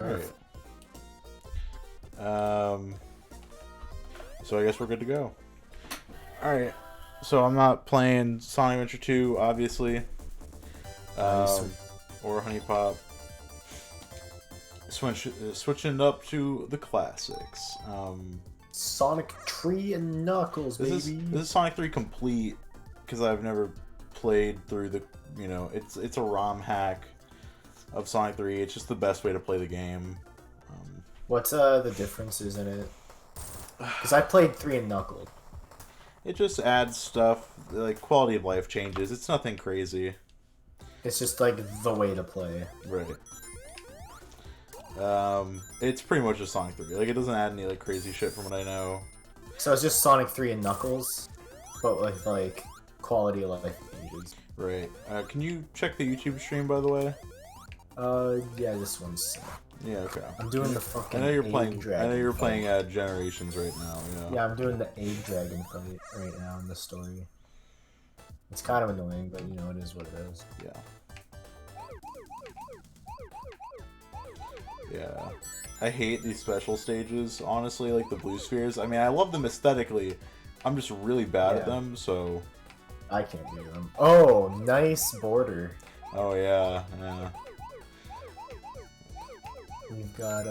Alright. So I guess we're good to go. Alright. So I'm not playing Sonic Adventure 2, obviously. Or Honey Pop. Switching up to the classics. Sonic 3 and Knuckles, baby. This is Sonic 3 Complete, because I've never played through the, it's a ROM hack of Sonic 3. It's just the best way to play the game. What's the differences in it? Because I played 3 and Knuckles. It just adds stuff, like quality of life changes. It's nothing crazy. It's just like the way to play. Right. It's pretty much just Sonic 3. Like, it doesn't add any like crazy shit from what I know. So it's just Sonic 3 and Knuckles, but with like quality of life changes. Right. Can you check the YouTube stream, by the way? Yeah, this one's. Yeah, okay. I'm doing the fucking. I know you're playing. Dragon I know you're fight. playing Generations right now. Yeah. Yeah, I'm doing the Egg Dragon fight right now in the story. It's kind of annoying, but it is what it is. Yeah. Yeah. I hate these special stages, honestly, like the blue spheres. I mean, I love them aesthetically. I'm just really bad at them, so... I can't do them. Oh, nice border. Oh, yeah, yeah. We've got,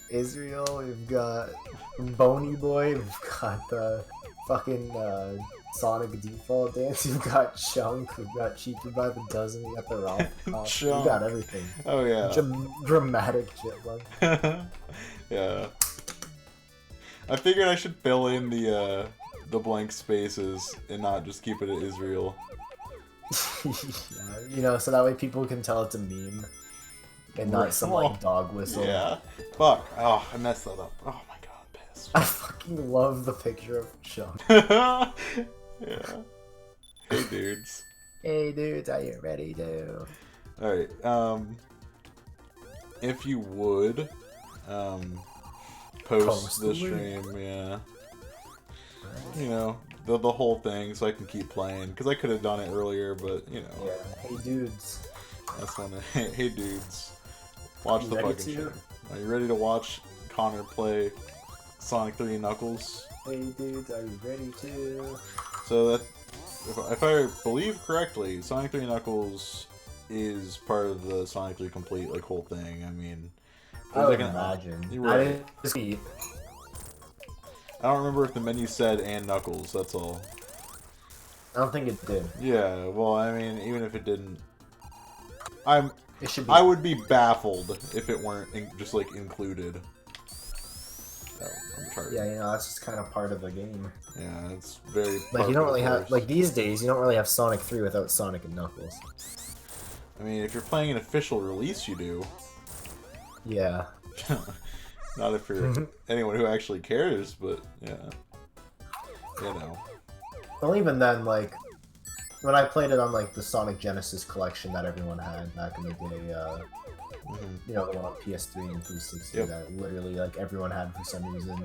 Israel, we've got Boney Boy, we've got the fucking, Sonic Default Dance, we've got Chunk, we've got Cheaper by the Dozen, we got the Ralph. We got everything. Oh, yeah. Dramatic chipmunk. Yeah. I figured I should fill in the blank spaces and not just keep it at Israel. Yeah, so that way people can tell it's a meme. And not some, like, dog whistle. Yeah. Fuck. Oh, I messed that up. Oh my god, I'm pissed. I fucking love the picture of Chunk. Yeah. Hey, dudes. Hey, dudes, are you ready to? Alright, if you would, post the stream, yeah. The whole thing, so I can keep playing. Because I could have done it earlier, but, Yeah, hey, dudes. That's one of, hey, dudes. Watch the fucking show. Are you ready to watch Connor play Sonic 3 and Knuckles? Hey, dudes, are you ready to? So that, if I believe correctly, Sonic 3 Knuckles is part of the Sonic 3 Complete whole thing. I mean, I would imagine. You're right. I didn't see. I don't remember if the menu said and Knuckles. That's all. I don't think it did. Yeah. Well, I mean, even if it didn't, It should be. I would be baffled if it weren't just included. Oh, I'm retarded. Yeah, that's just kind of part of the game. Yeah, it's very. Like, you don't really have, these days, you don't really have Sonic 3 without Sonic and Knuckles. I mean, if you're playing an official release, you do. Yeah. Not if you're anyone who actually cares, but yeah. Well, even then, when I played it on, the Sonic Genesis collection that everyone had back in the day, the one on PS3 and 360 that literally, everyone had for some reason,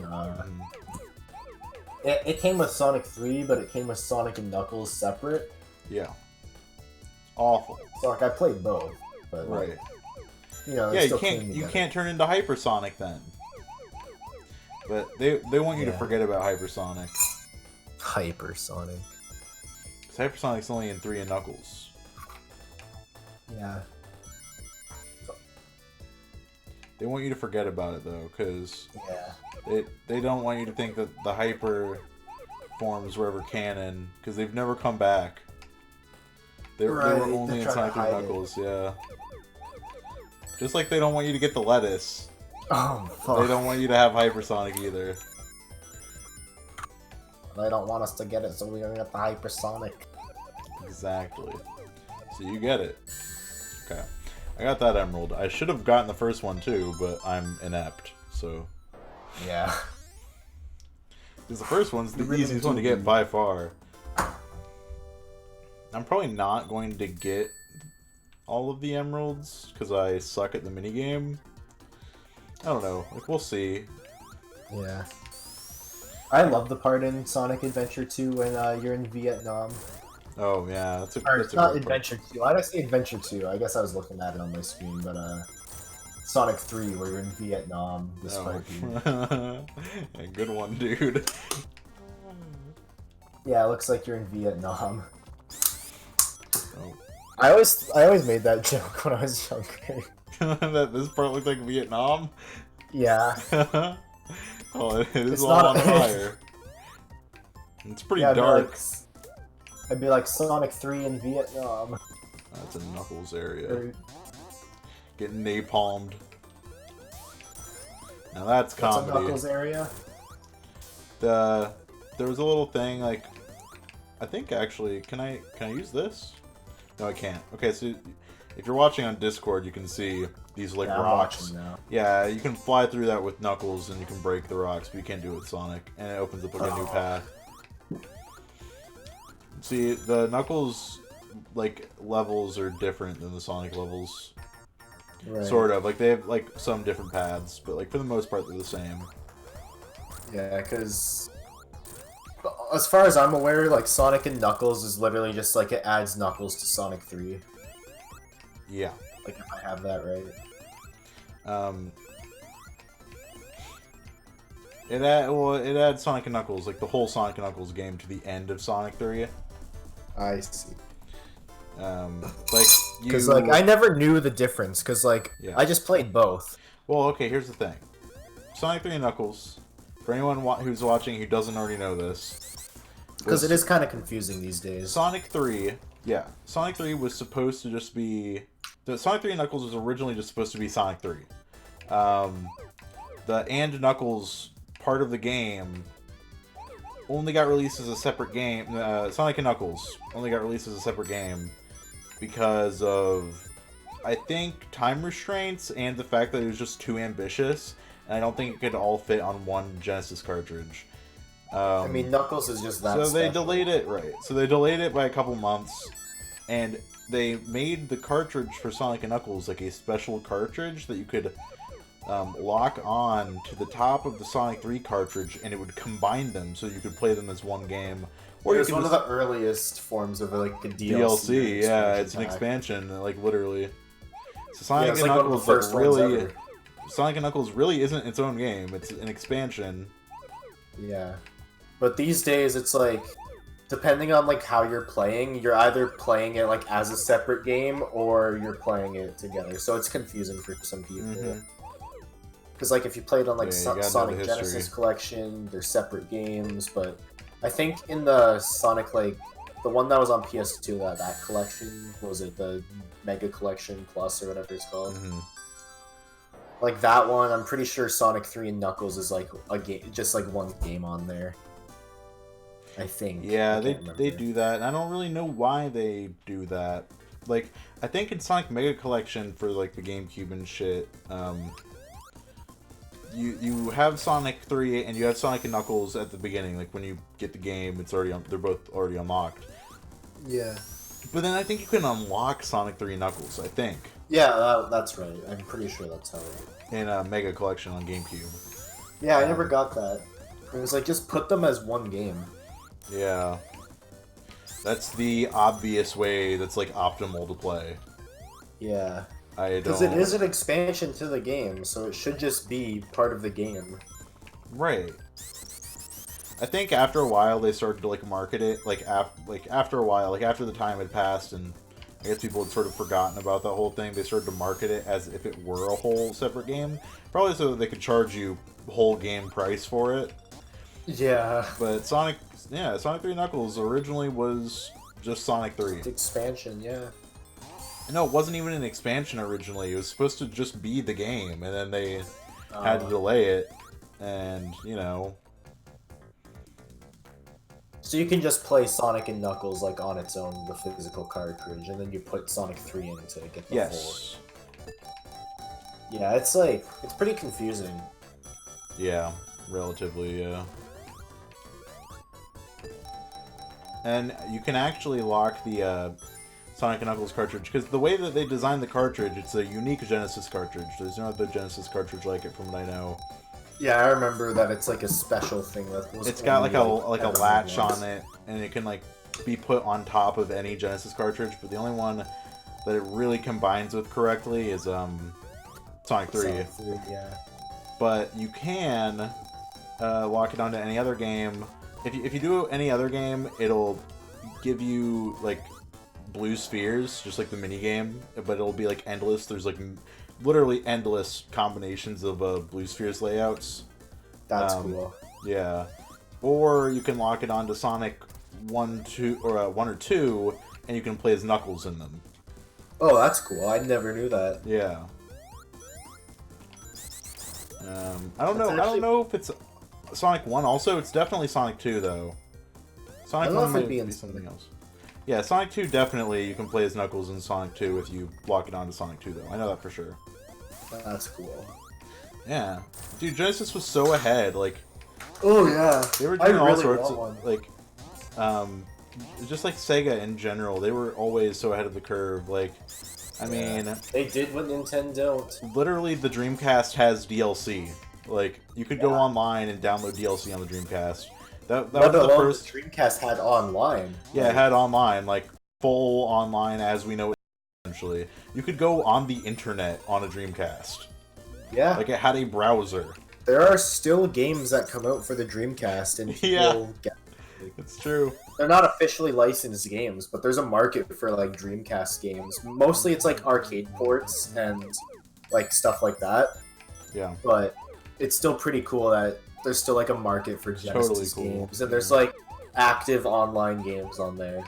it came with Sonic 3, but it came with Sonic and Knuckles separate. Yeah. Awful. So, I played both, but, right. Yeah, you can't turn into Hypersonic then. But they want you to forget about Hypersonic. Hypersonic. Because Hypersonic's only in 3 and Knuckles. Yeah. They want you to forget about it though, because they don't want you to think that the Hyper forms were ever canon, because they've never come back. They were only in Sonic 3 Knuckles, yeah. Just like they don't want you to get the lettuce. Oh, fuck. They don't want you to have Hypersonic either. They don't want us to get it, so we're gonna get the Hypersonic. Exactly. So you get it. Okay. I got that emerald. I should have gotten the first one too, but I'm inept, so... Yeah. Because the first one's the easiest one to get by far. I'm probably not going to get all of the emeralds, because I suck at the minigame. I don't know. We'll see. Yeah. I love the part in Sonic Adventure 2 when you're in Vietnam. Oh, yeah. That's not Adventure 2. I don't say Adventure 2. I guess I was looking at it on my screen, but Sonic 3, where you're in Vietnam, despite being... A good one, dude. Yeah, it looks like you're in Vietnam. Oh. I always made that joke when I was younger. That this part looked like Vietnam? Yeah. Oh, it is It's all not on fire. It's pretty dark. I'd be like Sonic 3 in Vietnam. That's a Knuckles area. Or, Getting napalmed. Now that's comedy. What's a Knuckles area? There was a little thing like, I think actually, can I use this? No, I can't. Okay, so if you're watching on Discord, you can see these like rocks. Yeah, you can fly through that with Knuckles, and you can break the rocks, but you can't do it with Sonic, and it opens up like a new path. See, the Knuckles like levels are different than the Sonic levels. Right. Sort of. Like they have like some different paths, but like for the most part they're the same. Yeah, because as far as I'm aware, like Sonic and Knuckles is literally just like it adds Knuckles to Sonic 3. Yeah. Like if I have that right. It adds Sonic and Knuckles, like the whole Sonic and Knuckles game, to the end of Sonic 3. I see. Like because like I never knew the difference, because like I just played both. Well, okay, here's the thing. Sonic 3 and Knuckles, for anyone who's watching who doesn't already know this, because it is kind of confusing these days. Sonic 3, yeah, Sonic 3 was supposed to just be... Sonic 3 and Knuckles was originally just supposed to be Sonic 3. The and Knuckles part of the game only got released as a separate game. Sonic and Knuckles only got released as a separate game because of, I think, time restraints and the fact that it was just too ambitious, and I don't think it could all fit on one Genesis cartridge. I mean, Knuckles is just that So special. they delayed it, right. So they delayed it by a couple months, and they made the cartridge for Sonic and Knuckles like a special cartridge that you could lock on to the top of the Sonic 3 cartridge, and it would combine them so you could play them as one game. Or it was one of the earliest forms of like a DLC. Yeah, it's an expansion, like literally. So Sonic and like Knuckles like really, Sonic and Knuckles really isn't its own game. It's an expansion. Yeah, but these days it's like, depending on like how you're playing, you're either playing it like as a separate game or you're playing it together. So it's confusing for some people. Because like if you played on like Sonic Genesis Collection, they're separate games. But I think in the Sonic, like the one that was on PS2, that collection, what was it, the Mega Collection Plus or whatever it's called? Like that one, I'm pretty sure Sonic 3 and Knuckles is like a game, just like one game on there. I think. Yeah, they do that, and I don't really know why they do that. Like, I think in Sonic Mega Collection for like the GameCube and shit, you have Sonic 3 and you have Sonic and Knuckles at the beginning. Like when you get the game, it's already they're both already unlocked. Yeah. But then I think you can unlock Sonic 3 and Knuckles. I think. Yeah, that's right. I'm pretty sure that's how it. In a Mega Collection on GameCube. Yeah, I never got that. It was like just put them as one game. Yeah. That's the obvious way that's like optimal to play. Yeah. Because it is an expansion to the game, so it should just be part of the game. Right. I think after a while they started to like market it, after a while, like after the time had passed and I guess people had sort of forgotten about that whole thing, they started to market it as if it were a whole separate game. Probably so that they could charge you whole game price for it. Yeah. But Sonic 3 Knuckles originally was just Sonic 3. It's expansion, yeah. No, it wasn't even an expansion originally. It was supposed to just be the game, and then they had to delay it, and, you know... So you can just play Sonic and Knuckles, like, on its own, the physical cartridge, and then you put Sonic 3 in to get the full... Yeah, it's, like, it's pretty confusing. Yeah, relatively, yeah. And you can actually lock the, Sonic & Knuckles cartridge, because the way that they designed the cartridge, it's a unique Genesis cartridge. There's no other Genesis cartridge like it from what I know. Yeah, I remember that it's like a special thing that was. It's got like a latch on it, and it can like be put on top of any Genesis cartridge. But the only one that it really combines with correctly is Sonic 3. Sonic 3, yeah. But you can lock it onto any other game. If you do any other game, it'll give you like blue spheres, just like the mini game, but it'll be like endless. There's like literally endless combinations of blue spheres layouts. That's cool. Yeah. Or you can lock it onto Sonic 1 or 2, and you can play as Knuckles in them. Oh, that's cool. I never knew that. Yeah. I don't know. I don't know if it's Sonic 1 also. It's definitely Sonic 2 though. Sonic 1 might be something else. Yeah, Sonic 2 definitely you can play as Knuckles in Sonic 2 if you lock it onto Sonic 2 though. I know that for sure. That's cool. Yeah. Dude, Genesis was so ahead, like oh yeah. They were doing all sorts of like just like Sega in general, they were always so ahead of the curve. Like I mean, they did what Nintendo don't. Literally, the Dreamcast has DLC. Like, you could go online and download DLC on the Dreamcast. That was the first. The Dreamcast had online. Yeah, it had online, like full online as we know it. Essentially, you could go on the internet on a Dreamcast. Yeah, like it had a browser. There are still games that come out for the Dreamcast, and people get. It's true. They're not officially licensed games, but there's a market for like Dreamcast games. Mostly it's like arcade ports and like stuff like that. Yeah. But it's still pretty cool that there's still like a market for Genesis games, and there's like active online games on there.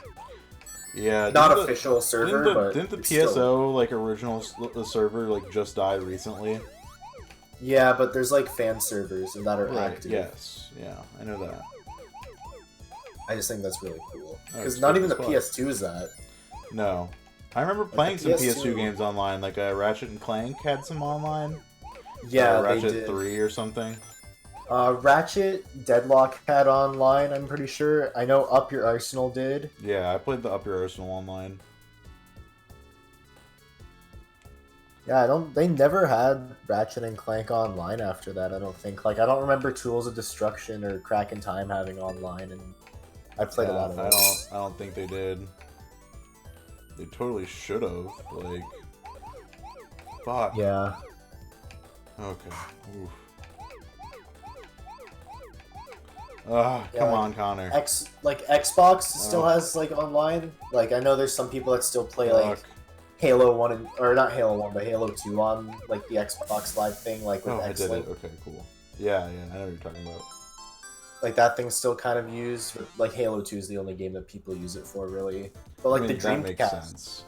Yeah. Not official server, but didn't the PSO like original server like just die recently? Yeah, but there's like fan servers that are active. Yes. Yeah, I know that. I just think that's really cool. Because not even the PS2 is that. No. I remember playing some PS2 games online, like Ratchet and Clank had some online. Yeah, Ratchet 3 or something. Ratchet, Deadlock had online, I'm pretty sure. I know Up Your Arsenal did. Yeah, I played the Up Your Arsenal online. Yeah, they never had Ratchet and Clank online after that, I don't think. Like, I don't remember Tools of Destruction or Crack in Time having online, and I played a lot of those. I don't think they did. They totally should have. Like, fuck. Yeah. Okay. Oof. Come on, Connor. Xbox still has like online. Like, I know there's some people that still play like Halo 1 or not Halo 1, but Halo 2 on like the Xbox Live thing, like with I did it. Okay, cool. Yeah, I know what you're talking about. Like, that thing's still kind of used, but like Halo 2 is the only game that people use it for, really. But like the Dreamcast. That makes sense.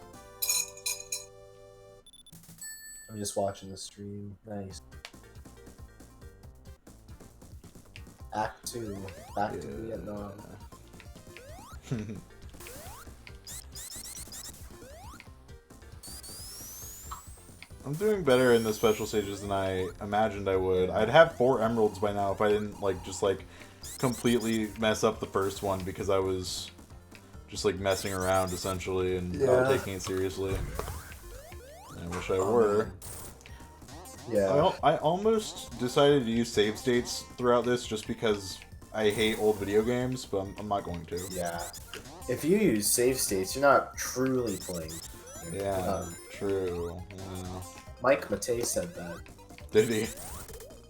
I'm just watching the stream. Nice. Act 2. Back to Vietnam. I'm doing better in the special stages than I imagined I would. I'd have 4 emeralds by now if I didn't just completely mess up the first one because I was just messing around essentially and not taking it seriously. I wish I were. Yeah. I almost decided to use save states throughout this just because I hate old video games, but I'm not going to. Yeah. If you use save states, you're not truly playing. Yeah, true. Yeah. Mike Matei said that. Did he?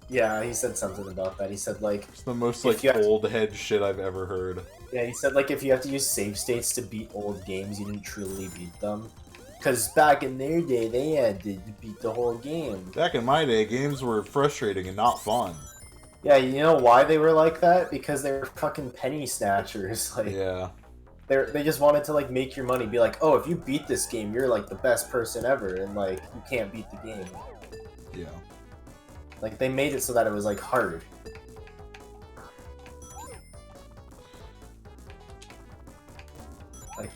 Yeah, he said something about that. He said it's the most old head shit I've ever heard. Yeah, he said if you have to use save states to beat old games, you didn't truly beat them. Because back in their day, they had to beat the whole game. Back in my day, games were frustrating and not fun. Yeah, you know why they were like that? Because they were fucking penny snatchers. Yeah. They just wanted to make your money. Be like, oh, if you beat this game, you're the best person ever, and you can't beat the game. Yeah. They made it so that it was hard.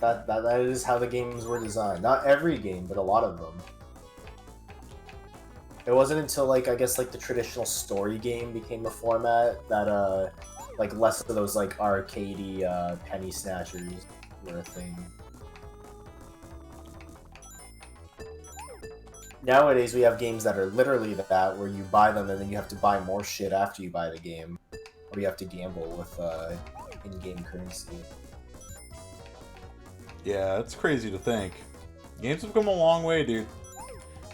That is how the games were designed. Not every game, but a lot of them. It wasn't until I guess the traditional story game became a format that less of those arcadey penny snatchers were a thing. Nowadays we have games that are literally that, where you buy them and then you have to buy more shit after you buy the game, or you have to gamble with in-game currency. Yeah, it's crazy to think. Games have come a long way, dude.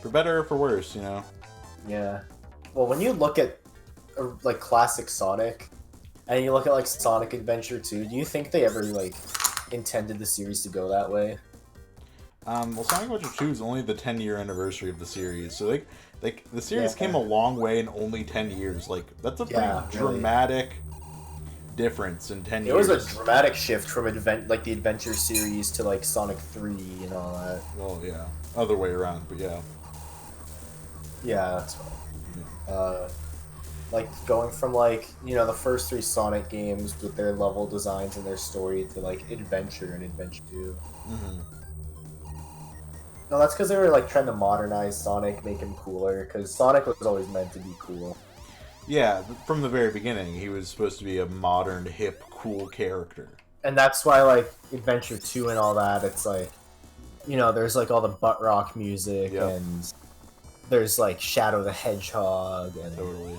For better or for worse, you know. Yeah. Well, when you look at like classic Sonic, and you look at like Sonic Adventure 2, do you think they ever like intended the series to go that way? Well, Sonic Adventure 2 is only the 10-year anniversary of the series, so the series Yeah. came a long way in only 10 years. Like, that's a pretty Yeah, really. dramatic difference in 10 It years. was a dramatic shift from the Adventure series to like Sonic 3 and all that. Well, yeah. Other way around, but yeah. Yeah, that's right. Like going from like, you know, the first 3 Sonic games with their level designs and their story to like Adventure and Adventure 2. Mm-hmm. No, that's because they were like trying to modernize Sonic, make him cooler, because Sonic was always meant to be cool. Yeah, from the very beginning, he was supposed to be a modern, hip, cool character. And that's why like Adventure 2 and all that, it's like, you know, there's like all the butt rock music, Yep. and there's like Shadow the Hedgehog, and Totally.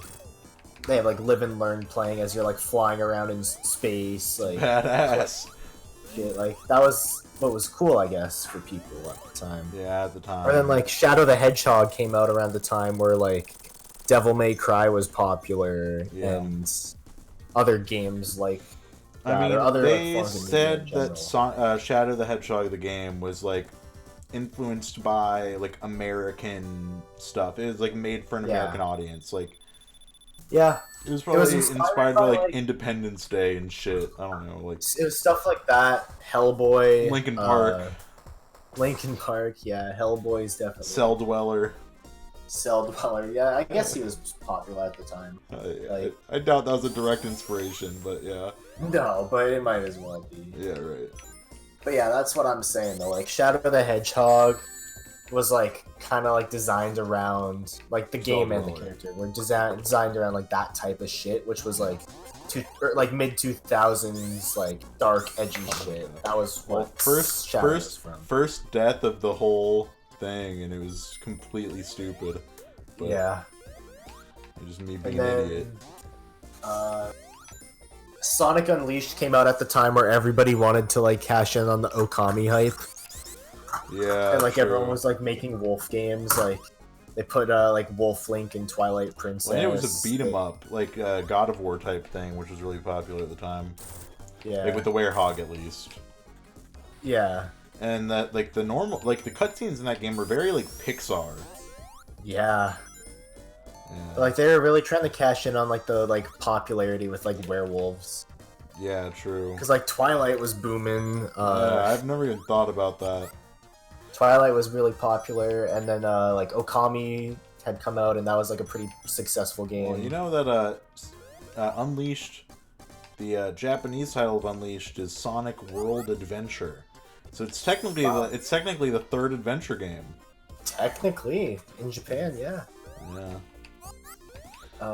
they have like Live and Learn playing as you're like flying around in space, like Badass. shit. Like that was what was cool, I guess, for people at the time. Yeah, at the time. Or then like Shadow the Hedgehog came out around the time where like Devil May Cry was popular, Yeah. and other games like that, I mean, or other they like, forms of media said in general. that Shadow the Hedgehog, the game, was like influenced by like American stuff. It was like made for an Yeah. American audience. Like, Yeah, it was probably inspired inspired by, by like like- Independence Day and shit. I don't know, like it was stuff like that. Hellboy, Linkin Park. Linkin Park, yeah. Hellboy's definitely. Cell Dweller. Cell Dweller, yeah. I guess he was popular at the time. I doubt that was a direct inspiration, but yeah. No, but it might as well be. Yeah, right. But yeah, that's what I'm saying though. Like Shadow the Hedgehog was like kind of like designed around like the game and the Roller. character were designed around like that type of shit, which was like like mid 2000s like dark edgy shit. That was Well, what Shadow was from. first death of the whole thing, and it was completely stupid. But Yeah. it was me And being an then idiot. Sonic Unleashed came out at the time where everybody wanted to like cash in on the Okami hype. Yeah, And like true. everyone was like making Wolf games, like they put like Wolf Link and Twilight Princess. Well, it was a beat 'em up, like God of War type thing, which was really popular at the time. Yeah. Like with the Werehog at least. Yeah. And that like the normal like the cutscenes in that game were very like Pixar. Yeah. Yeah, Like they were really trying to cash in on like the like popularity with like werewolves. yeah, true. Because like Twilight was booming. I've never even thought about that. Twilight was really popular, and then like Okami had come out, and that was like a pretty successful game. Well, you know that Unleashed, the Japanese title of Unleashed is Sonic World Adventure. So it's technically the third adventure game. Technically, in Japan, yeah. Yeah.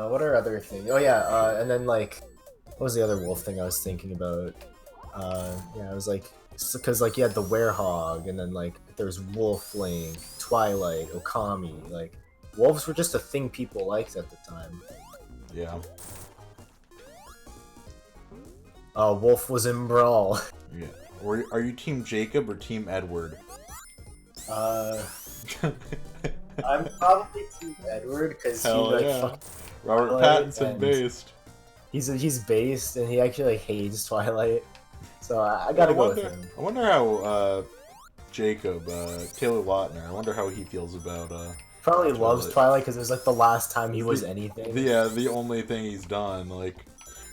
What are other things? Oh yeah, and then like, what was the other wolf thing I was thinking about? Yeah, it was like, because like you had the Werehog, and then like there was Wolf Link, Twilight, Okami. Like, wolves were just a thing people liked at the time. Yeah. Wolf was in Brawl. Yeah. Or are you Team Jacob or Team Edward? I'm probably Team Edward because he Hell like yeah. fuck, Robert Twilight Pattinson and- based. he's based and he actually like hates Twilight, so I gotta go with him. I wonder how Jacob, Taylor Lautner, I wonder how he feels about Probably Twilight. loves Twilight because it was like the last time he was anything. the only thing he's done. Like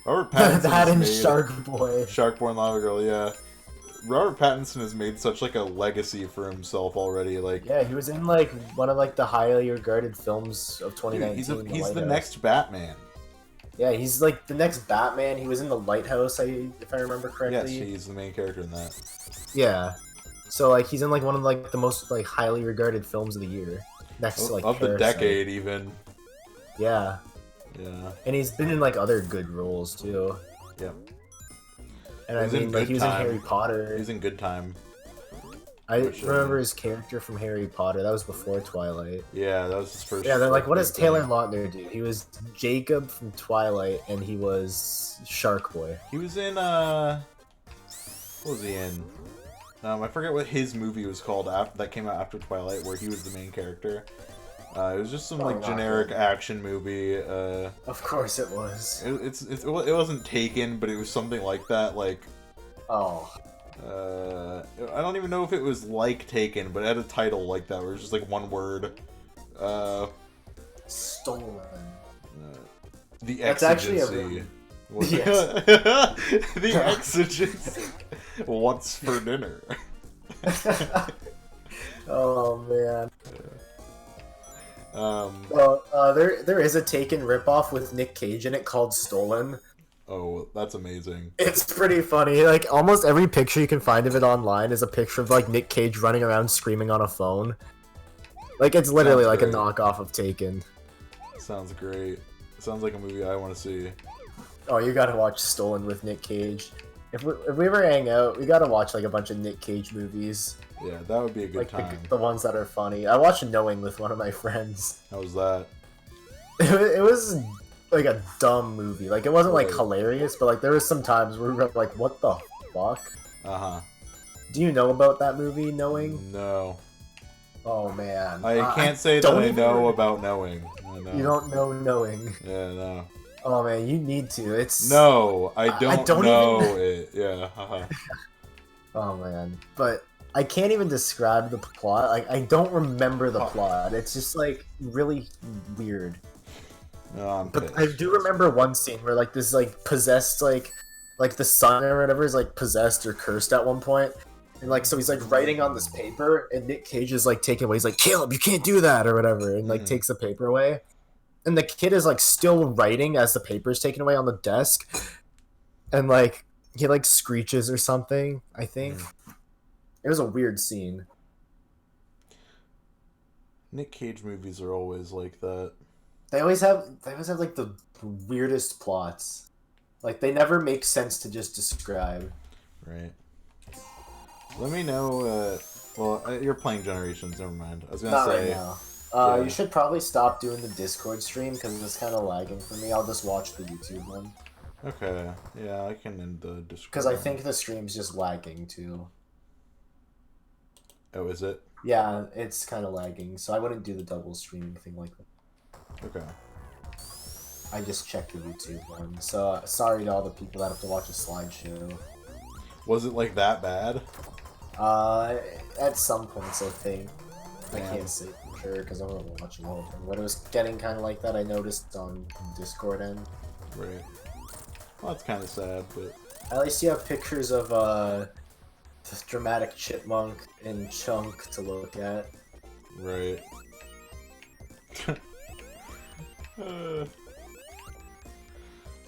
Robert Pattinson That and made Shark Boy. Sharkboy and Lava Girl, yeah. Robert Pattinson has made such like a legacy for himself already. Like, Yeah, he was in like one of like the highly regarded films of dude, 2019. he's the Lighthouse. next Batman. Yeah, he's like the next Batman. He was in the Lighthouse, if I remember Yes, correctly. he's the main character in that. Yeah. So like he's in like one of like the most like highly regarded films of the year, next to like Of the Parasite. decade, even. Yeah, Yeah. and he's been in like other good roles too. Yep. And I He's in mean, like Good he was Time. in Harry Potter. He's in Good Time. I which, remember his character from Harry Potter. That was before Twilight. Yeah, that was his first. Yeah, they're like, what does big Taylor thing. Lautner do? He was Jacob from Twilight, and he was Shark Boy. He was in what was he in? I forget what his movie was called after that came out after Twilight, where he was the main character. It was just some like generic action movie. Of course it was. It wasn't Taken, but it was something like that. Like, oh, I don't even know if it was like Taken, but it had a title like that where it was just like one word. Stolen. The That's Exigency. Yes. The Exigency. What's for dinner? Oh man. Well, there is a Taken ripoff with Nick Cage in it called Stolen. Oh, that's amazing. It's pretty funny. Like almost every picture you can find of it online is a picture of like Nick Cage running around screaming on a phone. Like it's literally like a knockoff of Taken. Sounds great. Sounds like a movie I want to see. Oh, you gotta watch Stolen with Nick Cage. If we ever hang out, we gotta watch like a bunch of Nick Cage movies. Yeah, that would be a good time. The ones that are funny. I watched Knowing with one of my friends. How was that? It was like a dumb movie. Like it wasn't like hilarious, but like there was some times where we were like, "What the fuck?" Do you know about that movie, Knowing? No. Oh man. I can't say that I know about Knowing. No. You don't know Knowing. Yeah, no. Oh man, you need to. It's no, I don't know even... it. Yeah. Oh man, but I can't even describe the plot. Like I don't remember the plot. It's just like really weird. No, but I do remember one scene where like this like possessed like the son or whatever is like possessed or cursed at one point. And like so he's like writing on this paper and Nick Cage is like taking away. He's like, "Caleb, you can't do that," or whatever, and like takes the paper away. And the kid is like still writing as the paper is taken away on the desk. And like he like screeches or something, I think. It was a weird scene. Nick Cage movies are always like that. They always have like the weirdest plots. Like they never make sense to just describe. Right. Let me know. Well, you're playing Generations. Never mind. I was gonna say. Right now. You should probably stop doing the Discord stream because it's kind of lagging for me. I'll just watch the YouTube one. Okay. Yeah, I can end the Discord. Because I think the stream's just lagging too. Oh, is it? Yeah, it's kind of lagging, so I wouldn't do the double streaming thing like that. Okay. I just checked the YouTube one, so sorry to all the people that have to watch a slideshow. Was it like that bad? At some points I think. Damn. I can't say for sure because I wasn't watching all of them. When it was getting kind of like that, I noticed on Discord end. Right. Well, that's kind of sad, but... At least you have pictures of, the dramatic chipmunk and Chunk to look at. Right.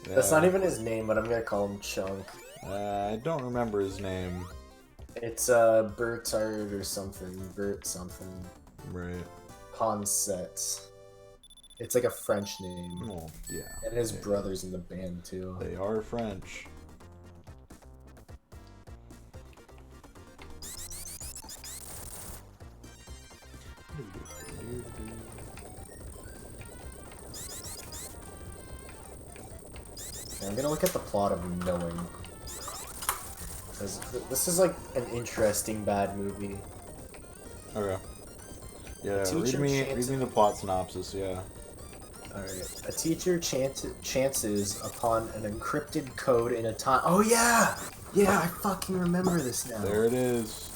That's not even his name, but I'm gonna call him Chunk. I don't remember his name. It's, Bertard or something. Bert something. Right. Ponset. It's like a French name. Oh, yeah. And his brother's in the band, too. They are French. I'm gonna look at the plot of Knowing. Because this is like an interesting bad movie. Okay. Yeah, read me the plot synopsis, yeah. Alright. A teacher chances upon an encrypted code in a time... Oh yeah! Yeah, I fucking remember this now. There it is.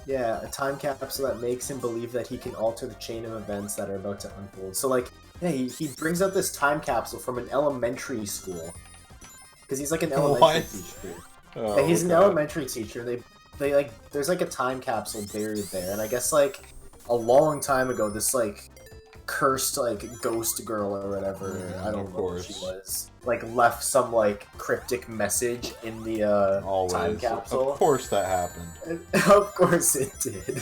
Yeah, a time capsule that makes him believe that he can alter the chain of events that are about to unfold. So like, yeah, he brings out this time capsule from an elementary school. Because he's like an elementary teacher. Oh, yeah, he's an elementary teacher. They like, there's like a time capsule buried there. And I guess like, a long time ago, this like, cursed like ghost girl or whatever, I don't know what she was, like left some like cryptic message in the time capsule. Of course that happened. And, of course it did.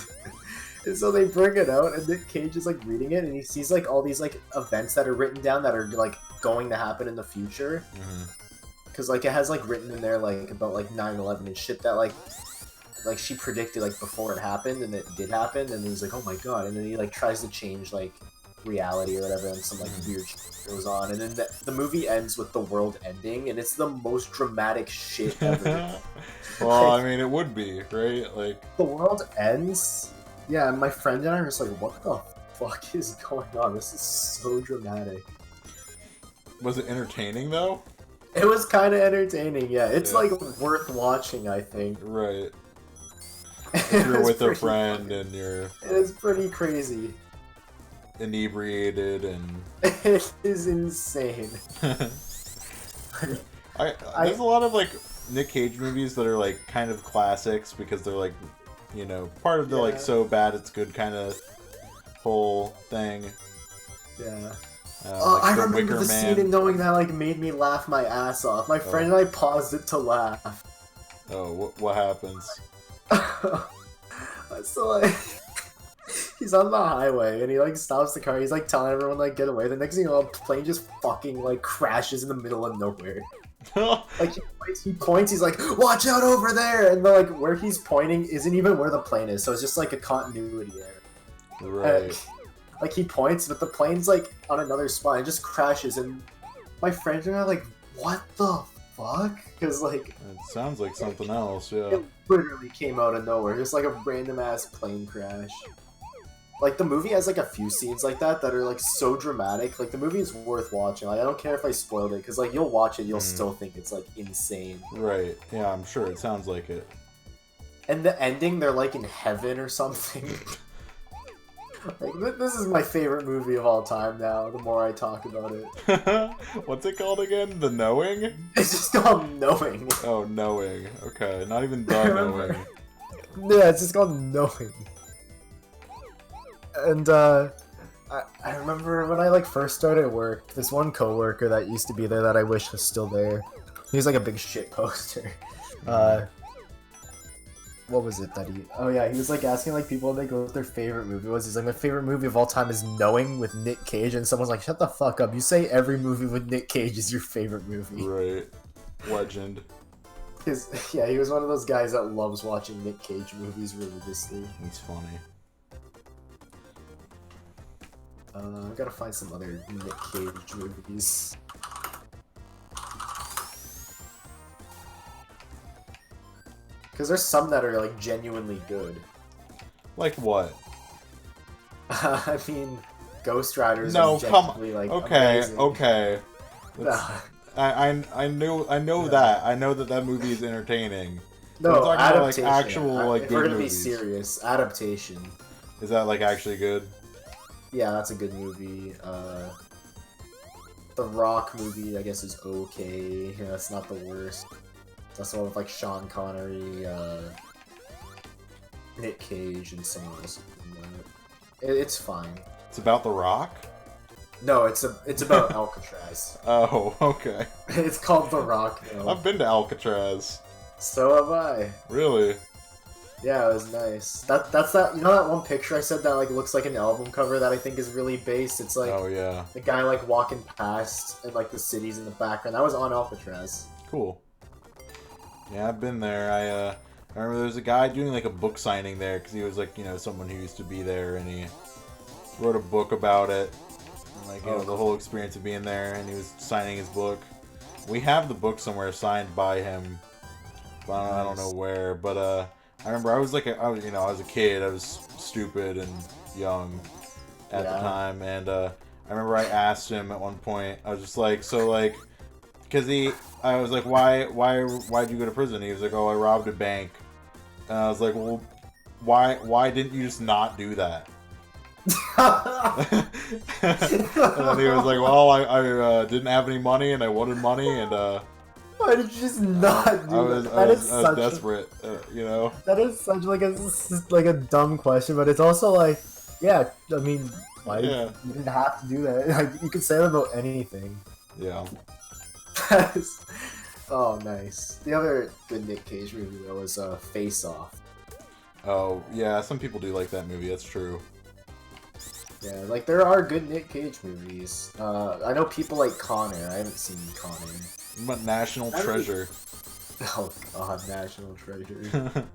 And so they bring it out and Nick Cage is like reading it and he sees like all these like events that are written down that are like going to happen in the future. Because like it has like written in there like about like 9/11 and shit that like she predicted like before it happened and it did happen and he's like, oh my god, and then he like tries to change like reality or whatever and some like weird shit goes on and then the movie ends with the world ending and it's the most dramatic shit ever. Well, I mean, it would be, right? Like the world ends. Yeah, and my friend and I were just like, what the fuck is going on? This is so dramatic. Was it entertaining though? It was kind of entertaining, yeah. It's like worth watching, I think. Right. If you're with a friend and you're... It's pretty crazy. Inebriated and... It is insane. There's a lot of like Nick Cage movies that are like kind of classics because they're like, you know, part of the like so bad it's good kind of whole thing. Yeah. Like I remember the scene in Knowing That like made me laugh my ass off. My friend and I paused it to laugh. Oh, what happens? So like, he's on the highway and he like stops the car. He's like telling everyone like get away. The next thing you know, a plane just fucking like crashes in the middle of nowhere. Like he points. He's like, "Watch out over there!" And like where he's pointing isn't even where the plane is. So it's just like a continuity error. Right. Like he points, but the plane's like on another spot. It just crashes, and my friends and I are like, "What the fuck?" Because like it sounds like something else. Yeah. It literally came out of nowhere, just like a random ass plane crash. Like the movie has like a few scenes like that are like so dramatic. Like the movie is worth watching. Like I don't care if I spoiled it, because like you'll watch it, you'll still think it's like insane. Right. Yeah, I'm sure it sounds like it. And the ending, they're like in heaven or something. Like, this is my favorite movie of all time now, the more I talk about it. What's it called again? The Knowing? It's just called Knowing. Oh, Knowing. Okay, not even The Knowing. Yeah, it's just called Knowing. And, I remember when I, like, first started work, this one coworker that used to be there that I wish was still there, he was, like, a big shit poster. What was it that he... Oh yeah, he was like asking like people what they go with their favorite movie was. He's like, my favorite movie of all time is Knowing with Nick Cage, and someone's like, shut the fuck up. You say every movie with Nick Cage is your favorite movie. Right. Legend. Yeah, he was one of those guys that loves watching Nick Cage movies religiously. It's funny. I gotta find some other Nick Cage movies. Because there's some that are, like, genuinely good. Like what? I mean, Ghost Riders no, is genuinely, like, amazing. Okay. I know that. I know that movie is entertaining. No, talking adaptation. About, like, actual, like, if good we're gonna movies. be serious, adaptation. Is that, like, actually good? Yeah, that's a good movie. The Rock movie, I guess, is okay. Yeah, that's not the worst. That's the one with like Sean Connery, Nick Cage, and someone else. It's fine. It's about The Rock? No, it's about Alcatraz. Oh, okay. It's called The Rock. Though. I've been to Alcatraz. So have I. Really? Yeah, it was nice. That's that. You know that one picture I said that like looks like an album cover that I think is really based. It's like oh yeah, the guy like walking past and like the cities in the background. That was on Alcatraz. Cool. Yeah, I've been there. I remember there was a guy doing like a book signing there because he was like, you know, someone who used to be there, and he wrote a book about it, and, like, you know, the whole experience of being there, and he was signing his book. We have the book somewhere signed by him, but I don't know where. But I remember I was like, I was a kid. I was stupid and young at the time, and I remember I asked him at one point. I was just like, so like, because I was like, why'd you go to prison? He was like, oh, I robbed a bank. And I was like, well, why didn't you just not do that? And then he was like, well, I didn't have any money and I wanted money, and why did you just not do that? I was desperate, you know? That is such like a dumb question, but it's also like, yeah, I mean, why you didn't have to do that. Like, you could say that about anything. Yeah. Oh, nice. The other good Nick Cage movie though was Face Off. Oh yeah, some people do like that movie. That's true. Yeah, like there are good Nick Cage movies. I know people like Connor. I haven't seen Connor. But National Treasure. Oh god, National Treasure.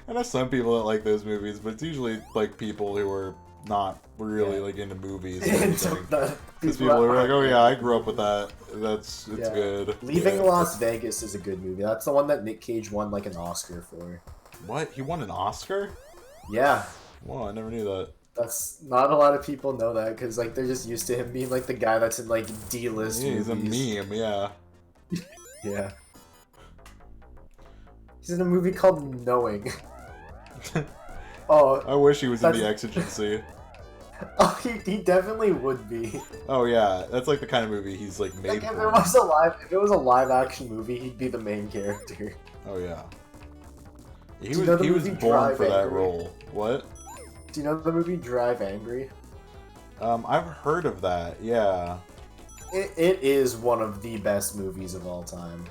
I know some people that like those movies, but it's usually like people who are not really like into movies. Because people are like, oh yeah, I grew up with that. It's good. Leaving Las Vegas is a good movie. That's the one that Nick Cage won like an Oscar for. What? He won an Oscar? Yeah. Wow, I never knew that. That's not a lot of people know that because like they're just used to him being like the guy that's in like D-list Yeah, he's movies. a meme, yeah. Yeah. He's in a movie called Knowing. Oh, I wish he was in The Exigency. oh, he definitely would be. Oh yeah, that's like the kind of movie he's like made Like for. if it was a live action movie, he'd be the main character. Oh yeah. He Do you know the was movie born Drive for that Angry? role. What? Do you know the movie Drive Angry? I've heard of that. Yeah. It is one of the best movies of all time.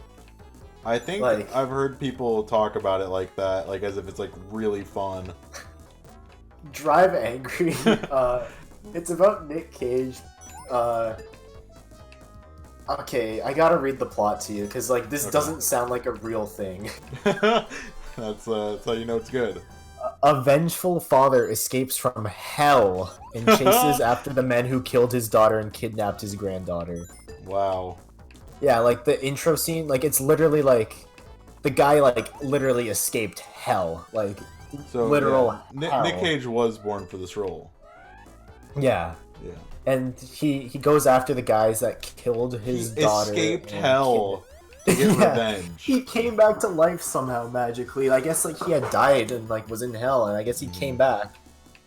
I think Like- I've heard people talk about it like that, like as if it's like really fun. Drive Angry. It's about Nick Cage. Okay, I gotta read the plot to you because like this Okay. doesn't sound like a real thing. That's how you know it's good. A vengeful father escapes from hell and chases after the men who killed his daughter and kidnapped his granddaughter. Wow. Yeah, like the intro scene, like it's literally like the guy like literally escaped hell, like So literal yeah. Nick hell. Cage was born for this role. Yeah, Yeah. and he goes after the guys that killed his He daughter. escaped and hell to get Yeah. revenge. He came back to life somehow magically. I guess like he had died and like was in hell, and I guess he came back.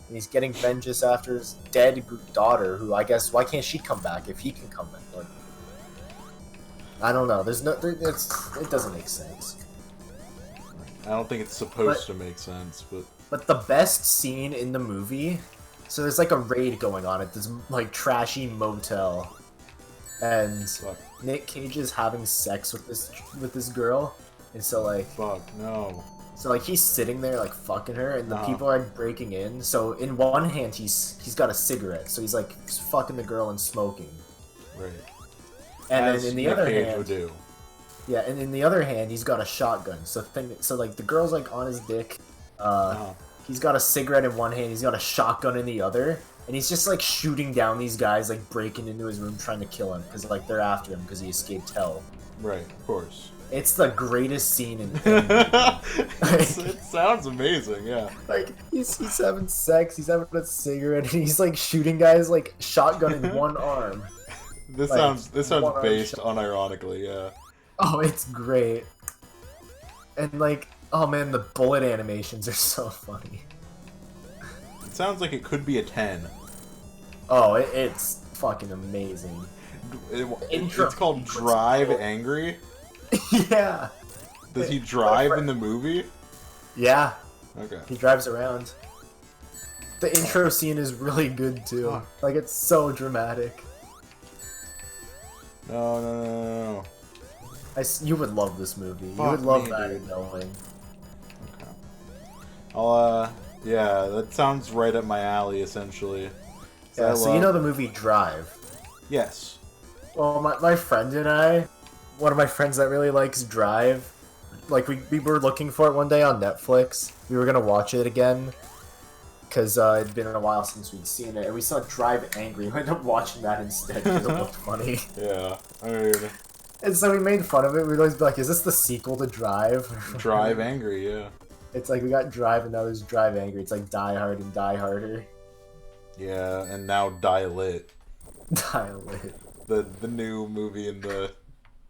And he's getting vengeance after his dead daughter, who I guess why can't she come back if he can come back? Like, I don't know. It doesn't make sense. I don't think it's supposed to make sense, but But the best scene in the movie, so there's like a raid going on at this like trashy motel, and fuck, Nick Cage is having sex with this girl, and so like no. he's sitting there like fucking her, and the Uh-huh. people are breaking in. So in one hand he's got a cigarette, so he's like fucking the girl and smoking, Right. and As then in the Nick other Cage hand, would do. yeah, and in the other hand he's got a shotgun. So like the girl's like on his dick. Uh-huh. He's got a cigarette in one hand, he's got a shotgun in the other, and he's just like shooting down these guys, like breaking into his room trying to kill him because like they're after him because he escaped hell. Right, of course. It's the greatest scene in. It sounds amazing, yeah. Like he's having sex, he's having a cigarette, and he's like shooting guys like shotgun in one arm. This Like, sounds one-arm based shot. unironically, yeah. Oh, it's great. And like, oh man, the bullet animations are so funny. It sounds like it could be a 10. Oh, it's fucking amazing. Intro- It's called Drive Angry. Yeah. Does he drive in the movie? Yeah. Okay. He drives around. The intro scene is really good too. Fuck. Like it's so dramatic. No. You would love this movie. You Fuck would love me, that dude. knowing. Okay. Yeah, that sounds right up my alley, essentially. Yeah, so you know the movie Drive. Yes. Well, my friend and I, one of my friends that really likes Drive, like we were looking for it one day on Netflix. We were gonna watch it again because it'd been a while since we'd seen it, and we saw Drive Angry. We ended up watching that instead because it looked funny. Yeah. I mean, And so we made fun of it. We'd always be like, "Is this the sequel to Drive?" Drive Angry, yeah. It's like we got Drive and now there's Drive Angry. It's like Die Hard and Die Harder. Yeah, and now Die Lit. Die Lit. The new movie in the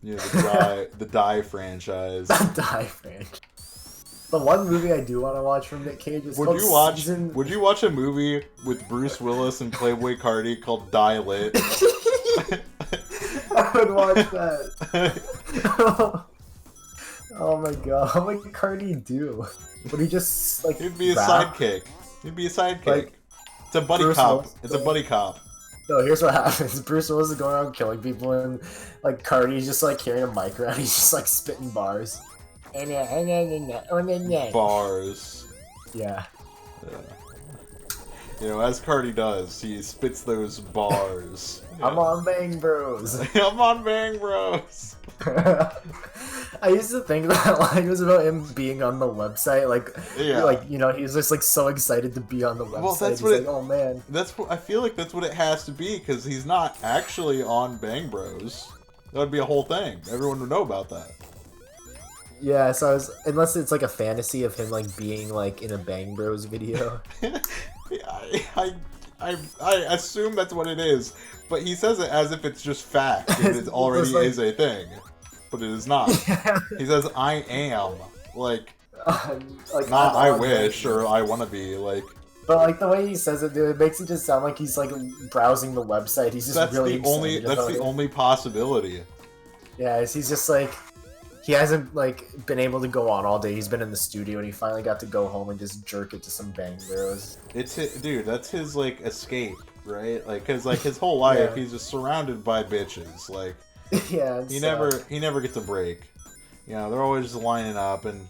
the Die franchise. Die franchise. The one movie I do want to watch from Nick Cage is Would you watch a movie with Bruce Willis and Playboy Cardi called Die Lit? I would watch that. Oh my god, what would Cardi do? Would he just like He'd be a rap? sidekick. He'd be a sidekick. Like, It's a buddy Bruce cop. Willis. It's a buddy cop. No, here's what happens. Bruce Willis is going around killing people, and like Cardi's just like carrying a mic around. He's just like spitting bars. Bars. Yeah. You know, as Cardi does, he spits those bars. I'm on Bang Bros. I'm on Bang Bros. I used to think that like it was about him being on the website, Yeah. like you know, he was just like so excited to be on the website. Well, that's He's what like, it- oh man. I feel like that's what it has to be, because he's not actually on Bang Bros. That would be a whole thing. Everyone would know about that. Yeah, so I was, unless it's like a fantasy of him like being like in a Bang Bros video. I assume that's what it is, but he says it as if it's just fact and it already like, is a thing, but it is not. Yeah. He says I am like like not I I'm wish or I want to be like. But like the way he says it, dude, it makes it just sound like he's like browsing the website. He's just That's really the only. That's the only possibility. Yeah, he's just like he hasn't like been able to go on all day. He's been in the studio and he finally got to go home and just jerk it to some Bang Bros. It's dude. That's his like escape, right? Like, cause like his whole life Yeah. he's just surrounded by bitches. Like, Yeah, he never gets a break. You know, they're always just lining up and.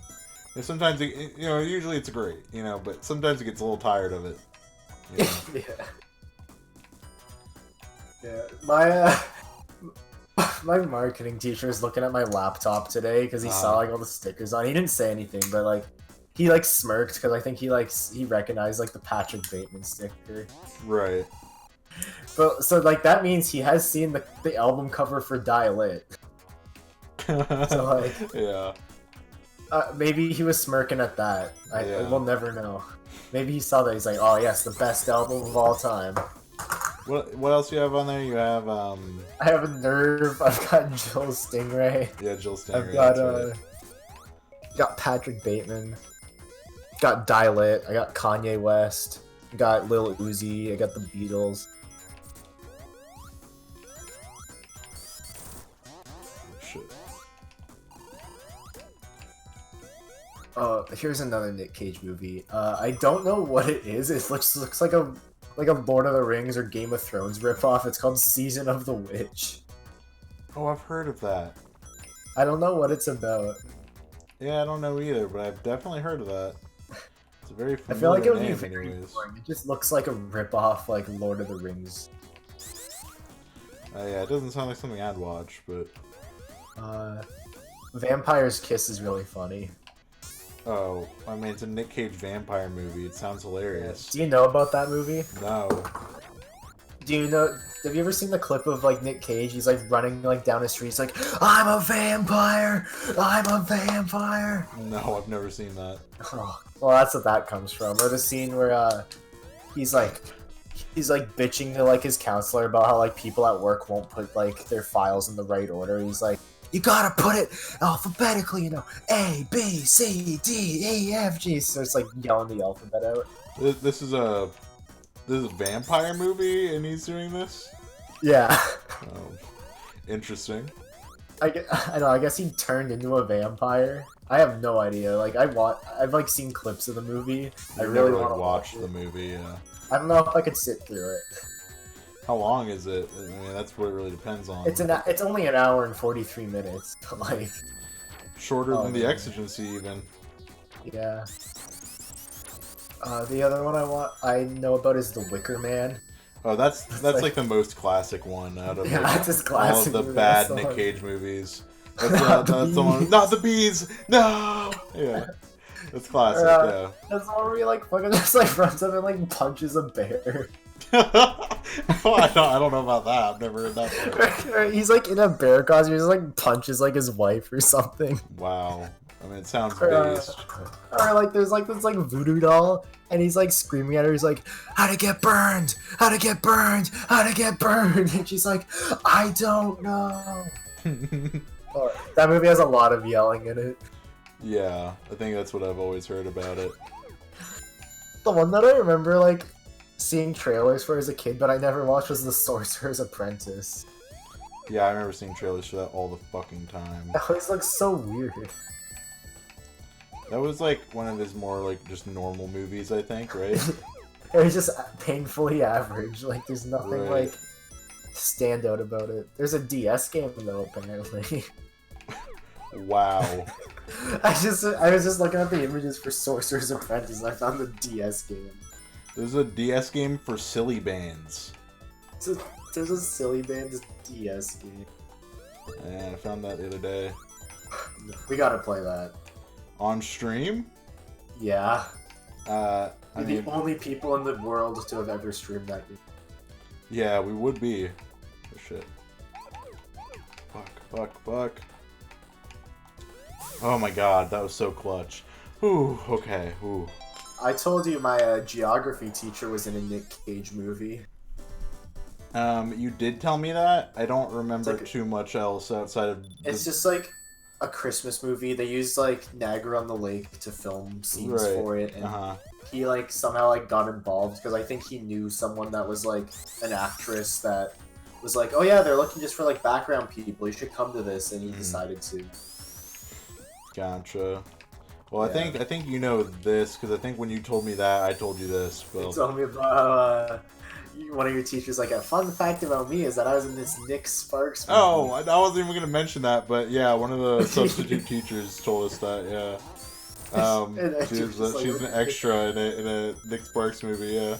And sometimes, usually it's great, but sometimes it gets a little tired of it. You know? Yeah. My marketing teacher is looking at my laptop today because he saw like all the stickers on. He didn't say anything, but like he like smirked because I think he recognized like the Patrick Bateman sticker. Right. But so like that means he has seen the album cover for Dial It. So like yeah. Maybe he was smirking at that. We'll never know. Maybe he saw that. He's like, "Oh yes, the best album of all time." What else do you have on there? You have I have a Nerve. I've got Jill Stingray. Yeah, Jill Stingray. I've got got Patrick Bateman. Got Dial It. I got Kanye West. Got Lil Uzi. I got the Beatles. Shit. Here's another Nick Cage movie. I don't know what it is. It looks like a Lord of the Rings or Game of Thrones ripoff. It's called Season of the Witch. Oh, I've heard of that. I don't know what it's about. Yeah, I don't know either, but I've definitely heard of that. It's a very familiar I feel like it would name, be very anyways. boring. It just looks like a ripoff, like Lord of the Rings. Yeah, it doesn't sound like something I'd watch, but... Vampire's Kiss is really funny. Oh, I mean, it's a Nick Cage vampire movie. It sounds hilarious. Do you know about that movie? No. Do you know? Have you ever seen the clip of like Nick Cage? He's like running like down the street. He's like, "I'm a vampire! I'm a vampire!" No, I've never seen that. Oh, well, that's what that comes from. Or the scene where he's like bitching to like his counselor about how like people at work won't put like their files in the right order. He's like, "You gotta put it alphabetically, A, B, C, D, E, F, G." So it's like yelling the alphabet out. This is a vampire movie, and he's doing this? Yeah. Oh, interesting. I know. I guess he turned into a vampire. I have no idea. Like I've like seen clips of the movie. I really want to watch the movie. Yeah. I don't know if I could sit through it. How long is it? I mean, that's what it really depends on. It's only an hour and 43 minutes. But like shorter than the Exigency, even. Yeah. The other one I know about is The Wicker Man. Oh, that's like the most classic one out of that's his classic all of the movie, bad that's Nick Cage movies. That's the one. Not the bees. No. Yeah. That's classic. Yeah. That's the one where he like fucking just like runs up and like punches a bear. Oh, I don't know about that. I've never heard that part. He's like in a bear costume. He just like punches like his wife or something. Wow. I mean, it sounds based. Or like there's like this like voodoo doll, and he's like screaming at her. He's like, "How to get burned? How to get burned? How to get burned?" And she's like, "I don't know." That movie has a lot of yelling in it. Yeah, I think that's what I've always heard about it. The one that I remember like seeing trailers for as a kid, but I never watched was The Sorcerer's Apprentice. Yeah, I remember seeing trailers for that all the fucking time. That always looks so weird. That was like one of his more like just normal movies, I think, right? It was just painfully average. Like there's nothing like stand out about it. There's a DS game though, apparently. Wow. I was just looking at the images for Sorcerer's Apprentice and I found the DS game. There's a DS game for silly bands. There's a silly band's DS game. Yeah, I found that the other day. We gotta play that. On stream? Yeah. I mean, the only people in the world to have ever streamed that game. Yeah, we would be. Oh shit. Fuck. Oh my god, that was so clutch. Ooh, okay, ooh. I told you my geography teacher was in a Nick Cage movie. You did tell me that. I don't remember like too much else outside of. It's just like a Christmas movie. They used like Niagara on the Lake to film scenes for it, and he like somehow like got involved because I think he knew someone that was like an actress that was like, oh yeah, they're looking just for like background people. You should come to this, and he decided to. Gotcha. Well, yeah. I think you know this because I think when you told me that, I told you this. Well, you told me about one of your teachers. Like, a fun fact about me is that I was in this Nick Sparks movie. Oh, I wasn't even gonna mention that, but yeah, one of the substitute teachers told us that. Yeah. She's an extra in a Nick Sparks movie. Yeah.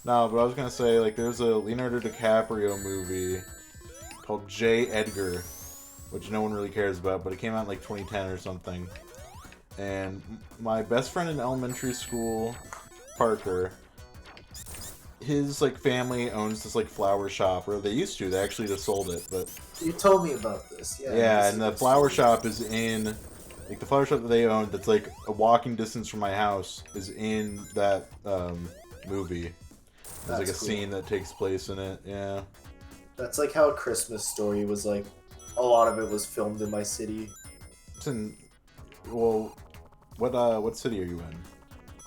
No, but I was gonna say like there's a Leonardo DiCaprio movie called J. Edgar, which no one really cares about, but it came out in like 2010 or something. And my best friend in elementary school, Parker, his like family owns this like flower shop, or they used to. They actually just sold it, but you told me about this. Yeah. Yeah, and the flower shop is in like the flower shop that they own. That's like a walking distance from my house. Is in that movie. There's like a scene that takes place in it. Yeah. That's like how A Christmas Story was like. A lot of it was filmed in my city. It's in. Well, what city are you in?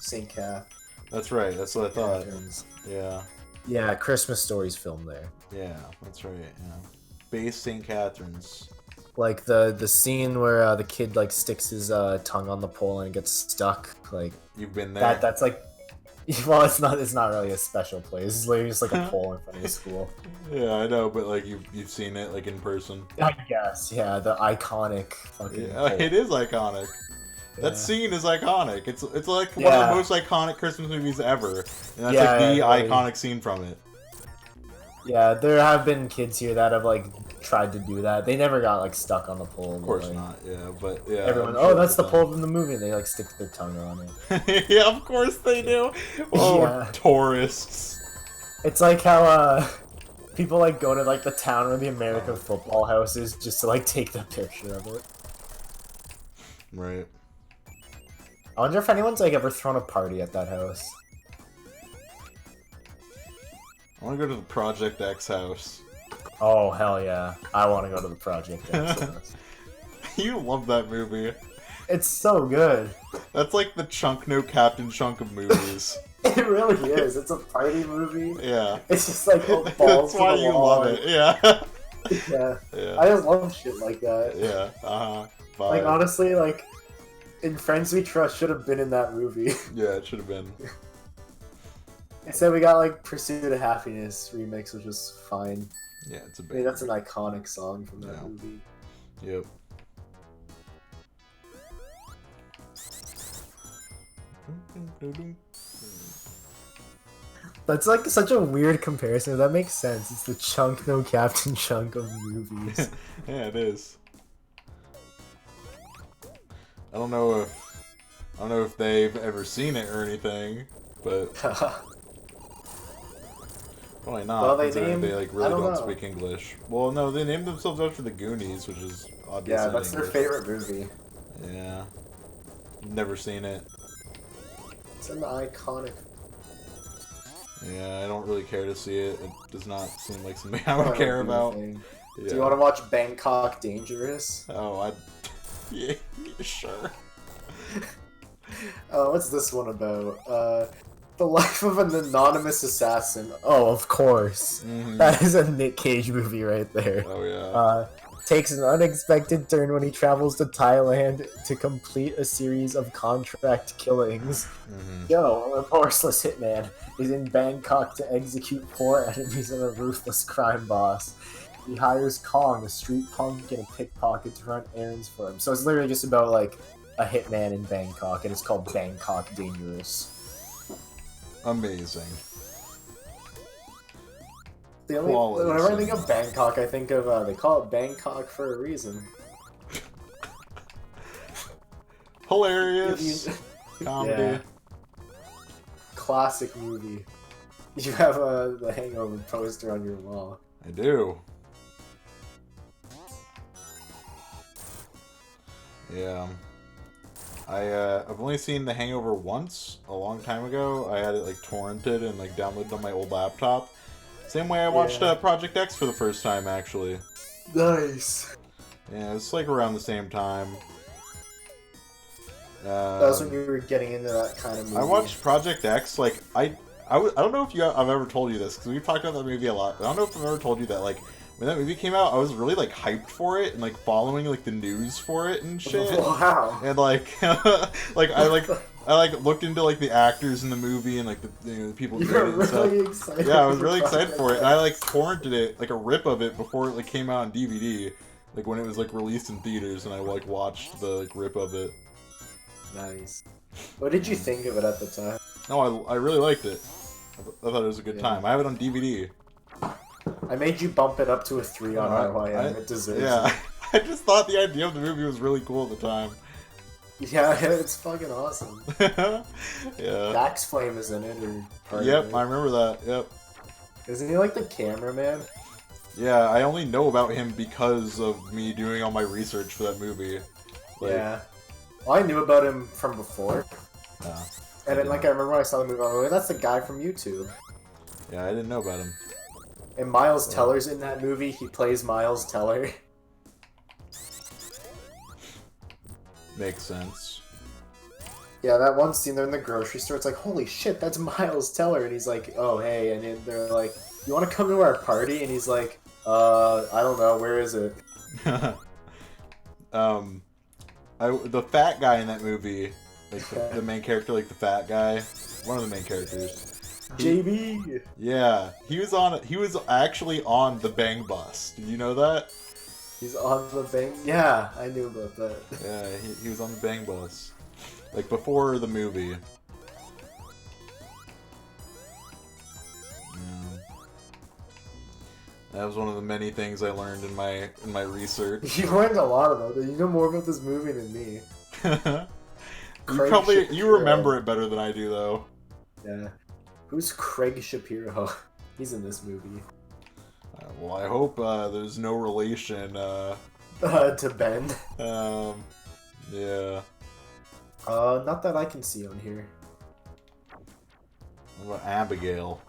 St. Cath. That's right. That's what I thought. Yeah. Yeah, Christmas Story's filmed there. Yeah, that's right. Yeah. Base St. Catharines. Like the scene where the kid like sticks his tongue on the pole and it gets stuck. Like you've been there. That's like. Well, it's not really a special place. It's literally just like a pole in front of the school. Yeah, I know, but like you've seen it like in person. I guess, yeah, the iconic fucking. Yeah, it is iconic. That scene is iconic. It's like one of the most iconic Christmas movies ever, and that's like the iconic scene from it. Yeah, there have been kids here that have like tried to do that. They never got like stuck on the pole. Of course not. Yeah, but yeah. Everyone, oh, that's the pole from the movie. And they like stick their tongue on it. Yeah, of course they do. Oh, tourists. It's like how people like go to like the town where the American football house is just to like take the picture of it. Right. I wonder if anyone's like ever thrown a party at that house. I want to go to the Project X house. Oh, hell yeah. I want to go to the Project X house. You love that movie. It's so good. That's like the Chunk No Captain Chunk of movies. It really is. It's a party movie. Yeah. It's just like balls. That's why you love it. Yeah. Yeah. I just love shit like that. Yeah. Like, honestly, like, In Friends We Trust should have been in that movie. Yeah, it should have been. Instead, we got like Pursuit of Happiness remix, which was fine. Yeah, it's a big. I mean, that's an iconic song from that movie. Yep. That's like such a weird comparison. That makes sense. It's the Chunk No Captain Chunk of movies. Yeah, it is. I don't know if they've ever seen it or anything, but probably not. Well, they like really don't speak English. Well, no, they named themselves after the Goonies, which is obviously that's English. their favorite movie. Yeah, never seen it. It's an iconic. Yeah, I don't really care to see it. It does not seem like something I would care about. Yeah. Do you want to watch Bangkok Dangerous? Oh, yeah, sure. What's this one about? The Life of an Anonymous Assassin. Oh, of course. Mm-hmm. That is a Nick Cage movie right there. Oh, yeah. Takes an unexpected turn when he travels to Thailand to complete a series of contract killings. Mm-hmm. Joe, a remorseless hitman, is in Bangkok to execute 4 enemies of a ruthless crime boss. He hires Kong, a street punk, and a pickpocket to run errands for him. So it's literally just about, like, a hitman in Bangkok, and it's called Bangkok Dangerous. Amazing. Whenever I think of Bangkok, I think of, they call it Bangkok for a reason. Hilarious. Comedy. Yeah. Classic movie. You have the Hangover poster on your wall. I do. Yeah. I've only seen The Hangover once, a long time ago. I had it like torrented and like downloaded on my old laptop. Same way I watched Project X for the first time, actually. Nice. Yeah, it's like around the same time. That was when you were getting into that kind of movie. I watched Project X, like, I don't know if I've ever told you this, because we've talked about that movie a lot. I don't know if I've ever told you that, like, when that movie came out, I was really, like, hyped for it, and, like, following, like, the news for it and shit. Wow. And, like, I looked into, like, the actors in the movie and, like, the people You were and stuff. really excited. Yeah, I was really excited for it, and I, like, torrented it, like, a rip of it before it, like, came out on DVD. Like, when it was, like, released in theaters, and I, like, watched the, like, rip of it. Nice. What did you think of it at the time? No, I really liked it. I thought it was a good time. I have it on DVD. I made you bump it up to a 3 on RYM. It deserves it. I just thought the idea of the movie was really cool at the time. Yeah, it's fucking awesome. Yeah. Dax Flame is in it. Yep, I remember that. Yep. Isn't he like the cameraman? Yeah, I only know about him because of me doing all my research for that movie. Like, yeah. Well, I knew about him from before. And then, like, I remember when I saw the movie, I was like, that's the guy from YouTube. Yeah, I didn't know about him. And Miles Teller's in that movie. He plays Miles Teller. Makes sense. Yeah, that one scene, they're in the grocery store, it's like, holy shit, that's Miles Teller. And he's like, oh, hey. And then they're like, you want to come to our party? And he's like, I don't know, where is it? The fat guy in that movie, like the main character, like the fat guy, one of the main characters. JB. Yeah, he was actually on the Bang Bus. Did you know that? He's on the Bang. Yeah, I knew about that. Yeah, he was on the Bang Bus, like before the movie. That was one of the many things I learned in my research. You learned a lot about it. You know more about this movie than me. You remember it better than I do, though. Yeah. Who's Craig Shapiro? He's in this movie. Well, I hope there's no relation. To Ben. Yeah. Not that I can see on here. What about Abigail?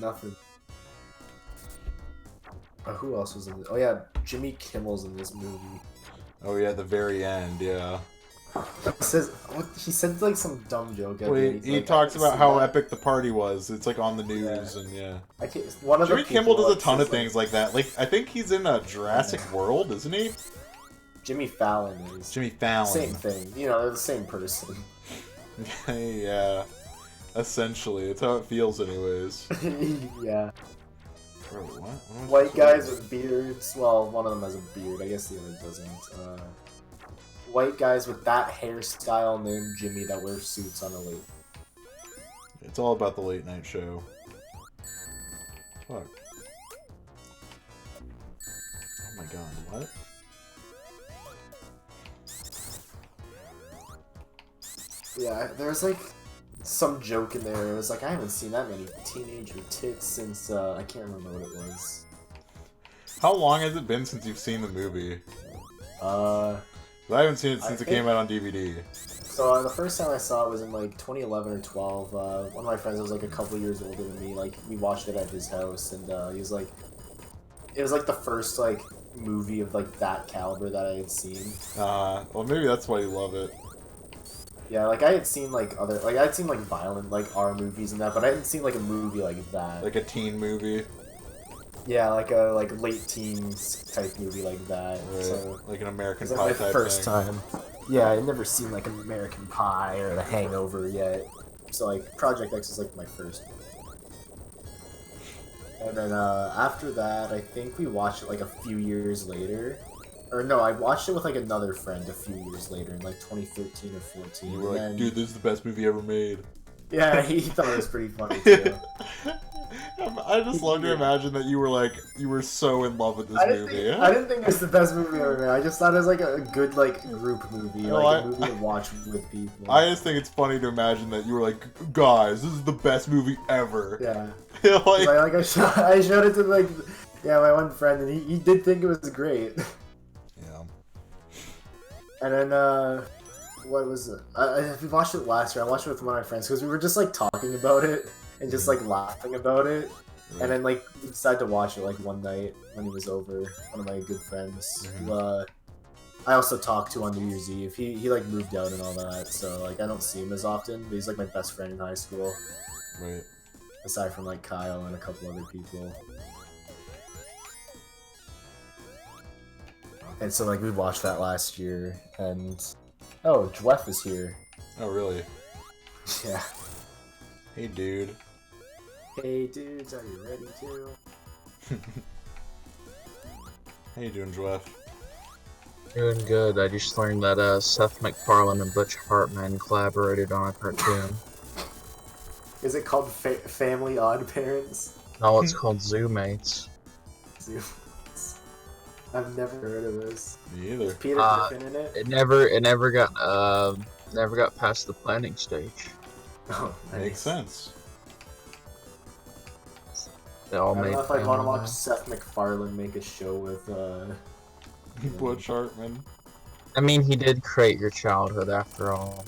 Nothing. Who else was in this? Oh yeah, Jimmy Kimmel's in this movie. Oh yeah, at the very end, yeah. He said like some dumb joke. Wait, he talks about how epic the party was. It's like on the news and yeah. Jimmy Kimmel does a ton of things like that. Like I think he's in a Jurassic World, isn't he? Jimmy Fallon is. Jimmy Fallon. Same thing. You know, they're the same person. Yeah. Essentially, it's how it feels, anyways. Yeah. Bro, what? White guys with beards. Well, one of them has a beard. I guess the other doesn't. White guys with that hairstyle named Jimmy that wear suits on a late. It's all about the late night show. Fuck. Oh my god, what? Yeah, there's like some joke in there. It was like, I haven't seen that many teenager tits since, I can't remember what it was. How long has it been since you've seen the movie? I haven't seen it since it came out on DVD. So the first time I saw it was in like 2011 or 12. One of my friends was like a couple years older than me. Like we watched it at his house, and he was like, it was like the first like movie of like that caliber that I had seen. Well maybe that's why you love it. Yeah, like I had seen like I'd seen like violent like R movies and that, but I hadn't seen like a movie like that. Like a teen movie. Yeah, like a late teens type movie like that. Right. So, like an American Pie like type first thing. time. Yeah, I'd never seen like an American Pie or The Hangover yet. So like Project X is like my first. And then after that, I think we watched it like a few years later. Or no, I watched it with like another friend a few years later in like 2013 or 14. You were like, dude, this is the best movie ever made. Yeah, he thought it was pretty funny too. I just love to imagine that you were so in love with this movie. I didn't think it was the best movie ever made. I just thought it was like a good like group movie, like a movie to watch with people. I just think it's funny to imagine that you were like, guys, this is the best movie ever. Yeah. Like, I showed it to like my one friend, and he did think it was great. Yeah. And then, what was it? We watched it last year. I watched it with one of my friends because we were just like talking about it and just like laughing about it. Right. And then like we decided to watch it like one night when he was over. One of my good friends. Who, I also talked to on New Year's Eve. He like moved out and all that, so like I don't see him as often. But he's like my best friend in high school. Right. Aside from like Kyle and a couple other people. And so like we watched that last year, and oh, Dwef is here. Oh really? Yeah. Hey dude. Hey dudes, are you ready to? How you doing, Dwef? Doing good. I just learned that Seth MacFarlane and Butch Hartman collaborated on a cartoon. Is it called Family Odd Parents? No, it's called Zoomates. Zoomates. I've never heard of this. Me either. Is Peter Griffin in it? It never got past the planning stage. Oh, nice. Makes sense. They all I don't made know if I'd want to watch now. Seth MacFarlane make a show with Butch Hartman. I mean, he did create your childhood after all.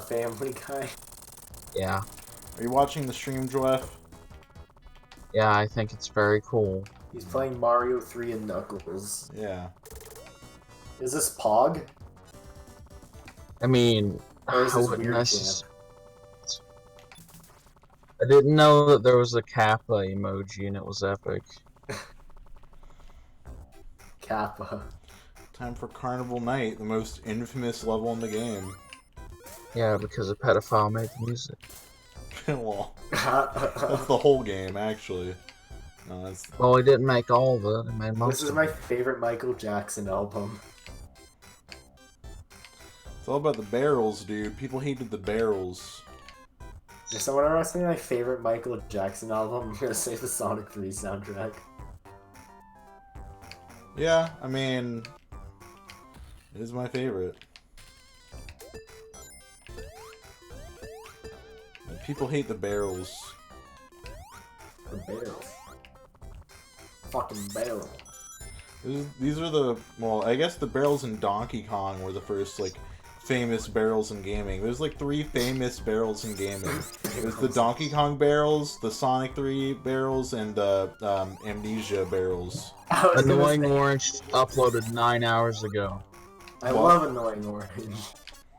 Family Guy. Yeah. Are you watching the stream, Dwef? Yeah, I think it's very cool. He's playing Mario 3 and Knuckles. Yeah. Is this Pog? I mean, Or is I this wouldn't Weird necess- I didn't know that there was a Kappa emoji and it was epic. Kappa. Time for Carnival Night, the most infamous level in the game. Yeah, because a pedophile made the music. Well, that's the whole game, actually. No, that's... Well, he didn't make all of it. He made most This is of my it. favorite Michael Jackson album. It's all about the barrels, dude. People hated the barrels. If someone ever asks me my favorite Michael Jackson album, I'm gonna say the Sonic 3 soundtrack. Yeah, I mean... It is my favorite. People hate the barrels. The barrel. Fucking barrel. These are the... Well, I guess the barrels in Donkey Kong were the first, like, famous barrels in gaming. There's, like, 3 famous barrels in gaming. There's the Donkey Kong barrels, the Sonic 3 barrels, and the Amnesia barrels. Annoying Orange uploaded 9 hours ago. I love Annoying Orange.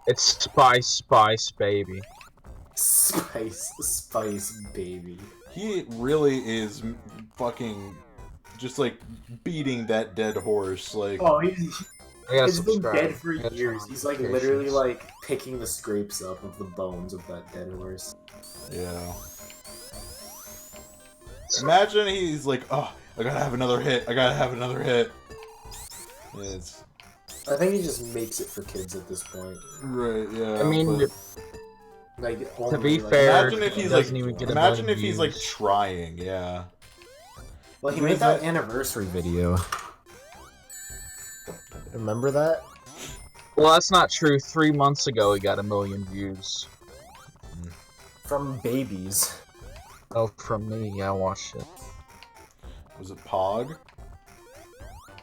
It's Spice Baby. Spice baby. He really is fucking just like beating that dead horse. Like, Oh, he's been subscribe. dead for I gotta years. turn He's like notifications. literally like picking the scrapes up of the bones of that dead horse. yeah. Imagine he's like, oh, I gotta have another hit. I gotta have another hit. It's I think he just makes it for kids at this point. right. Yeah. I mean, but Like to be like, fair, imagine if he he's doesn't like, even get a imagine million if he's like views. trying. Yeah. Well, he What made is that that? anniversary video. Remember that? Well, that's not true. 3 months ago, he got 1 million views. From babies. Oh, from me, yeah, I watched it. Was it Pog?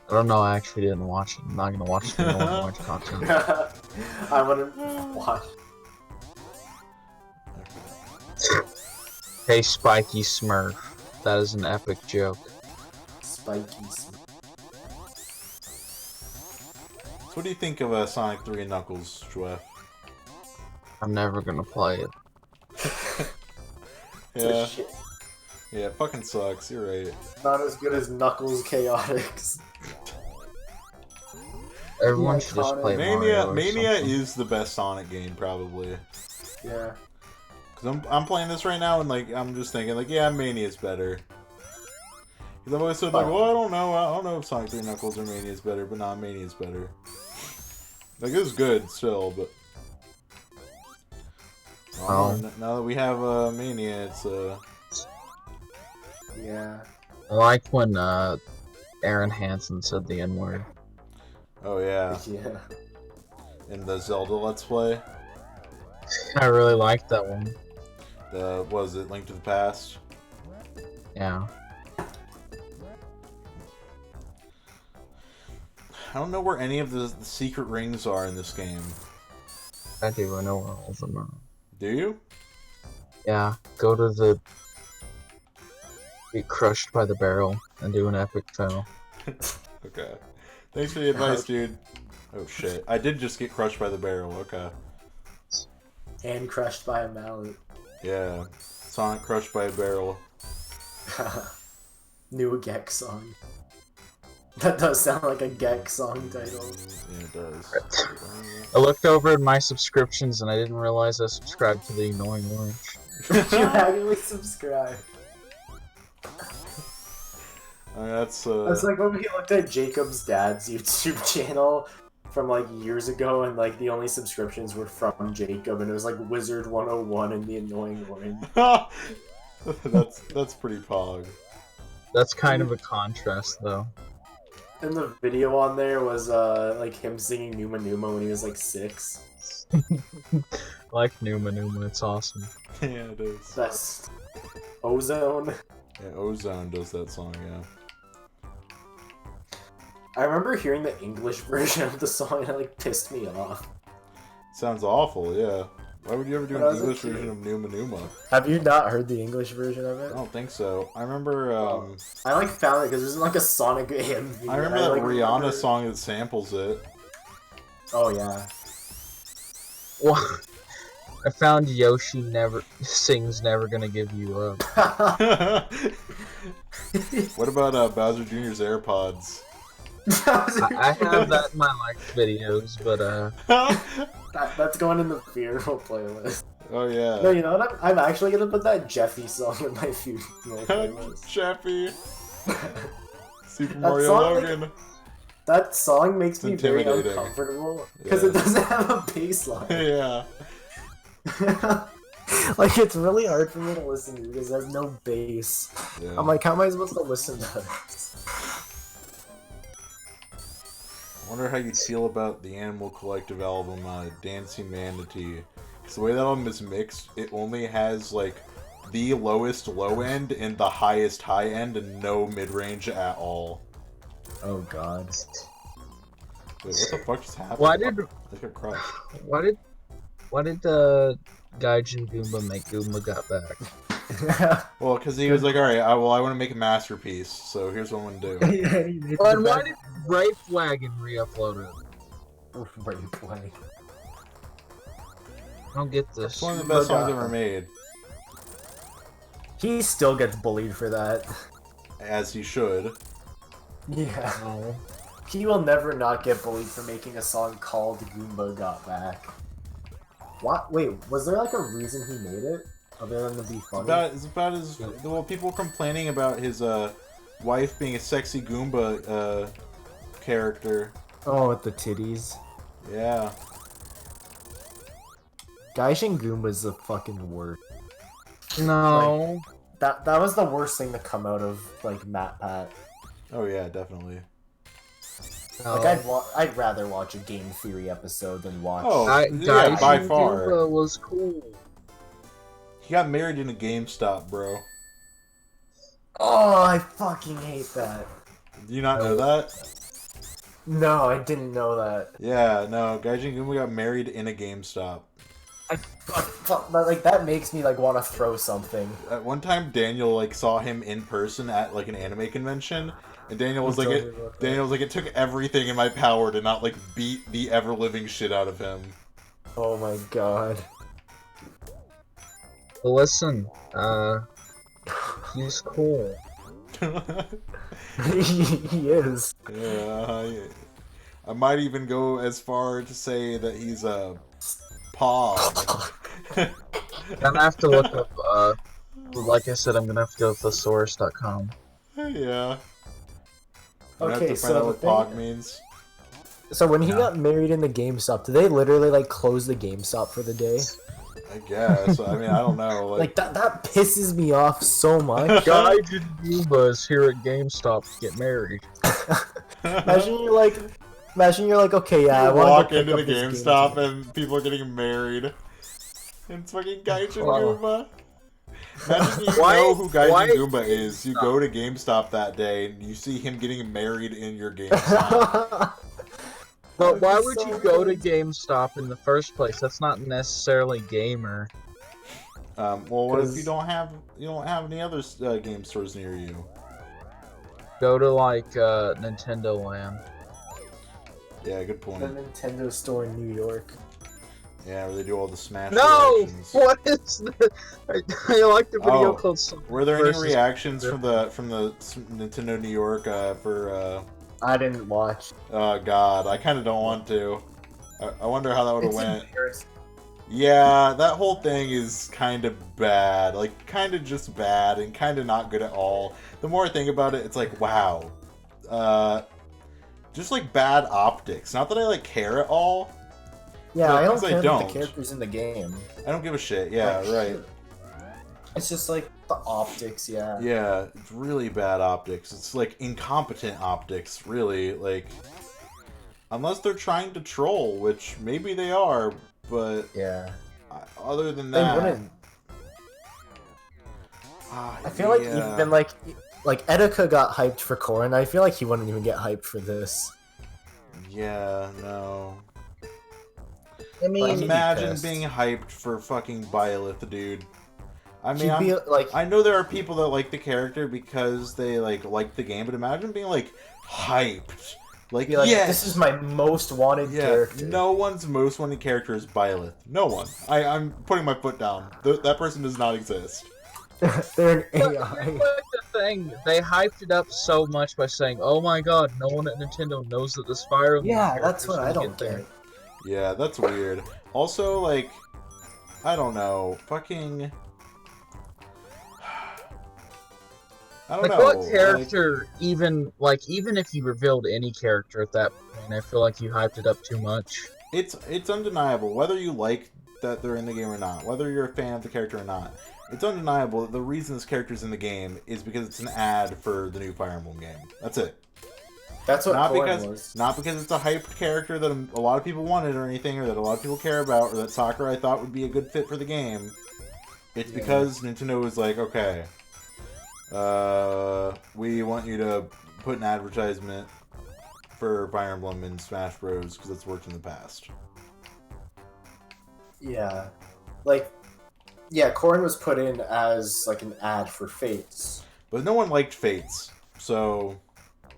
I don't know, I actually didn't watch it. I'm not gonna watch the Annoying Orange content. I wanna watch. Hey, Spiky Smurf. That is an epic joke. Spikies. So what do you think of Sonic 3 and Knuckles, Dwef? I'm never gonna play it. Yeah. Shit. Yeah, it fucking sucks. You're right. Not as good as Knuckles Chaotix. Everyone should just play Mario or Mania something. is the best Sonic game, probably. Yeah. Cause I'm playing this right now and like I'm just thinking like, yeah, Mania's better. Cause I've always said like, well, I don't know if Sonic 3 Knuckles or Mania's better, but nah, Mania's better. Like it was good still, but now that we have Mania, it's Yeah. I like when Aaron Hansen said the N-word. oh yeah, Yeah. in the Zelda Let's Play. I really liked that one. The was it Link to the Past? Yeah. don't know where any of the secret rings are in this game. I do. I know where all of them are. Do you? Yeah. Go to the. Get crushed by the barrel and do an epic fail. Okay. Thanks for the advice, dude. Oh shit! I did just get crushed by the barrel. Okay. And crushed by a mallet. Yeah. Sonic crushed by a barrel. New Gex song. That does sound like a Gex song title. Yeah, it does. I looked over at my subscriptions and I didn't realize I subscribed to the Annoying Orange. You actually subscribe. That's It's like when we looked at Jacob's dad's YouTube channel from like years ago, and like the only subscriptions were from Jacob, and it was like Wizard 101 and the Annoying Orange. that's pretty pog. That's kind of a contrast, though. And the video on there was like him singing Numa Numa when he was like 6. I like Numa Numa, it's awesome. Yeah, it is. That's Ozone. Yeah, Ozone does that song, yeah. I remember hearing the English version of the song and it like pissed me off. Sounds awful, yeah. Why would you ever do When I an was a English kid. version of Numa Numa? Have you not heard the English version of I it? don't think so. I remember, I like found it because there's like a Sonic AMV. I remember that like, Rihanna remember- song that samples it. Oh yeah. Well, I found Yoshi never sings "Never Gonna Give You Up." What about Bowser Jr.'s AirPods? I have that in my liked videos, but That's going in the funeral playlist. Oh yeah. No, you know what? I'm actually gonna put that Jeffy song in my funeral playlist. Jeffy. Super That Mario song, like, Logan. That song makes me very intimidating. uncomfortable because Yeah. it doesn't have a bass line. Yeah. Like it's really hard for me to listen to because there's no bass. Yeah. I'm like, how am I supposed to listen to this? I wonder how you'd feel about the Animal Collective album, Dancing Manatee. Because the way that album is mixed, it only has, like, the lowest low end and the highest high end and no mid-range at all. Oh god. Wait, what the fuck just happened? why did I got crushed. why did Gaijin Goomba make Goomba Got Back? Well, because he was like, alright, I want to make a masterpiece, so here's what I'm going to do. Well, and why did Rafe Wagon re-upload it? Replay. I don't get this. It's one of the best songs ever made. He still gets bullied for that. As he should. Yeah. No. He will never not get bullied for making a song called Goomba Got Back. What? Wait, was there like a reason he made it? Other than to be funny? It's about his... Well, people were complaining about his wife being a sexy Goomba character. Oh, with the titties. Yeah. Gaijin Goomba's the fucking worst. No. That was the worst thing to come out of like MatPat. Oh yeah, definitely. Like I'd rather watch a Game Theory episode than watch. Oh, yeah, Gaijin by far. Goomba was cool. He got married in a GameStop, bro. Oh, I fucking hate that. Do you not know that? No, I didn't know that. Yeah, no. Gaijin Goomba got married in a GameStop. Like that makes me like want to throw something. At one time, Daniel like saw him in person at like an anime convention, and Daniel was like, it took everything in my power to not like beat the ever living shit out of him. Oh my god. But listen, he's cool. He is. Yeah, I might even go as far to say that he's a pog. I'm gonna have to look up, like I said, I'm gonna have to go with thesaurus.com. Yeah. I have Okay, to find so out the what thing, pog means. so when he Yeah. got married in the GameStop, did they literally like close the GameStop for the day? I guess. I mean, I don't know. Like that pisses me off so much. Gaijin Goomba is here at GameStop to get married. Imagine you're like, okay, yeah, I You want walk to into the GameStop and people are getting married. And it's fucking Gaijin Wow. Goomba. Imagine you Why- know who Gaijin why- Goomba is. You go to GameStop that day and you see him getting married in your GameStop. But why would you go to GameStop in the first place? That's not necessarily gamer. Well, what if you don't have any other game stores near you? Go to like Nintendo Land. Yeah, good point. The Nintendo store in New York. Yeah, where they do all the Smash reactions. What is this? I like the video called. Were there any reactions from the Nintendo New York for? I didn't watch. Oh God, I kind of don't want to. I wonder how that would have went. Embarrassing. Yeah, that whole thing is kind of bad. Like, kind of just bad and kind of not good at all. The more I think about it, it's like, wow. Just like bad optics. Not that I like care at all. Yeah, I don't care don't. about the characters in the game. I don't give a shit. Yeah, right. It's just like the optics, yeah. Yeah, it's really bad optics. It's like incompetent optics, really. Like, unless they're trying to troll, which maybe they are, but yeah. Other than They that, wouldn't. I feel like even like Etika got hyped for Corrin. I feel like he wouldn't even get hyped for this. Yeah, no. I mean, imagine being hyped for fucking Byleth, dude. I mean, like, I know there are people that like the character because they like the game, but imagine being like hyped. Like, yes, this is my most wanted character. No one's most wanted character is Byleth. No one. I'm putting my foot down. That person does not exist. They're an AI. But the thing, they hyped it up so much by saying, "Oh my God, no one at Nintendo knows that this Fire Emblem." Yeah, that's what I don't get. Yeah, that's weird. Also, like, I don't know, fucking. I don't know. What character, even if you revealed any character at that point, I feel like you hyped it up too much. It's undeniable, whether you like that they're in the game or not, whether you're a fan of the character or not. It's undeniable that the reason this character's in the game is because it's an ad for the new Fire Emblem game. That's it. That's what Not because it's a hyped character that a lot of people wanted or anything, or that a lot of people care about, or that Sakurai thought would be a good fit for the game. It's because Nintendo was like, okay, we want you to put an advertisement for Fire Emblem in Smash Bros. Because it's worked in the past. Yeah. Like, yeah, Corrin was put in as, like, an ad for Fates. But no one liked Fates, so...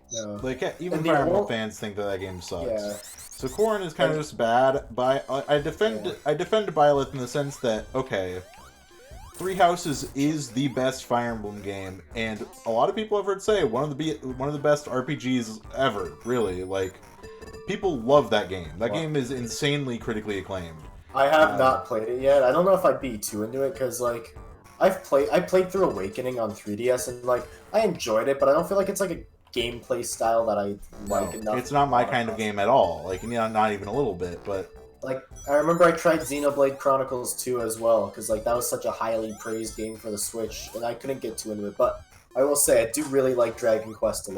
No. Like, even Fire Emblem fans think that game sucks. Yeah. So Corrin is kind of just bad. I defend Byleth in the sense that, okay, Three Houses is the best Fire Emblem game, and a lot of people have heard say one of the best RPGs ever. Really, like, people love that game. That game is insanely critically acclaimed. I have not played it yet. I don't know if I'd be too into it because, like, I played through Awakening on 3DS and, like, I enjoyed it, but I don't feel like it's like a gameplay style that I like enough. It's not my kind of game at all. Like, not even a little bit. But like, I remember I tried Xenoblade Chronicles 2 as well because, like, that was such a highly praised game for the Switch, and I couldn't get too into it. But I will say I do really like Dragon Quest XI.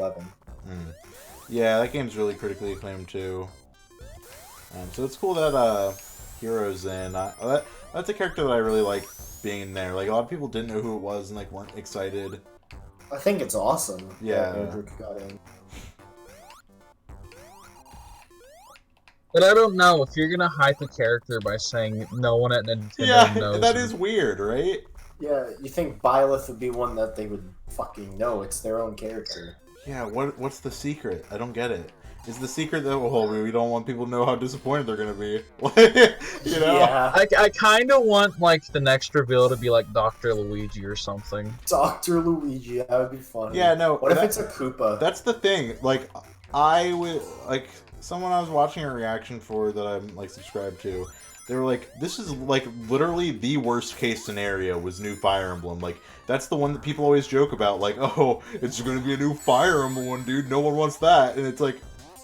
Yeah, that game's really critically acclaimed too. So it's cool that Hero's in. That's a character that I really like being in there. Like, a lot of people didn't know who it was and, like, weren't excited. I think it's awesome. Yeah. That Edric got in. But I don't know if you're gonna hype a character by saying no one at Nintendo knows. Yeah, that is weird, right? Yeah, you think Byleth would be one that they would fucking know? It's their own character. Yeah, what's the secret? I don't get it. Is the secret that we don't want people to know how disappointed they're gonna be? You know? Yeah. I kind of want, like, the next reveal to be like Dr. Luigi or something. Dr. Luigi, that would be funny. Yeah, no. What if it's a Koopa? That's the thing. Like, I would someone I was watching a reaction for that I'm like subscribed to. They were like, this is like literally the worst case scenario was new Fire Emblem. Like, that's the one that people always joke about. Like, oh, it's gonna be a new Fire Emblem one, dude. No one wants that. And it's like,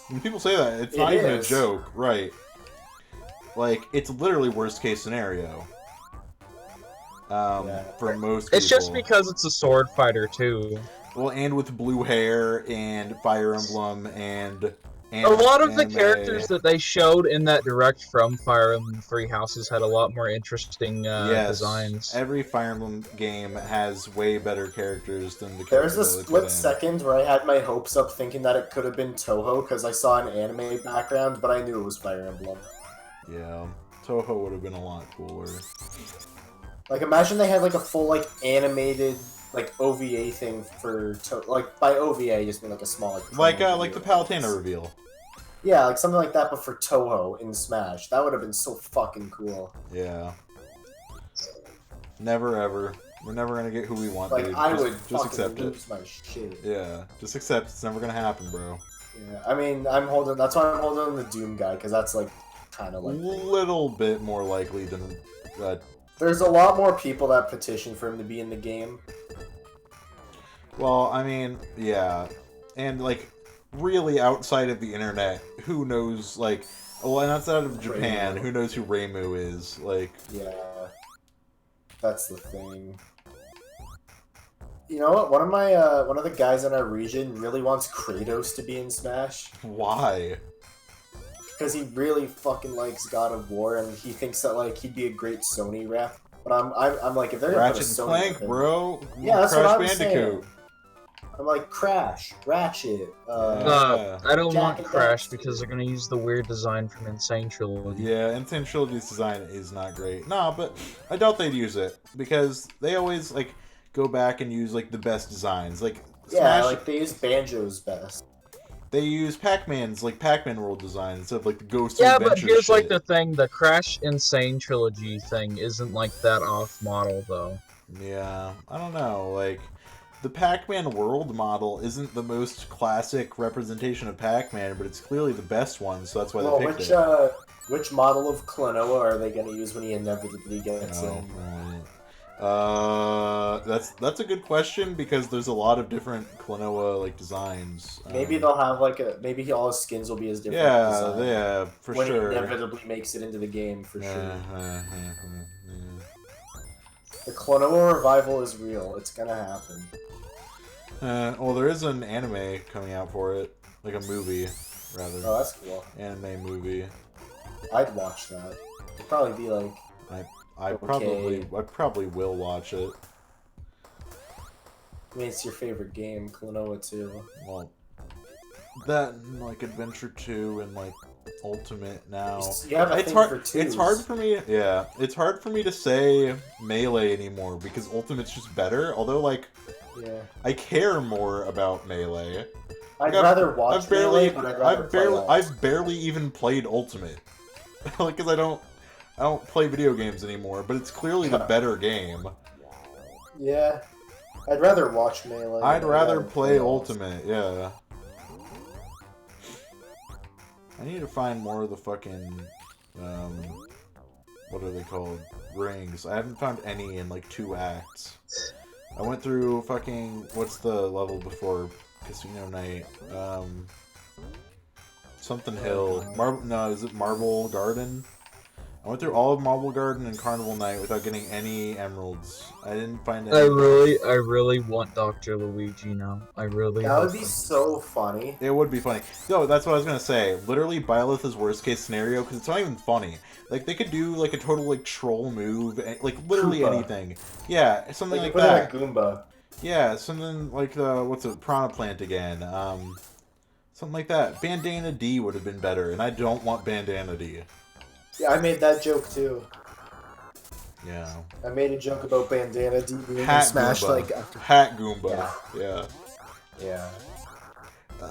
when people say that, it's not even a joke, right? Like, it's literally worst case scenario. For most people. It's just because it's a sword fighter too. Well, and with blue hair and Fire Emblem and A lot of the anime. characters that they showed in that direct from Fire Emblem Three Houses had a lot more interesting designs. Every Fire Emblem game has way better characters than the There's characters a that they put split in. second where I had my hopes up thinking that it could have been Toho because I saw an anime background, but I knew it was Fire Emblem. Yeah, Toho would have been a lot cooler. Like, imagine they had like a full like animated like OVA thing for like by OVA I just mean like a small like the Palutena reveal. Yeah, like something like that, but for Toho in Smash. That would have been so fucking cool. Yeah. Never ever. We're never gonna get who we want, like, dude. I would just fucking accept lose it. my shit. Yeah, just accept it's never gonna happen, bro. Yeah, I mean, that's why I'm holding on the Doom guy, because that's like kind of A like little bit more likely than there's a lot more people that petition for him to be in the game. well, I mean, yeah. And like really outside of the internet, who knows like well, and outside of Japan, Reimu. who knows who Reimu is? Like Yeah, that's the thing. You know what? One of the guys in our region really wants Kratos to be in Smash why? because he really fucking likes God of War and he thinks that like he'd be a great Sony rep. But I'm like, if they're gonna Ratchet put a and Sony Clank, rep in- bro. Yeah, that's Crash what I'm Bandicoot. saying. I'm like Crash, Ratchet. I don't Jack want and Crash Daxter. because they're gonna use the weird design from Insane Trilogy. Yeah, Insane Trilogy's design is not great. Nah, but I doubt they'd use it because they always like go back and use like the best designs. Like Yeah, Smash, like they use Banjo's best. they use Pac-Man's like Pac-Man world design instead of like the Ghost Yeah, Adventure but here's shit. like the thing: the Crash Insane Trilogy thing isn't like that off model though. Yeah, I don't know. Like the Pac-Man world model isn't the most classic representation of Pac-Man, but it's clearly the best one, so that's why Well, they picked it. which model of Klonoa are they gonna use when he inevitably gets Oh, in? right. That's a good question because there's a lot of different Klonoa like designs. Maybe they'll have like maybe all his skins will be as different. Yeah, design yeah, for when sure. he inevitably makes it into the game for Yeah, sure. yeah, yeah, yeah. The Klonoa revival is real. It's gonna happen. Well, there is an anime coming out for it, like a movie, rather. Oh, that's cool. Anime movie. I'd watch that. It'd probably be like. I Okay. probably will watch it. I mean, it's your favorite game, Klonoa 2. Well, that and like Adventure 2 and like Ultimate now. You have a It's thing hard. for twos. It's hard for me. Yeah, it's hard for me to say Melee anymore because Ultimate's just better. Although like Yeah. I care more about Melee. I'd Like, rather watch Melee, but I'd rather play Ult. I've barely even played Ultimate, like because I don't play video games anymore. But it's clearly the better game. Yeah. I'd rather watch Melee. I'd than rather play Ult. Ultimate. Yeah. I need to find more of the fucking what are they called? Rings. I haven't found any in like 2 acts. I went through fucking what's the level before Casino Night? Something Hill. Is it Marble Garden? I went through all of Marble Garden and Carnival Night without getting any emeralds. I didn't find any. I really want Dr. Luigi now. I really That would hope be so. so funny. It would be funny. No, that's what I was gonna say. Literally, Byleth's worst case scenario because it's not even funny. Like they could do like a total like troll move, like literally Koopa. anything. Yeah, something like put that. in a Goomba. Yeah, something like the what's it, Piranha Plant again. Something like that. Bandana D would have been better, and I don't want Bandana D. Yeah, I made that joke too. Yeah. I made a joke about Bandana D being Hat smashed Goomba. like after. Hat Goomba. Yeah. Yeah.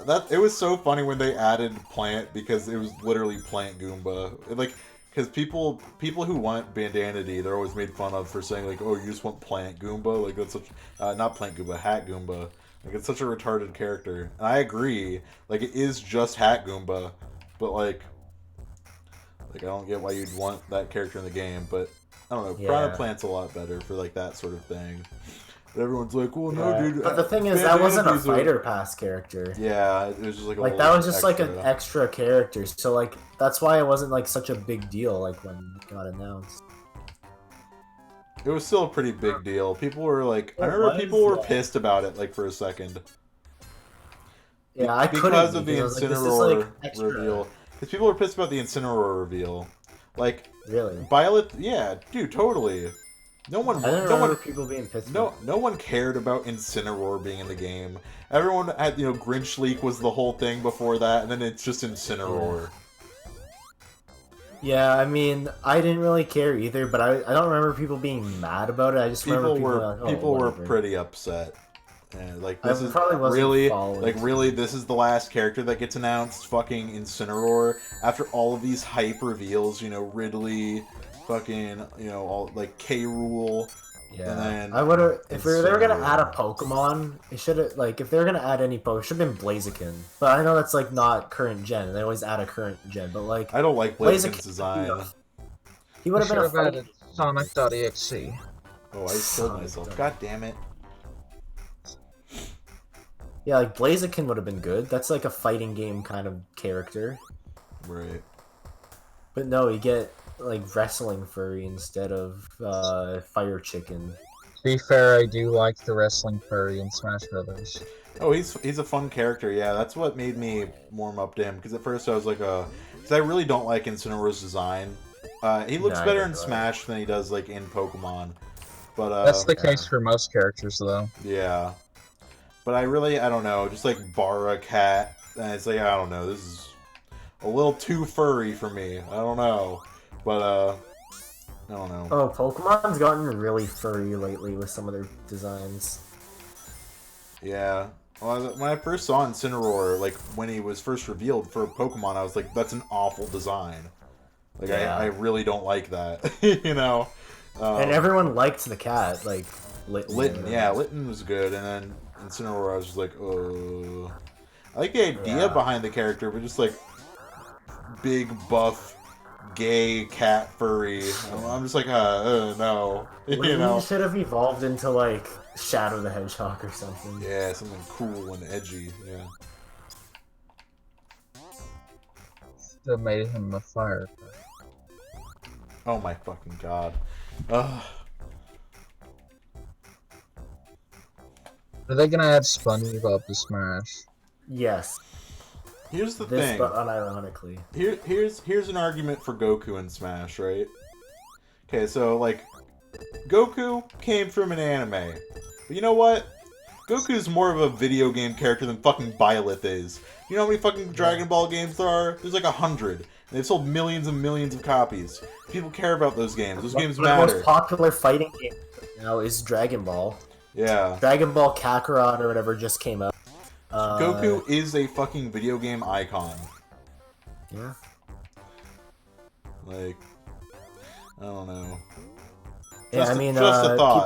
That it was so funny when they added Plant because it was literally Plant Goomba. Like, because people who want Bandana D, they're always made fun of for saying like, oh, you just want Plant Goomba. Like that's such not Plant Goomba, Hat Goomba. Like it's such a retarded character. And I agree. Like it is just Hat Goomba, but like I don't get why you'd want that character in the game. But I don't know. Yeah. Piranha Plant's a lot better for like that sort of thing. But everyone's like, well, no, Yeah. dude. But the thing is, that Bandana wasn't a D's fighter pass character. Yeah, it was just like a Like that was just like an extra character. So like that's why it wasn't like such a big deal. Like when it got announced. It was still a pretty big deal. People were like, I It remember was, people were yeah. pissed about it like for a second. Yeah, I couldn't because of the because I was like, this is, Incineroar like, extra. reveal. Because people were pissed about the Incineroar reveal. Like, Really? Violet, yeah, dude, totally. No one, I didn't no remember one, people being pissed no, about it. no one cared about Incineroar being in the game. Everyone had, Grinch Leak was the whole thing before that, and then it's just Incineroar. Yeah, I mean, I didn't really care either, but I don't remember people being mad about it. I just remember people were like, oh, people were whatever. pretty upset. And like I this is probably wasn't really following. this is the last character that gets announced. Fucking Incineroar. After all of these hype reveals, Ridley, fucking all like K. Rool. Yeah, and then I would have. If they were gonna add a Incineroar. Pokemon, it should have if they were gonna add any Pokemon, it should have been Blaziken. But I know that's like not current gen. They always add a current gen, but like I don't like Blaziken's design. he would have been a Should have fight. added Sonic.exe. Oh, I killed myself. God damn it. Yeah, like Blaziken would have been good. That's like a fighting game kind of character. Right. But no, you get like wrestling furry instead of fire chicken. To be fair, I do like the wrestling furry in Smash Brothers. Oh, he's a fun character. Yeah, that's what made me warm up to him. Because at first I was like, because I really don't like Incineroar's design. He looks better in Smash than he does like in Pokemon. But That's the case for most characters, though. yeah. But I don't know, just like Bara Cat, and it's like, I don't know, this is a little too furry for me. I don't know. But, I don't know. Oh, Pokemon's gotten really furry lately with some of their designs. Yeah. Well, when I first saw Incineroar, like, when he was first revealed for Pokemon, I was like, that's an awful design. Like, Yeah. I really don't like that, And everyone liked the cat, like, Litten, yeah, Litten was good, and then Incineroar, I was just like, oh. I like the idea behind the character, but just like big, buff, gay cat furry. I'm just like, no. Litten should have evolved into, like, Shadow the Hedgehog or something. Yeah, something cool and edgy, yeah. That made him a fire. Oh my fucking god. Ugh. Are they gonna add SpongeBob to Smash? Yes. Here's the This, thing. but unironically. Here's an argument for Goku in Smash, right? Okay, so like Goku came from an anime. But you know what? Goku's more of a video game character than fucking Byleth is. You know how many fucking Dragon Ball games there are? There's like 100. And they've sold millions and millions of copies. People care about those games. Those games matter. The most popular fighting game now is Dragon Ball. Yeah. Dragon Ball Kakarot or whatever just came out. Goku is a fucking video game icon. Yeah. Like, I don't know. Yeah, Just I mean, just a thought.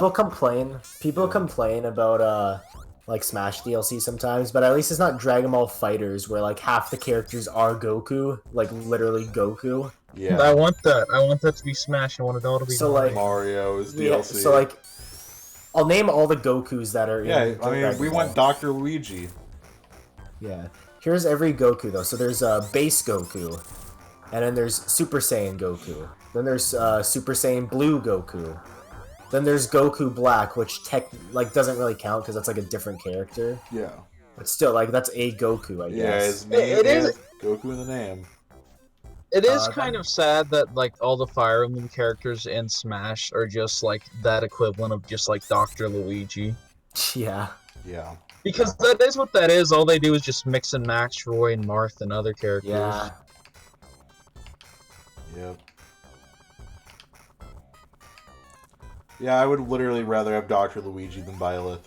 people complain about, like, Smash DLC sometimes, but at least it's not Dragon Ball Fighters, where, like, half the characters are Goku, like, literally Goku. Yeah. I want that. I want that to be Smash. I want it all to be So, like, Mario is DLC. yeah, so, like, I'll name all the Gokus that are yeah, in I mean, Dragon we Ball. want Dr. Luigi. Yeah. Here's every Goku, though. So there's Base Goku. And then there's Super Saiyan Goku. Then there's Super Saiyan Blue Goku. Then there's Goku Black, which doesn't really count because that's like a different character. Yeah. But still, like, that's a Goku, I Yeah, guess. his name It is is- Goku in the name. It is kind of sad that like all the Fire Emblem characters in Smash are just like that equivalent of just like Dr. Luigi. Yeah. Yeah. Because that is what that is. All they do is just mix and match Roy and Marth and other characters. Yeah. Yep. Yeah, I would literally rather have Dr. Luigi than Byleth.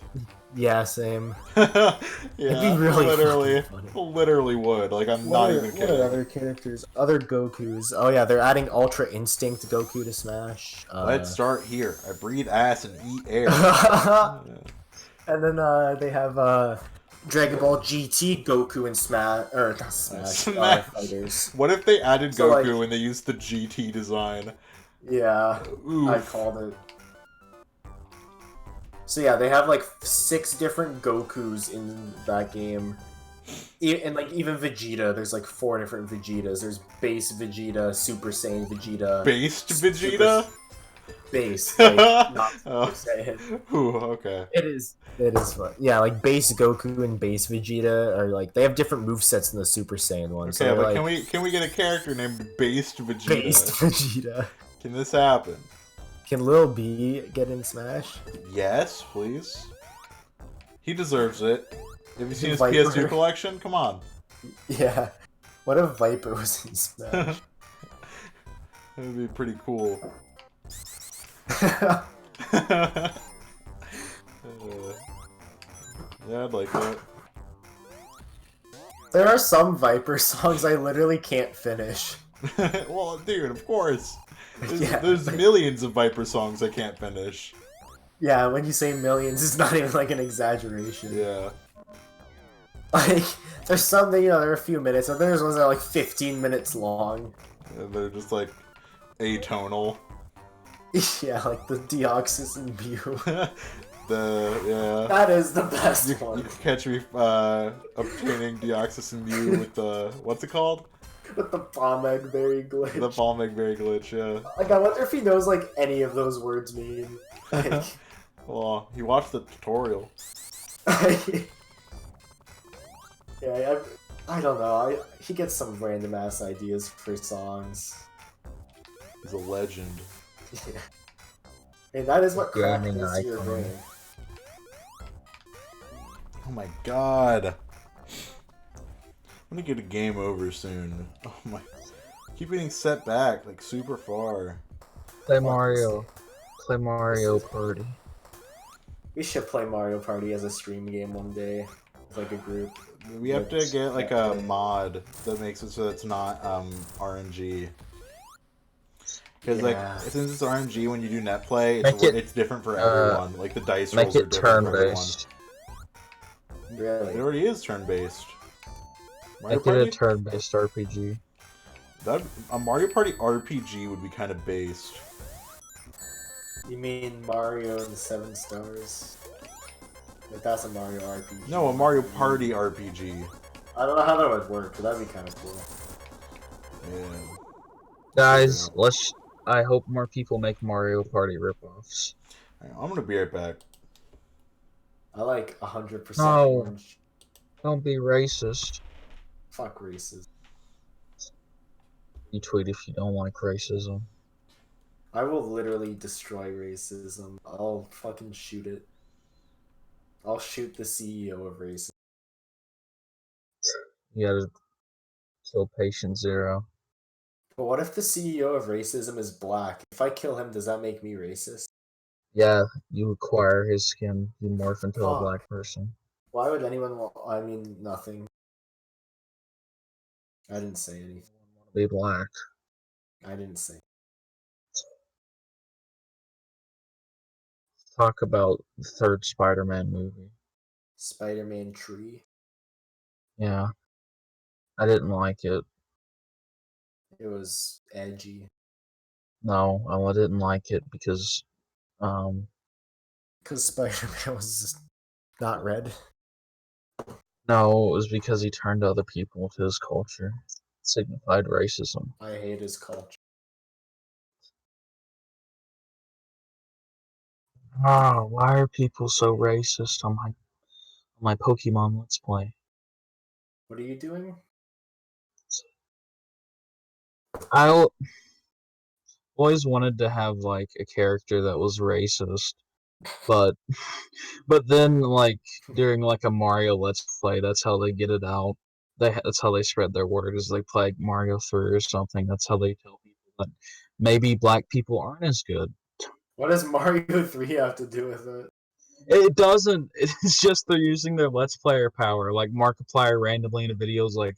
Yeah, same. Yeah, It'd be really fucking funny. literally would. Like, I'm not even What kidding. are other characters? Other Gokus. Oh yeah, they're adding Ultra Instinct Goku to Smash. Let's start here. I breathe ass and eat air. And then they have Dragon Ball GT Goku and Smash, or not Smash, Fighters. What if they added So, Goku like- and they used the GT design? Yeah, Oof. I called it. So yeah, they have like 6 different Gokus in that game. And like even Vegeta, there's like 4 different Vegetas. There's Base Vegeta, Super Saiyan Vegeta. Based Vegeta? base, like not Super Saiyan. Ooh, okay. It is fun. Yeah, like base Goku and base Vegeta are like they have different movesets than the Super Saiyan one. Okay, so but like, can we get a character named Based Vegeta? based Vegeta. Can this happen? Can Lil B get in Smash? Yes, please. He deserves it. Have you seen his Viper. PS2 collection? Come on. Yeah. What if Viper was in Smash? That would be pretty cool. Yeah, I'd like that. There are some Viper songs I literally can't finish. Well, dude, of course. Yeah. There's millions of Viper songs I can't finish. Yeah, when you say millions, it's not even like an exaggeration. Yeah. Like, there's some that, there are a few minutes, and there's ones that are like 15 minutes long. And they're just like atonal. Yeah, like the Deoxys and Mew. Yeah. That is the best You one. can catch me obtaining Deoxys and Mew with the what's it called? With the Palm Berry glitch. The Palm Berry glitch, yeah. Like, I wonder if he knows like any of those words mean. Like, Well, he watched the tutorial. yeah, I don't know. He gets some random ass ideas for songs. He's a legend. Yeah. And that is what crack Gaming is to your icon. brain. Oh my god. I'm gonna get a game over soon. Oh my. Keep getting set back, like super far. Play Mario. Play Mario Party. We should play Mario Party as a stream game one day. With like a group. We have to get like a mod that makes it so it's not RNG. Because like since it's RNG, when you do net play, it's different for everyone. Like the dice rolls are different for everyone. Really? It already is turn-based. Make it a turn-based RPG. A Mario Party RPG would be kind of based. You mean Mario and the 7 Stars? Like that's a Mario RPG. No, a Mario Party RPG. I don't know how that would work, but that'd be kind of cool. Yeah. Guys, I hope more people make Mario Party ripoffs. I'm gonna be right back. I like 100% No. orange. Don't be racist. Fuck races. You tweet if you don't like racism. I will literally destroy racism. I'll fucking shoot it. I'll shoot the CEO of racism. You gotta kill patient zero. But what if the CEO of racism is black? If I kill him, does that make me racist? Yeah, you acquire his skin, you morph into a Fuck. black person. Why would anyone want... I mean, nothing. I didn't say anything. Be black. I didn't say. Talk about the third Spider-Man movie. Spider-Man tree. Yeah. I didn't like it. It was edgy. No, I didn't like it because, Because Spider-Man was just not red. no, it was because he turned other people with his culture. It signified racism. I hate his culture. Why are people so racist on my Pokemon Let's Play? What are you doing? I always wanted to have like a character that was racist, but then like during like a Mario Let's Play, that's how they get it out. That's how they spread their word, is they play like Mario 3 or something. That's how they tell people that maybe black people aren't as good. What does Mario 3 have to do with it? It doesn't. It's just they're using their Let's Player power. Like Markiplier randomly in a video is like,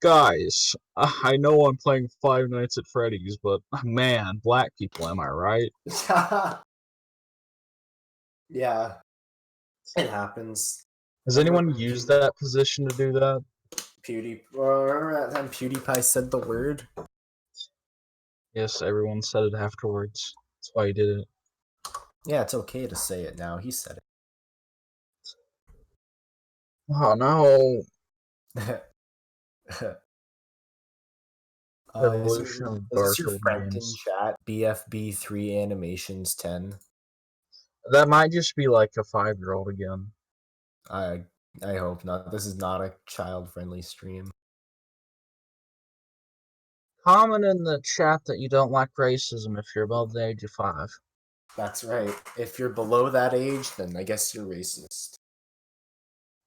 guys, I know I'm playing Five Nights at Freddy's, but man, black people, am I right? Yeah. It happens. Has anyone used that position to do that? Remember that time PewDiePie said the word? Yes, everyone said it afterwards. That's why he did it. Yeah, it's okay to say it now. He said Oh no. it. Evolution of Is this your Garfield friend in games. chat? BFB3 Animations 10. That might just be like a 5-year-old again. I hope not. This is not a child-friendly stream. Comment in the chat that you don't like racism if you're above the age of 5. That's right. If you're below that age, then I guess you're racist.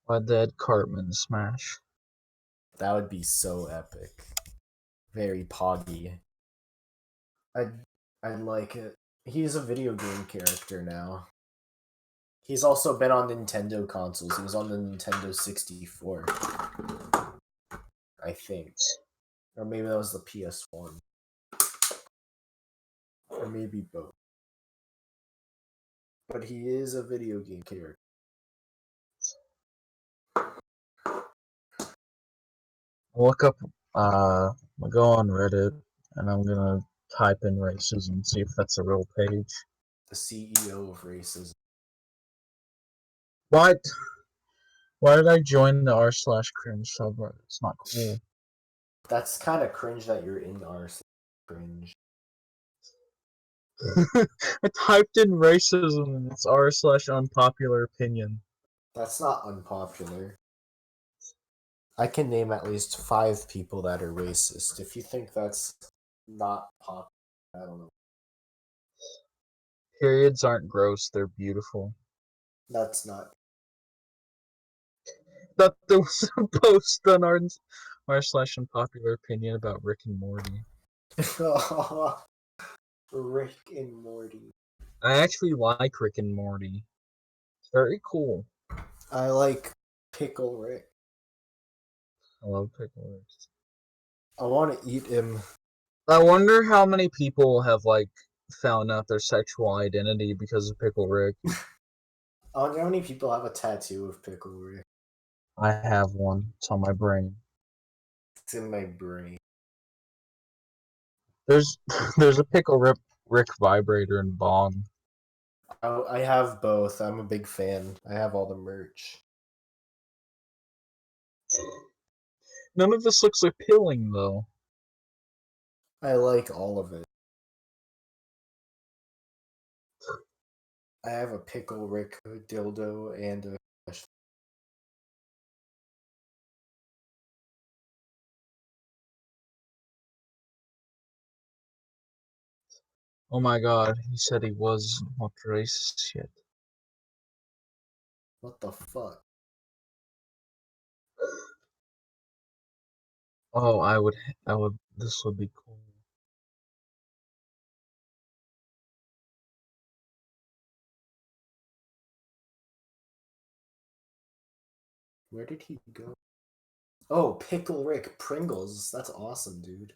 Why did Cartman smash? That would be so epic. Very poggy. I'd like it. He's a video game character now. He's also been on Nintendo consoles. He was on the Nintendo 64. I think. Or maybe that was the PS1. Or maybe both. But he is a video game character. Look up, I'll go on Reddit, and I'm gonna type in racism, see if that's a real page. The CEO of racism. What? Why did I join the r/cringe subreddit? It's not cool. That's kind of cringe that you're in r/cringe. I typed in racism and it's r/unpopular opinion. That's not unpopular. I can name at least 5 people that are racist. If you think that's not popular, I don't know. Periods aren't gross, they're beautiful. That's not. That there was a post on r/unpopular opinion about Rick and Morty. Rick and Morty. I actually like Rick and Morty. It's very cool. I like Pickle Rick. I love Pickle Rick. I want to eat him. I wonder how many people have found out their sexual identity because of Pickle Rick. I wonder how many people have a tattoo of Pickle Rick. I have one. It's on my brain. It's in my brain. There's a Pickle Rick vibrator and bong. I have both. I'm a big fan. I have all the merch. None of this looks appealing though. I like all of it. I have a Pickle Rick dildo and a... Oh my god, he said he was not racist yet. What the fuck? Oh, I would, this would be cool. Where did he go? Oh, Pickle Rick Pringles. That's awesome, dude.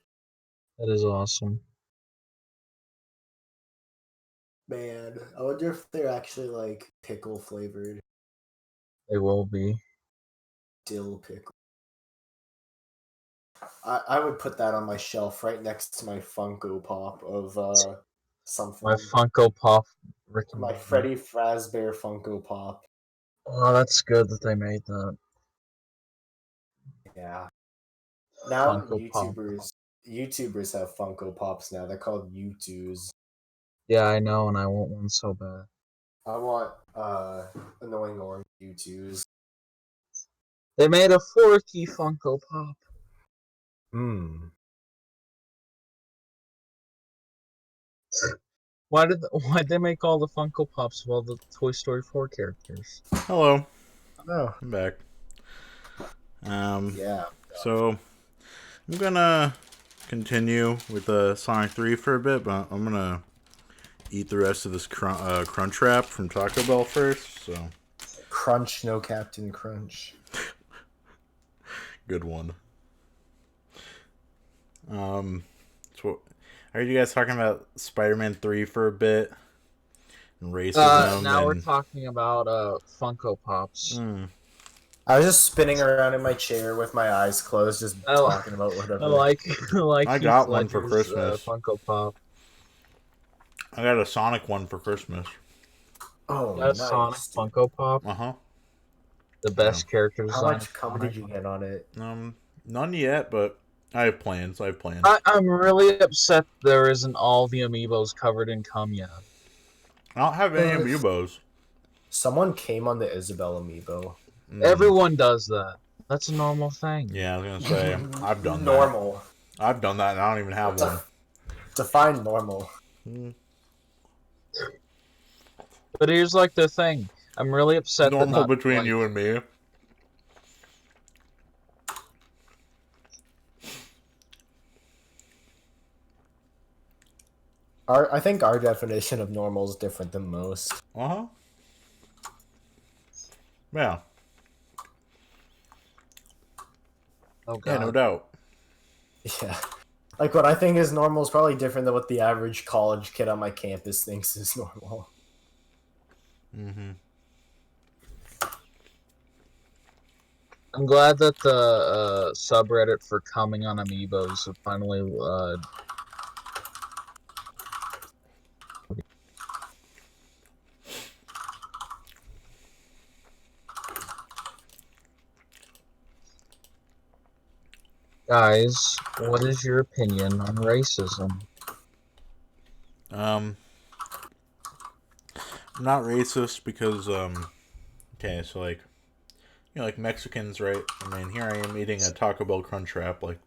That is awesome. Man, I wonder if they're actually pickle flavored. They will be. Dill pickle. I would put that on my shelf right next to my Funko Pop of something. My Funko Pop Rick and My Morty. Freddy Fazbear Funko Pop. Oh, that's good that they made that. Yeah. Now Funko YouTubers have Funko Pops now. They're called YouTubes. Yeah, I know, and I want one so bad. I want annoying orange YouTubes. They made a Forky Funko Pop. Why'd they make all the Funko Pops of all the Toy Story 4 characters? Hello. Oh. I'm back. Yeah. So, I'm gonna continue with Sonic 3 for a bit, but I'm gonna eat the rest of this Crunch Wrap from Taco Bell first, so... Crunch, no Captain Crunch. Good one. So I heard you guys talking about Spider-Man 3 for a bit. And racism. Now we're talking about Funko Pops. I was just spinning around in my chair with my eyes closed, just talking about whatever. I got one for Christmas. Funko Pop. I got a Sonic one for Christmas. Oh, That's nice. Sonic Funko Pop. Uh-huh. The best character design. How much cum did you get on it? None yet, but I have plans. I have plans. I'm really upset there isn't all the amiibos covered in cum yet. I don't have any amiibos. Someone came on the Isabelle amiibo. Everyone does that. That's a normal thing. Yeah, I was gonna say I've done normal. that. I've done that, and I don't even have one. Define normal. But here's like the thing. I'm really upset. Normal between you and me. I think our definition of normal is different than most. Yeah. Oh, God. Yeah, no doubt. Yeah. Like, what I think is normal is probably different than what the average college kid on my campus thinks is normal. I'm glad that the subreddit for coming on amiibos have finally Guys, what is your opinion on racism? I'm not racist because okay, so like, you know, like Mexicans, right? I mean, here I am eating a Taco Bell Crunchwrap, like,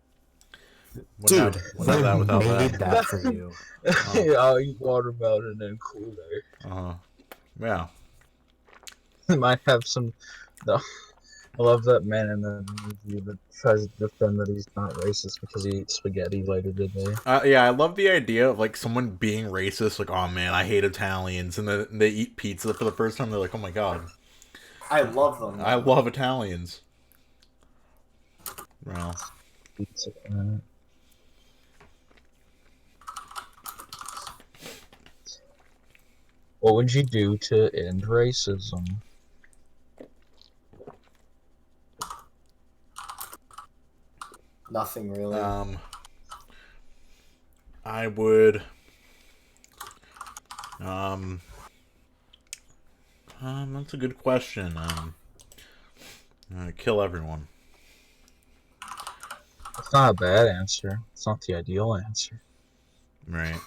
Dude, without that, without made that. that for you. I'll eat watermelon and Kool-Aid. Yeah. Might have some. No, I love that man in the movie that tries to defend that he's not racist because he eats spaghetti later today. Yeah, I love the idea of like someone being racist, like, oh man, I hate Italians, and then they eat pizza for the first time. They're like, oh my god, I love them. I love Italians. Well, Pizza. What would you do to end racism? Nothing really. I would that's a good question. Kill everyone. It's not a bad answer. It's not the ideal answer. Right.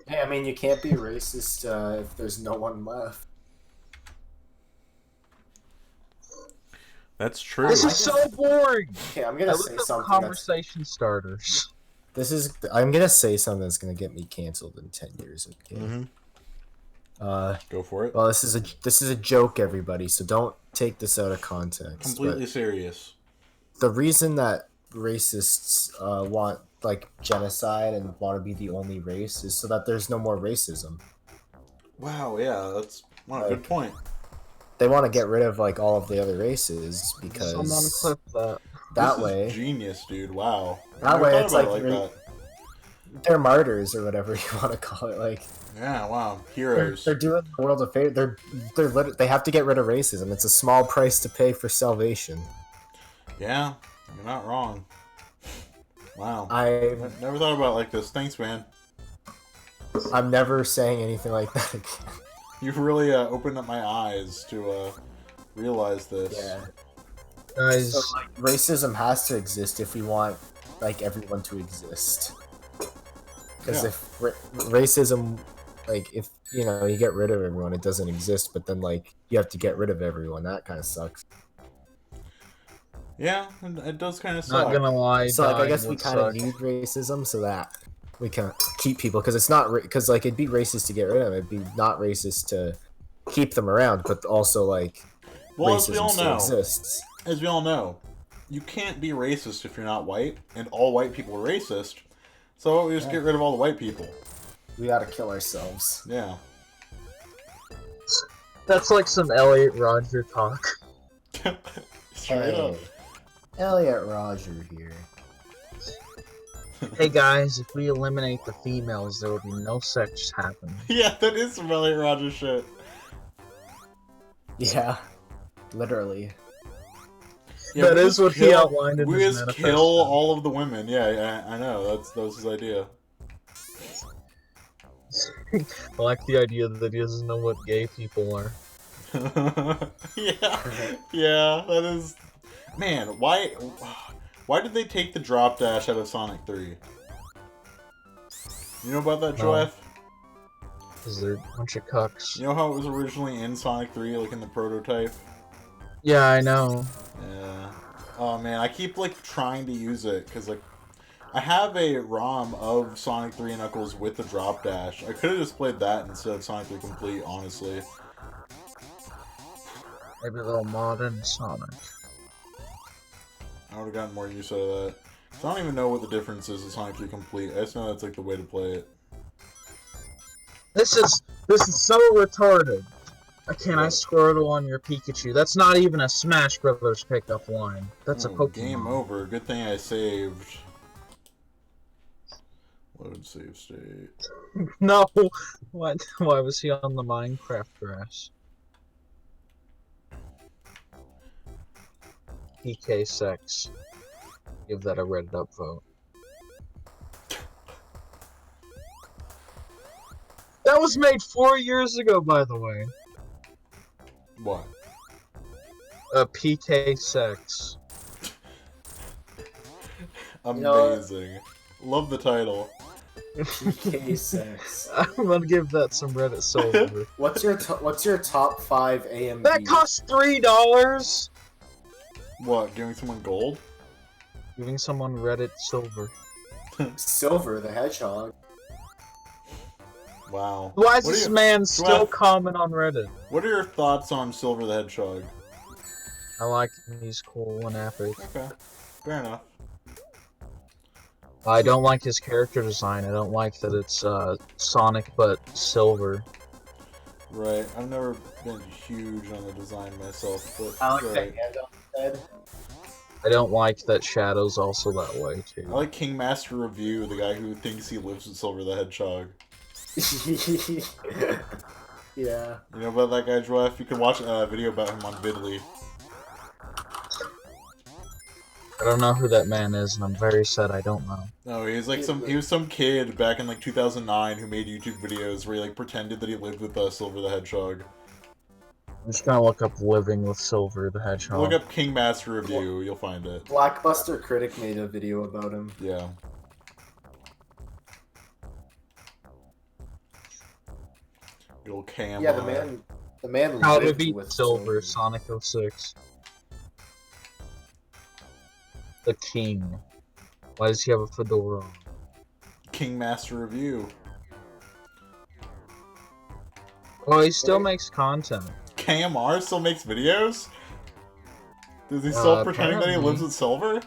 Hey, I mean, you can't be racist if there's no one left. That's true. This is so boring. Okay, I'm gonna say something. Conversation starters. I'm gonna say something that's gonna get me canceled in 10 years. Okay. Go for it. Well, this is a joke, everybody. So don't take this out of context. Completely serious. The reason that racists want like genocide and want to be the only race is so that there's no more racism. Wow. Yeah, that's a good point. They want to get rid of like all of the other races because Someone clip that. That this way, is genius, dude. Wow. That way, it's like, that. They're martyrs or whatever you want to call it. Like, yeah, wow, heroes. They're doing the world a favor. They have to get rid of racism. It's a small price to pay for salvation. Yeah, you're not wrong. Wow. I never thought about it like this. Thanks, man. I'm never saying anything like that again. You've really opened up my eyes to realize this. Yeah. Guys, so, like, racism has to exist if we want like everyone to exist. Because if racism, like, if you get rid of everyone, it doesn't exist. But then, like, you have to get rid of everyone. That kind of sucks. Yeah, it does kind of suck. Not gonna lie. So, like, I guess we kind of need racism so that we can keep people. Because it's not because like it'd be racist to get rid of them. It'd be not racist to keep them around. But also, like, racism still exists. As we all know, you can't be racist if you're not white, and all white people are racist. So we just get rid of all the white people. We gotta kill ourselves. Yeah. That's like some Elliot Roger talk. Straight up. Elliot Roger here. Hey guys, if we eliminate the females, there will be no sex happening. Yeah, that is some Elliot Roger shit. Yeah, literally. Yeah, that is what he outlined in his manifesto. We just kill all of the women. Yeah, I know. That was his idea. I like the idea that he doesn't know what gay people are. Yeah, that is. Man, why Why did they take the drop dash out of Sonic 3? You know about that, No. Joef? Because they're a bunch of cucks. You know how it was originally in Sonic 3, like in the prototype? Yeah, I know. Yeah. Oh man, I keep like trying to use it because like I have a ROM of Sonic 3 Knuckles with the drop dash. I could have just played that instead of Sonic 3 Complete, honestly. Maybe a little modern Sonic. I would have gotten more use out of that. 'Cause I don't even know what the difference is with Sonic 3 Complete. I just know that's like the way to play it. This is so retarded. Can I What? Squirtle on your Pikachu? That's not even a Smash Brothers pickup line. That's a Oh, Pokemon. game over. Good thing I saved. Load save state. No! What? Why was he on the Minecraft grass? PK sex. Give that a Reddit upvote. That was made 4 years ago, by the way. What? PK sex. Amazing. Love the title. PK sex. I'm gonna give that some Reddit silver. What's your top 5 AMV? That costs $3! What? Giving someone gold? Giving someone Reddit silver. Silver the Hedgehog. Wow. Why is What are this you- man still Joef, comment on Reddit? What are your thoughts on Silver the Hedgehog? I like him, he's cool and epic. Okay. Fair enough. I don't like his character design. I don't like that it's Sonic but silver. Right. I've never been huge on the design myself, but I like right. that hand on his head. I don't like that Shadow's also that way I too. like King Master Review, the guy who thinks he lives with Silver the Hedgehog. Yeah. You know about that guy, Joef? You can watch a video about him on Vidly. I don't know who that man is, and I'm very sad I don't know. No, he was like he was some kid back in like 2009 who made YouTube videos where he like pretended that he lived with Silver the Hedgehog. I'm just gonna look up living with Silver the Hedgehog. Look up King Master Review, you'll find it. Blackbuster Critic made a video about him. Yeah. Good old KMI. Yeah, the man How to lived beat with Silver, Sonic 06. The King. Why does he have a fedora on? King Master Review. Oh, he still makes content. KMR still makes videos? Does he still pretending that he apparently. lives with Silver?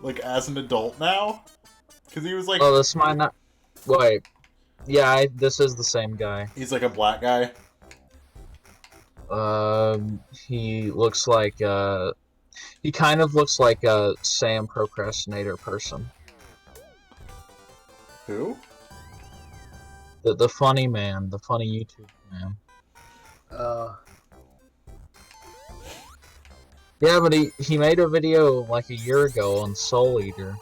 Like, as an adult now? Because he was like... Oh, this might not... Wait. Yeah, this is the same guy. He's like a black guy? He looks like, he kind of looks like a Sam Procrastinator person. Who? The funny man, the funny YouTube man. Yeah, but he made a video like a year ago on Soul Eater.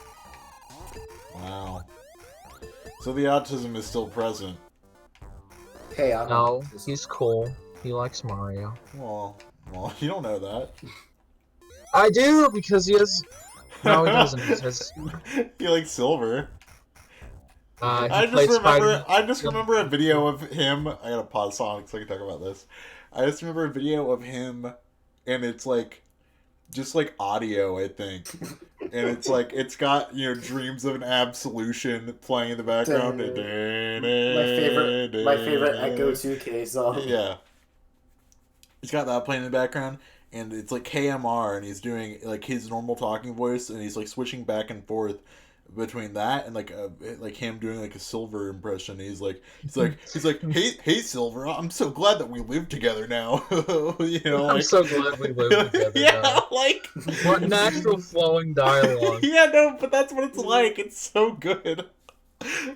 Wow. So the autism is still present. Hey, I'm No, he's cool. He likes Mario. Well, you don't know that. I do, because he has... No, he doesn't. He has... He likes Silver. He I played just remember a video of him. I gotta pause Sonic so I can talk about this. I just remember a video of him, and it's like, just like audio, I think. And it's like, it's got, you know, Dreams of an Absolution playing in the background. My favorite Echo 2K song. Yeah. He's got that playing in the background, and it's like KMR, and he's doing like his normal talking voice, and he's like switching back and forth between that and like him doing like a Silver impression. He's like, hey Silver, I'm so glad that we live together now. You know, like, I'm so glad we live together. yeah, now. like What natural flowing dialogue. Yeah, no, but that's what it's like. It's so good.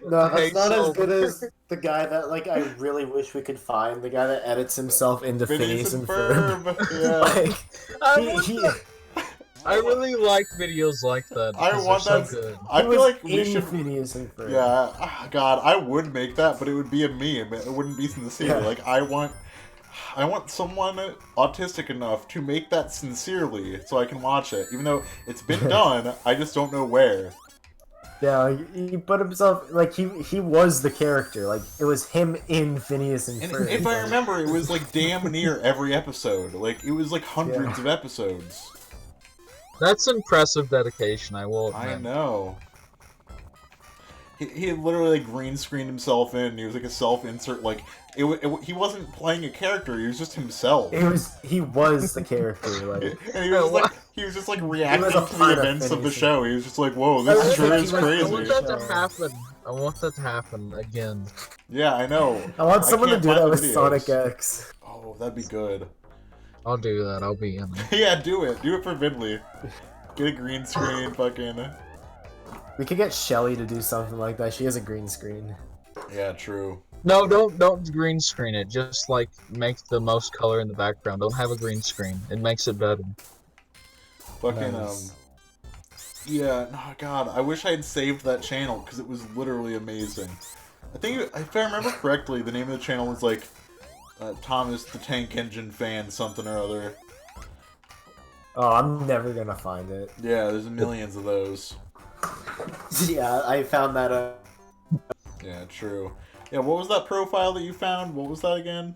No, Hey, that's not as Silver. good as the guy that, like, I really wish we could find. The guy that edits himself into Phineas and Ferb. Yeah. I really like videos like that. I because want they're that. So good. I feel like we in should. Phineas and Ferb. Yeah, God, I would make that, but it would be a meme. It wouldn't be sincere. Yeah. Like, I want I want someone autistic enough to make that sincerely so I can watch it. Even though it's been done, I just don't know where. Yeah, like, he put himself like he was the character. Like it was him in Phineas and And Ferb. if I remember, it was like damn near every episode. Like it was like hundreds of episodes. That's impressive dedication, I will admit. I know. He had literally like, green screened himself in. He was like a self-insert. Like he wasn't playing a character. He was just himself. He was the character. Like and he was just like reacting to the events of the show. He was just like, "Whoa, I this sure is I crazy." want that to happen. I want that to happen again. Yeah, I know. I want someone to can't do find that the with videos. Sonic X. Oh, that'd be good. I'll do that. I'll be in it. Yeah, do it. Do it for Vidley. Get a green screen, fucking. We could get Shelly to do something like that. She has a green screen. Yeah, true. No, don't green screen it. Just like make the most color in the background. Don't have a green screen. It makes it better. Fucking Nice. Yeah. No, God, I wish I had saved that channel because it was literally amazing. I think if I remember correctly, the name of the channel was like Thomas the Tank Engine Fan something or other. Oh, I'm never gonna find it. Yeah, there's millions of those. Yeah, I found that. Yeah, true. Yeah, what was that profile that you found? What was that again?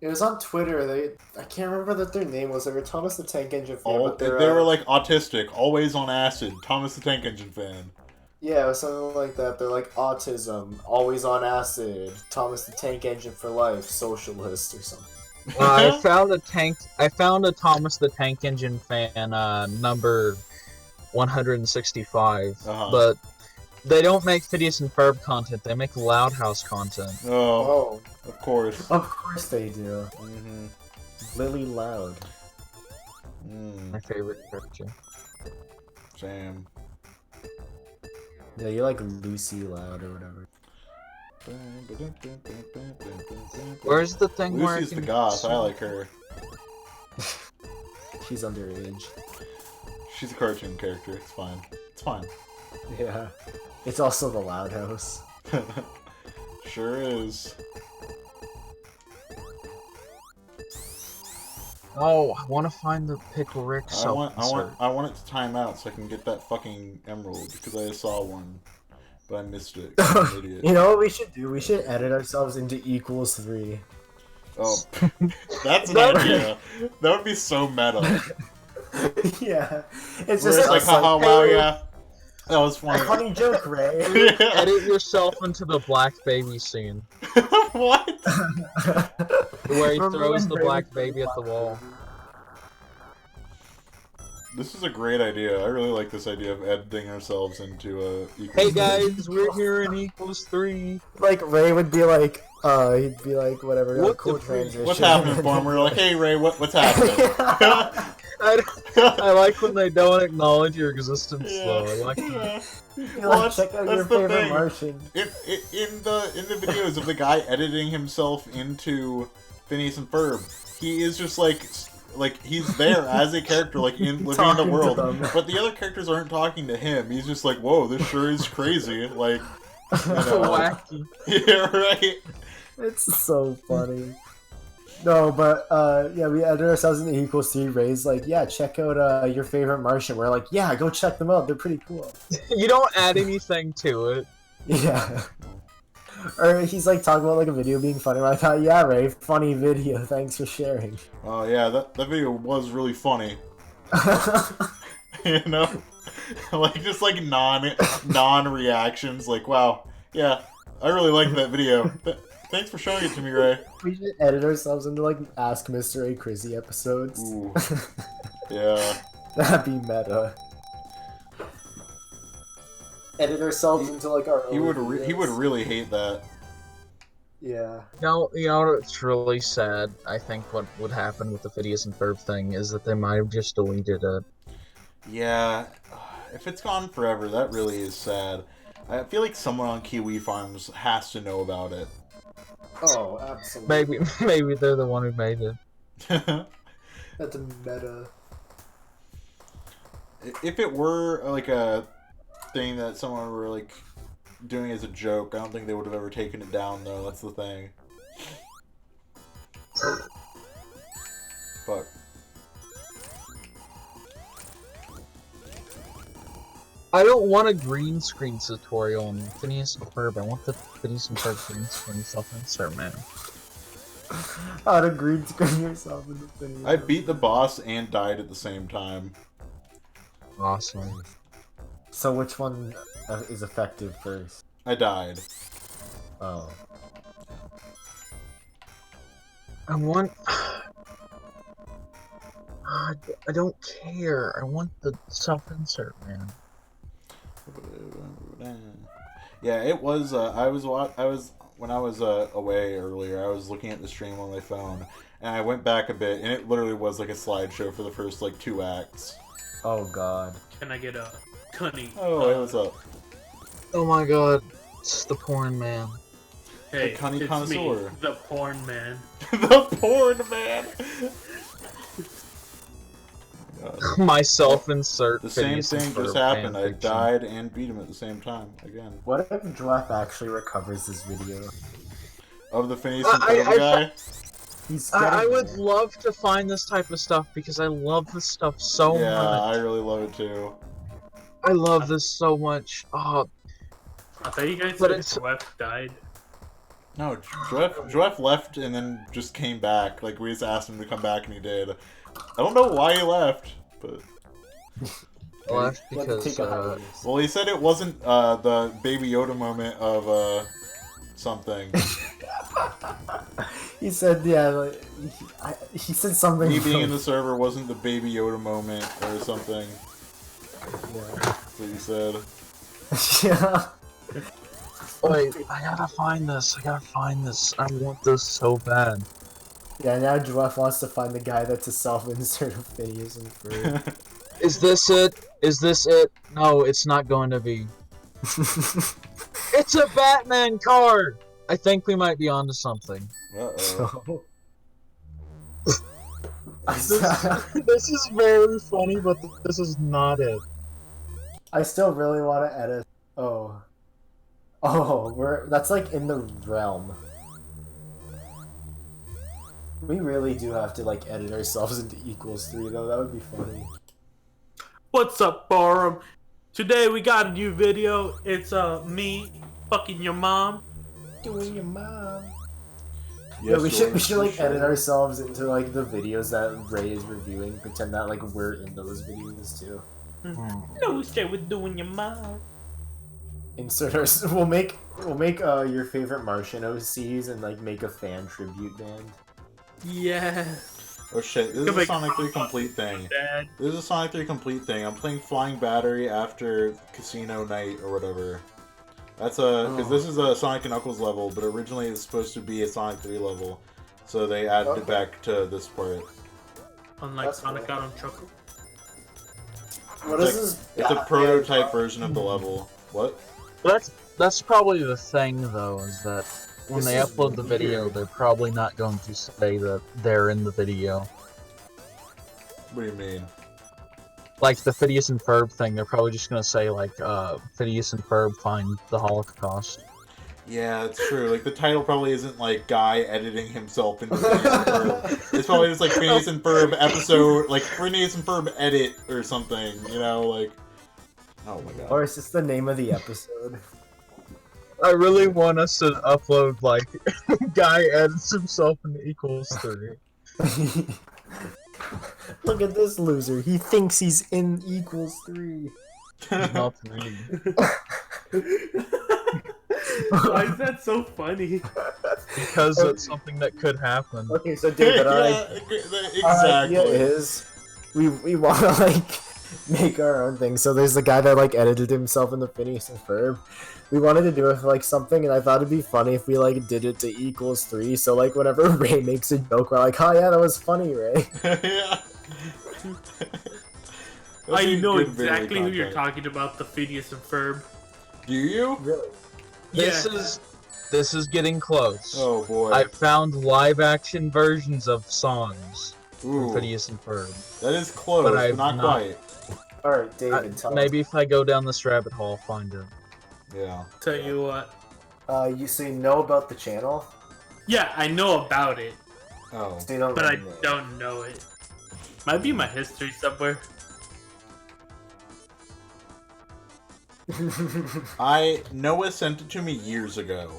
It was on Twitter. I can't remember what their name was. They were Thomas the Tank Engine fan. But They were like autistic, always on acid. Thomas the Tank Engine Fan. Yeah, it was something like that. They're like autism, always on acid. Thomas the Tank Engine for life, socialist or something. I found a Thomas the Tank Engine fan number 165, but they don't make Phineas and Ferb content. They make Loud House content. Oh, of course. Of course they do. Mm-hmm. Lily Loud. My favorite character. Sam. Yeah, you like Lucy Loud or whatever. Where's the thing where Lucy's the goth. I like her. She's underage. She's a cartoon character. It's fine. It's fine. Yeah. It's also the Loud House. Sure is. Oh, I want to find the Pickle Rick I want it to time out so I can get that fucking emerald because I saw one, but I missed it. 'Cause I'm an idiot. You know what we should do? We should edit ourselves into =3. Oh, that's an idea. That would be so meta. Yeah. It's Where just it's like, haha, wow, yeah. That was funny. Funny joke, Ray. Edit yourself into the black baby scene. What? Where he Remember throws when the Ray black was baby at the wall. This is a great idea. I really like this idea of editing ourselves into a. Hey guys, we're here in =3. Like Ray would be like, he'd be like, whatever, What cool the freak? transition. What's happening, farmer? Like, hey Ray, what's happening? I like when they don't acknowledge your existence, though. I like that. Yeah. You're Well, like, check out your that's the favorite thing. Martian. In the videos of the guy editing himself into Phineas and Ferb, he is just like he's there as a character, like living in the Talking to world, them. but the other characters aren't talking to him. He's just like, whoa, this sure is crazy. Like, you know. Wacky. Yeah, right. It's so funny. No, but yeah, we edit ourselves into =3. Ray's like, yeah, check out your favorite Martian. We're like, yeah, go check them out. They're pretty cool. You don't add anything to it. Yeah. Or he's like talking about like a video being funny. I thought, yeah, Ray, funny video. Thanks for sharing. Oh yeah, that video was really funny. You know, like just like non reactions. Like, wow, yeah, I really liked that video. Thanks for showing it to me, Ray. We should edit ourselves into like Ask Mr. A Crizzy episodes. Ooh. Yeah. That'd be meta. Edit ourselves into like our. He would own videos. really hate that. Yeah. You know, it's really sad. I think what would happen with the Phineas and Ferb thing is that they might have just deleted it. Yeah, if it's gone forever, that really is sad. I feel like someone on Kiwi Farms has to know about it. Oh, absolutely. Maybe they're the one who made it. That's a meta. If it were like a thing that someone were like doing as a joke, I don't think they would have ever taken it down though. That's the thing. I don't want a green screen tutorial on Phineas and Ferb. I want the Phineas and Ferb green screen self-insert, man. How to green screen yourself in the Phineas. I beat the boss and died at the same time. Awesome. So which one is effective first? I died. Oh. I want... I don't care. I want the self-insert, man. Yeah, it was. When I was away earlier, I was looking at the stream on my phone, and I went back a bit, and it literally was like a slideshow for the first like 2 acts. Oh god. Can I get a cunny? Oh, hey, what's up? Oh my god, it's the porn man. Hey, The cunny it's connoisseur. me, the porn man. The porn man. My self-insert. The same Phineas and thing just Ferb happened. I fanfiction. died and beat him at the same time again. What if Dwarf actually recovers this video? Of the Phineas and I- Ferb guy. He's I would there. love to find this type of stuff because I love this stuff so Yeah, much. I really love it too. I love this so much. Oh, I thought you guys But said it's- Dweff died. No, Joef left and then just came back. Like, we just asked him to come back and he did. I don't know why he left, but... left You have to because take a hiatus. Well, he said it wasn't the Baby Yoda moment of something. He said, yeah, like, he said something. Me being in the server wasn't the Baby Yoda moment or something. Yeah. That's what he said. Yeah. wait, I gotta find this. I gotta find this. I want this so bad. Yeah, now Dwarf wants to find the guy that's a self-insert of Phineas and Ferb. Is this it? Is this it? No, it's not going to be. It's a Batman card. I think we might be onto something. Uh-oh. This is very funny, but this is not it. I still really want to edit. Oh. Oh, that's like in the realm. We really do have to like edit ourselves into equals 3 though, that would be funny. What's up, Forum? Today we got a new video. It's me fucking your mom. Doing your mom. Yes, Yeah, we George, should like for edit sure. ourselves into like the videos that Ray is reviewing, pretend that like we're in those videos too. No shit with doing your mom. Insert our we'll make your favorite Martian OCs and like make a fan tribute band. Yeah. Oh shit, this is Come a back. Sonic 3 Complete thing. Dad. This is a Sonic 3 Complete thing. I'm playing Flying Battery after Casino Night or whatever. That's because this is a Sonic and Knuckles level, but originally it's supposed to be a Sonic 3 level. So they added it back to this part. Unlike That's Sonic cool. out on Choco. What It's is this? It's a prototype version of the level. What? That's probably the thing, though, is that when This they is upload the video, weird. they're probably not going to say that they're in the video. What do you mean? Like the Phineas and Ferb thing, they're probably just gonna say like, Phineas and Ferb find the Holocaust. Yeah, it's true. Like, the title probably isn't like Guy editing himself into Phineas and Ferb. It's probably just like Phineas and Ferb episode, like Phineas and Ferb edit or something, you know, like... Oh my god. Or is this the name of the episode? I really want us to upload like, guy edits himself into equals 3. Look at this loser. He thinks he's in equals 3. Not me. Why is that so funny? Because it's something that could happen. Okay, so David, Yeah, our idea exactly. is we want to like make our own thing. So there's the guy that like edited himself in the Phineas and Ferb. We wanted to do it for like something, and I thought it'd be funny if we like did it to equals 3. So like whenever Ray makes a joke, we're like, "Oh yeah, that was funny, Ray." Yeah. That'd I be know good video exactly who you're content. talking about, the Phineas and Ferb. Do you? Really? This is getting close. Oh boy. I found live action versions of songs Ooh, from Phineas and Ferb. that is close, But but, I've not not- quite. All right, David. Tell Maybe if I go down this rabbit hole, I'll find it. Yeah. Tell you what. us. You know about the channel? Yeah, I know about it, Oh. So you don't but I know. don't know it. Might be in my history somewhere. Noah sent it to me years ago.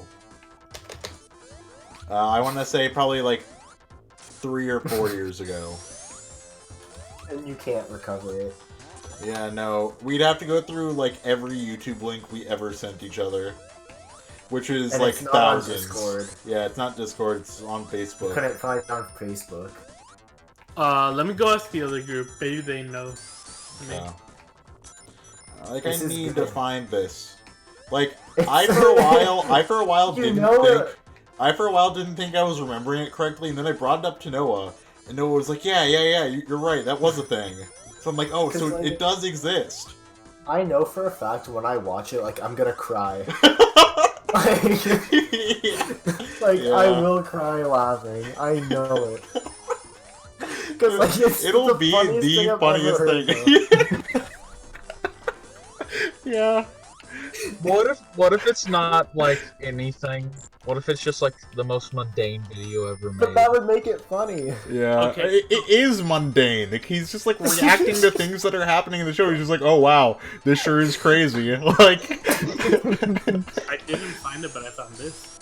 I want to say probably like 3 or 4 years ago. And you can't recover it. Yeah, no. We'd have to go through like every YouTube link we ever sent each other. Which is and like it's not thousands. On Discord. Yeah, it's not Discord, it's on Facebook. You couldn't find it on Facebook. Let me go ask the other group. Maybe they know. Yeah. Like, This I is need good. to find this. Like, I for a while You didn't know think... it. I for a while didn't think I was remembering it correctly, and then I brought it up to Noah, and Noah was like, yeah, you're right, that was a thing. So I'm like, oh, so like, it does exist. I know for a fact when I watch it, like, I'm gonna cry. Yeah. I will cry laughing. I know it. Because like It'll be the funniest thing. Yeah. What if it's not like anything? What if it's just like the most mundane video ever made? But that would make it funny. Yeah, Okay. it is mundane. Like, he's just like reacting to things that are happening in the show. He's just like, oh wow, this sure is crazy. Like, I didn't find it, but I found this.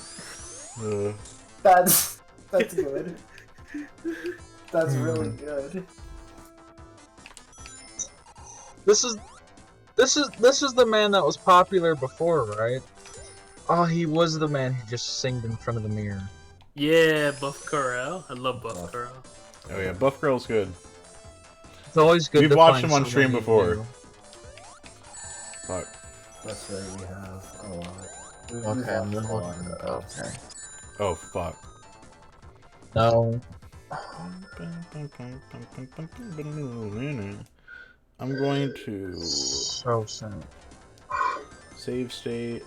That's good. That's really good. This is the man that was popular before, right? Oh, he was the man who just singed in front of the mirror. Yeah, Buff Corral. I love Buff Corral. oh yeah, Buff Girl's good. It's always good We've to watched find him on stream someone before. new. Fuck. That's right, we have a lot. We've Okay, I'm watched a lot looking. of those. Okay. Oh fuck. No. I'm going to So sad. save state.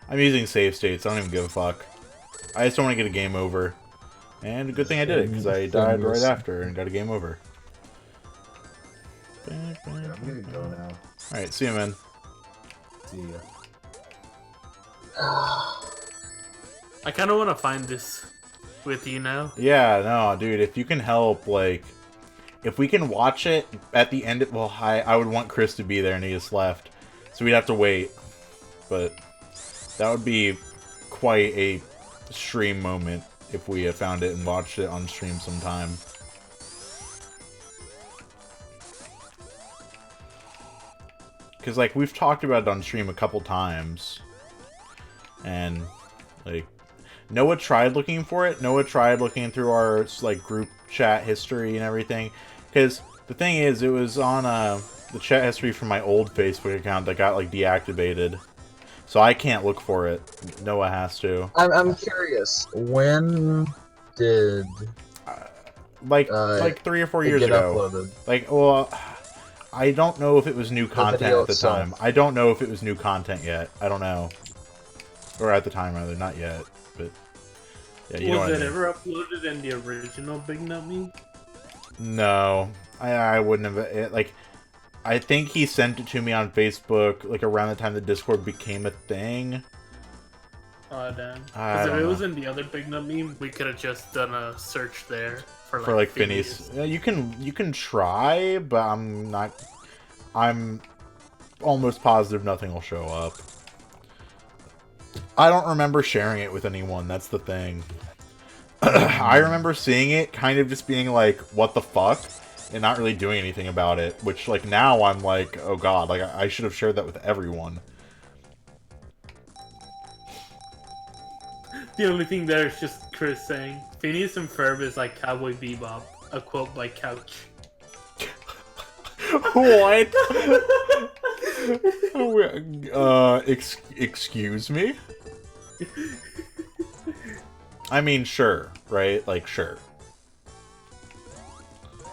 I'm using save states. I don't even give a fuck. I just don't want to get a game over. And a good thing I did it, because I died right after and got a game over. I'm gonna go now. Alright, see you, man. See ya. I kind of want to find this with you now. Yeah, no, dude, if you can help, like, if we can watch it at the end, well, I would want Chris to be there and he just left. So we'd have to wait. But that would be quite a stream moment if we had found it and watched it on stream sometime. Because, like, we've talked about it on stream a couple times. And, like, Noah tried looking for it. Noah tried looking through our, like, group chat history and everything. Because the thing is, it was on the chat history from my old Facebook account that got, like, deactivated. So I can't look for it. Noah has to. I'm curious. When did Like 3 or 4 years get ago. uploaded? Like, well, I don't know if it was new content video at the itself. time. I don't know if it was new content yet. I don't know. Or at the time, rather. Not yet. But, yeah, you know Was what I it mean. ever uploaded in the original Big Nut Me? No. I wouldn't have... like, I think he sent it to me on Facebook, like, around the time the Discord became a thing. Oh, damn. I Because if don't it know. was in the other Big Nut Me, we could have just done a search there for For, Phineas. Yeah, you can try, but I'm almost positive nothing will show up. I don't remember sharing it with anyone, that's the thing. I remember seeing it, kind of just being like, what the fuck? And not really doing anything about it. Which, like, now I'm like, oh god, like, I should have shared that with everyone. The only thing there is just Chris saying, Phineas and Ferb is like Cowboy Bebop, a quote by Couch. What? Excuse me? I mean, sure, right? Like, sure.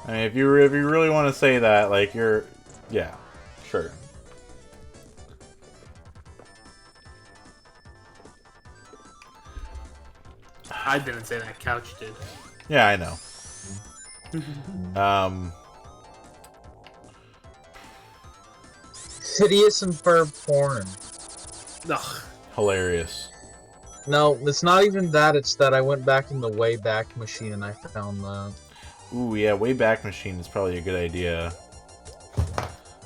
I mean, if you really want to say that, like, yeah, sure. I didn't say that, Couch did. Yeah, I know. Hideous and Ferb porn. Ugh. Hilarious. No, it's not even that. It's that I went back in the Wayback Machine and I found that. Ooh, yeah, Wayback Machine is probably a good idea.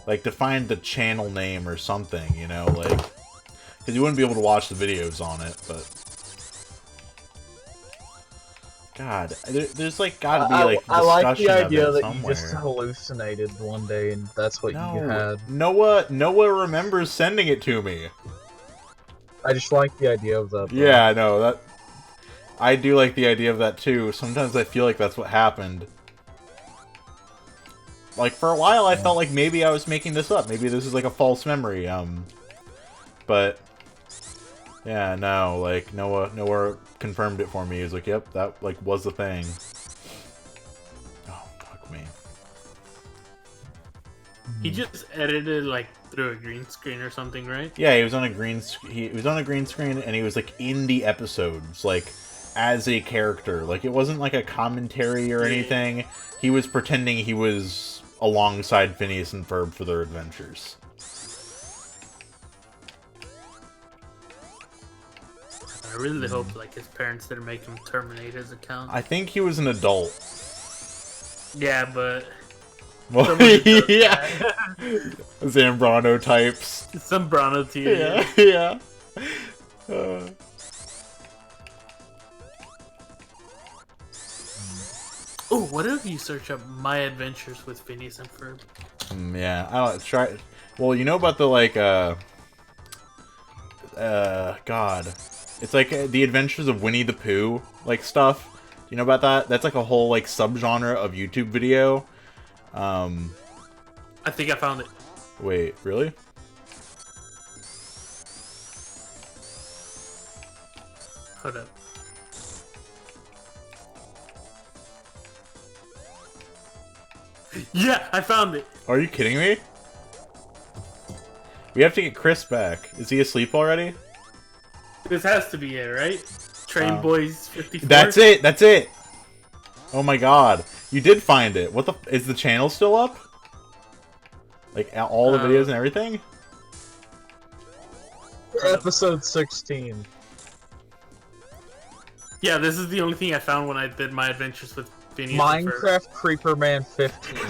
Like, to find the channel name or something, you know, like... Because you wouldn't be able to watch the videos on it, but... God, there's, like, gotta be, like, I like the discussion idea of it that you somewhere. just hallucinated one day and that's what you had. Noah remembers sending it to me. I just like the idea of that. Though. Yeah, I know, that... I do like the idea of that, too. Sometimes I feel like that's what happened. Like, for a while, I felt like maybe I was making this up. Maybe this is, like, a false memory, But... Yeah, no, like, Noah confirmed it for me. He was like, yep, that, like, was the thing. Oh, fuck me. He just edited, like, through a green screen or something, right? Yeah, he was on a green screen, and he was, like, in the episodes, like, as a character. Like, it wasn't, like, a commentary or anything. He was pretending he was alongside Phineas and Ferb for their adventures. I really hope, like, his parents didn't make him terminate his account. I think he was an adult. Yeah, but... Well, yeah. Zambrano types. Zambrano to you. Yeah, yeah. Oh, what if you search up My Adventures with Phineas and Ferb? Yeah, I don't try. Well, you know about the like, God, it's like the Adventures of Winnie the Pooh, like stuff. Do you know about that? That's like a whole like subgenre of YouTube video. I think I found it. Wait, really? Hold up. Yeah, I found it. Are you kidding me? We have to get Chris back. Is he asleep already? This has to be it, right? Train Boys 54. That's it. That's it. Oh my God, you did find it. What the? Is the channel still up? Like all the videos and everything? Episode 16. Yeah, this is the only thing I found when I did My Adventures with Phineas and Ferb. Minecraft Creeper Man 15.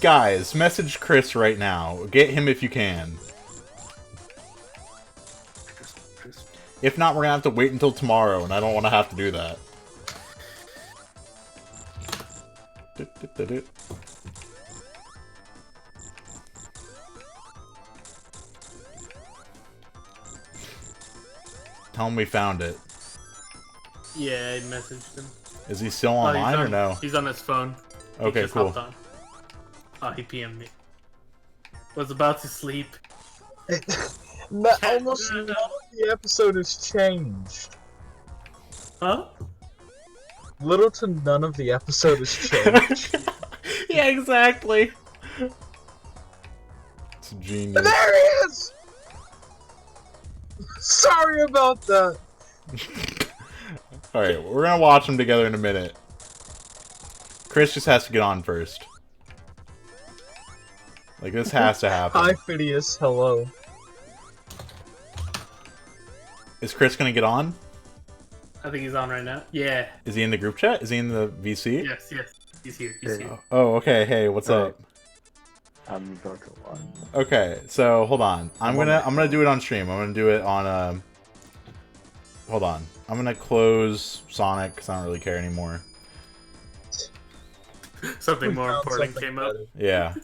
Guys, message Chris right now. Get him if you can. If not, we're gonna have to wait until tomorrow, and I don't want to have to do that. Tell him we found it. Yeah, I messaged him. Is he still online or no? He's on his phone. Okay, just cool. hopped on. Oh, he PM'd me. Was about to sleep. Almost none of the episode has changed. Huh? Little to none of the episode has changed. Yeah, exactly. It's genius. There he is! Sorry about that. Alright, we're gonna watch them together in a minute. Chris just has to get on first. Like, this has to happen. Hi, Phineas. Hello. Is Chris gonna get on? I think he's on right now. Yeah. Is he in the group chat? Is he in the VC? Yes, yes. He's here. He's here. Oh, okay. Hey, what's up? I'm going to one. Okay, so hold on. I'm gonna do it on stream. I'm gonna do it on hold on. I'm gonna close Sonic because I don't really care anymore. Something more important came up. Yeah.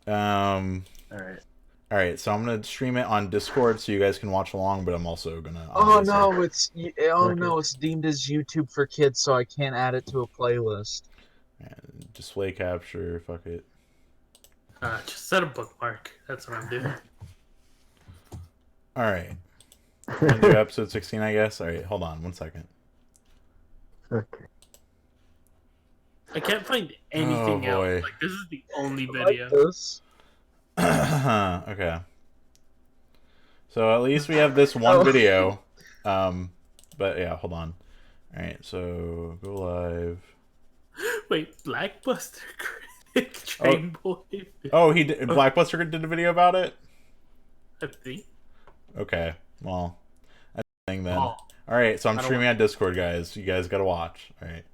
Alright. Alright, so I'm gonna stream it on Discord so you guys can watch along, but I'm also gonna. Oh no, it's deemed as YouTube for kids, so I can't add it to a playlist. Display capture. Fuck it. Just set a bookmark. That's what I'm doing. Alright. We're gonna do episode 16, I guess. Alright, hold on 1 second. Okay. I can't find anything Oh, boy. else. Like, this is the only I video. like this. Okay. So at least we have this one video. But yeah, hold on. Alright, so go live. Wait, Blackbuster Train Boy? Oh, he did. Blackbuster did a video about it? I think. Okay, well, that's the thing then. Oh. Alright, so I'm streaming on Discord, guys. You guys gotta watch. Alright.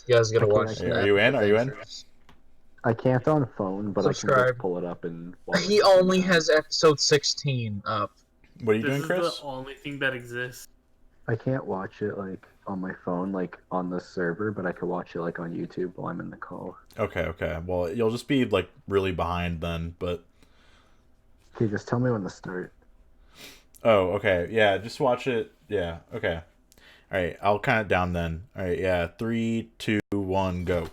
You guys gotta watch. Are you in? Are you in? I can't on phone, but I can Subscribe. just pull it up and watch He it. only has episode 16 up. What are you This doing, is Chris? the only thing that exists. I can't watch it like on my phone, like on the server, but I could watch it like on YouTube while I'm in the call. Okay. Well, you'll just be like really behind then, but. Okay, just tell me when to start. Oh, okay. Yeah, just watch it. Yeah, okay. All right, I'll count it down then. All right, yeah. 3, 2, 1, go.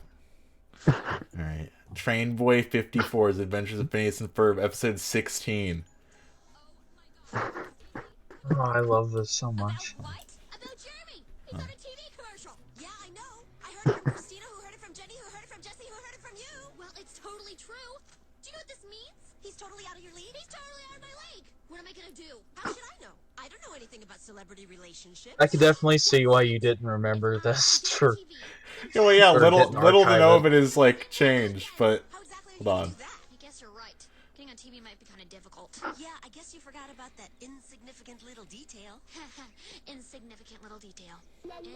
All right. Train Boy 54's Adventures of Phineas and Ferb, episode 16. Oh, I love this so much. What? About Jeremy. He got a TV commercial. Yeah, I know. I heard it from Christina, who heard it from Jenny, who heard it from Jesse, who heard it from you. Well, it's totally true. Do you know what this means? He's totally out of your league? He's totally out of my league. What am I gonna do? How should I know? I don't know anything about celebrity relationships. I could definitely see why you didn't remember this. For Yeah, well, yeah, Or little didn't to archive know it. of it is like changed, but How exactly hold are you on. gonna do that? I guess you're right. Getting on TV might be kind of difficult. Yeah, I guess you forgot about that insignificant little detail. Insignificant little detail.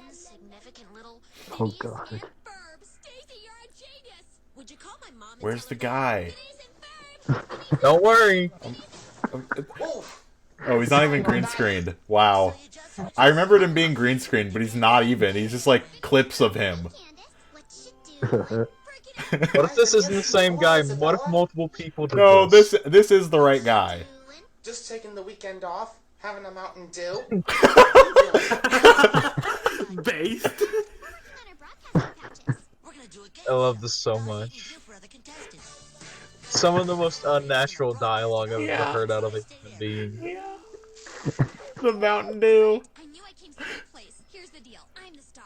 Insignificant little. Oh, Phineas God. and Ferb. Stacey, you're a genius. Would you call my mom? And Where's tell the her guy? that Phineas and Ferb? Phineas and Don't worry. Oh, he's not even green screened. Wow. I remembered him being green screened, but he's not even. He's just like clips of him. Candace, what you do? What if this isn't the same guy? What if multiple people did No, this? this is the right guy. Just taking the weekend off, having a Mountain Dew. Based. I love this so much. Some of the most unnatural dialogue I've ever heard out of a human being. The Mountain Dew. I knew I came second place. Here's the deal. I'm the star.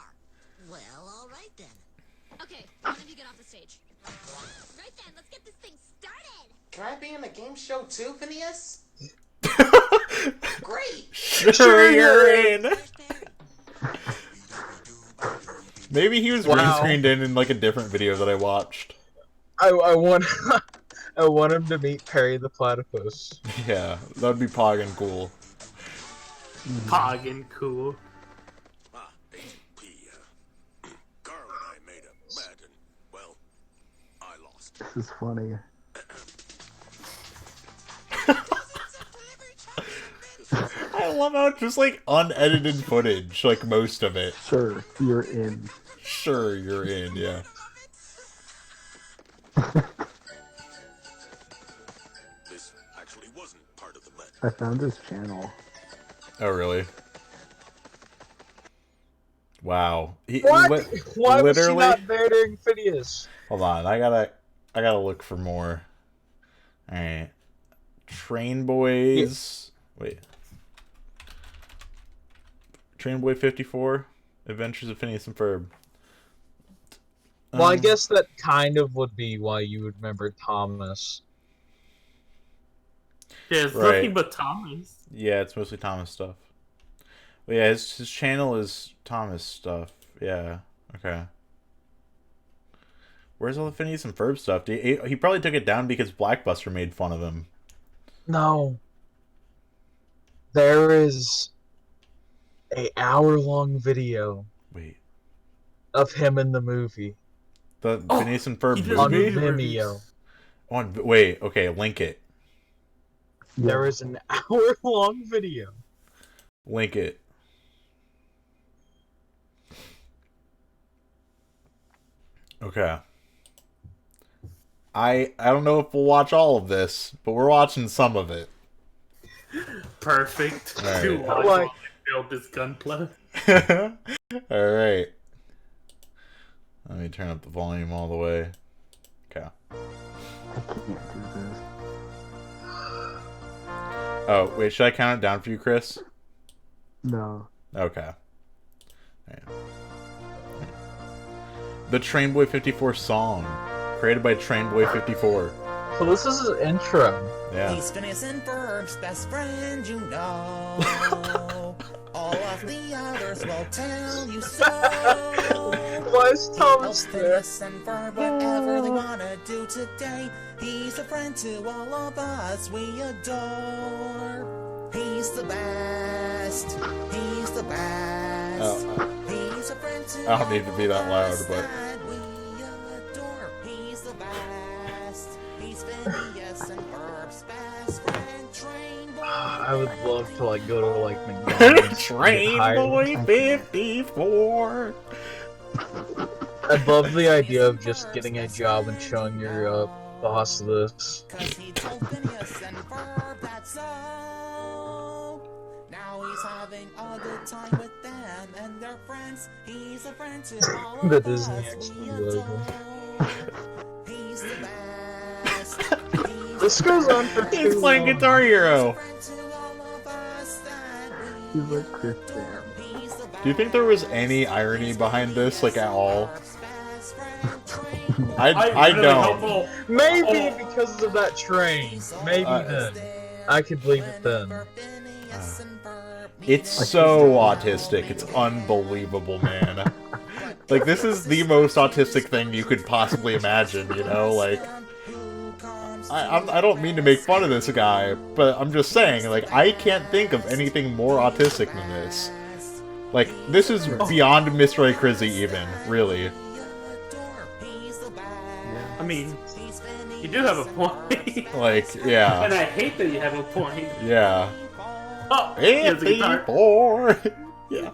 Well, all right then. Okay, one of you get off the stage. Right then, let's get this thing started. Can I be in a game show too, Phineas? Great! Sure, you're in. Maybe he was green Wow. screened in like a different video that I watched. I want I want him to meet Perry the Platypus. Yeah, that'd be poggin' cool. Poggin' cool. Carl and I made a bet, and, well, I lost. This is funny. I love how it's just like unedited footage, like most of it. Sure, you're in. Sure, you're in, yeah. This actually wasn't part of the bet. I found his channel. Oh, really? Wow. What? Why was he literally. not there during Phineas? Hold on, I gotta look for more. All right, Train Boys. Wait. Train Boy 54, Adventures of Phineas and Ferb. Well, I guess that kind of would be why you would remember Thomas. Yeah, it's Right. nothing but Thomas. Yeah, it's mostly Thomas stuff. But yeah, his channel is Thomas stuff. Yeah. Okay. Where's all the Phineas and Ferb stuff? He probably took it down because Blackbuster made fun of him. No. There is a hour-long video Wait. of him in the movie The Oh, Phineas and Ferb he did on movie? Vimeo. Wait, okay, link it. There is an hour-long video. Link it. Okay. I don't know if we'll watch all of this, but we're watching some of it. Perfect. All right. To watch while I build this gunpla. Alright. Let me turn up the volume all the way. Okay. I can't do this. Oh, wait, should I count it down for you, Chris? No. Okay. Alright. The Train Boy 54 song, created by Train Boy 54. So this is his intro. Yeah. He's Phineas and Ferb's best friend, you know. All of the others will tell you so. Why is Thomas Helps there? Phineas and Ferb whatever they wanna do today. He's a friend to all of us we adore. He's the best. He's the best. Oh, He's a friend to I don't need to be that loud, but- that we adore. He's the best. He's Phineas and Ferb's best friend, Train Boy. I would love to like go to like McDonald's. and get Train hired. Boy 54. I'd love the idea of just getting a job and showing your boss this. Cause he told Phineas and Ferb that so. Now he's having a good time with them and their friends. He's a friend to all of The Disney us. We XP logo. adore. He's the best. He's This goes on for too It's like long. Guitar Hero. friend to all of us that we He's like Chris adore. Sam. He's the Do you think there was any irony behind this, like at all? I really don't. hope- Maybe because of that train. Maybe then. I could believe it then. It's so autistic. It's unbelievable, man. Like, this is the most autistic thing you could possibly imagine, you know? Like, I don't mean to make fun of this guy, but I'm just saying, like, I can't think of anything more autistic than this. Like, this is beyond Mr. A. Crizzy even, really. I mean, you do have a point. Like, And yeah. I hate that you have a point. Yeah. Oh, he has a guitar. 54! Yeah.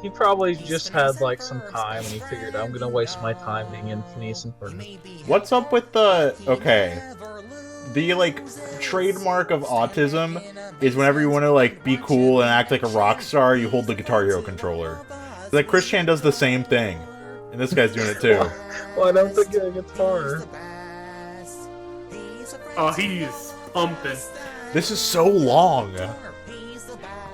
He probably just had like some time and he figured I'm gonna waste my time being in Phineas and Ferb. What's up with the... Okay. The, like, trademark of autism is whenever you want to, like, be cool and act like a rock star, you hold the Guitar Hero controller. Like, Chris Chan does the same thing. And this guy's doing it, too. Why don't they get a guitar? Oh, he's pumping. This is so long.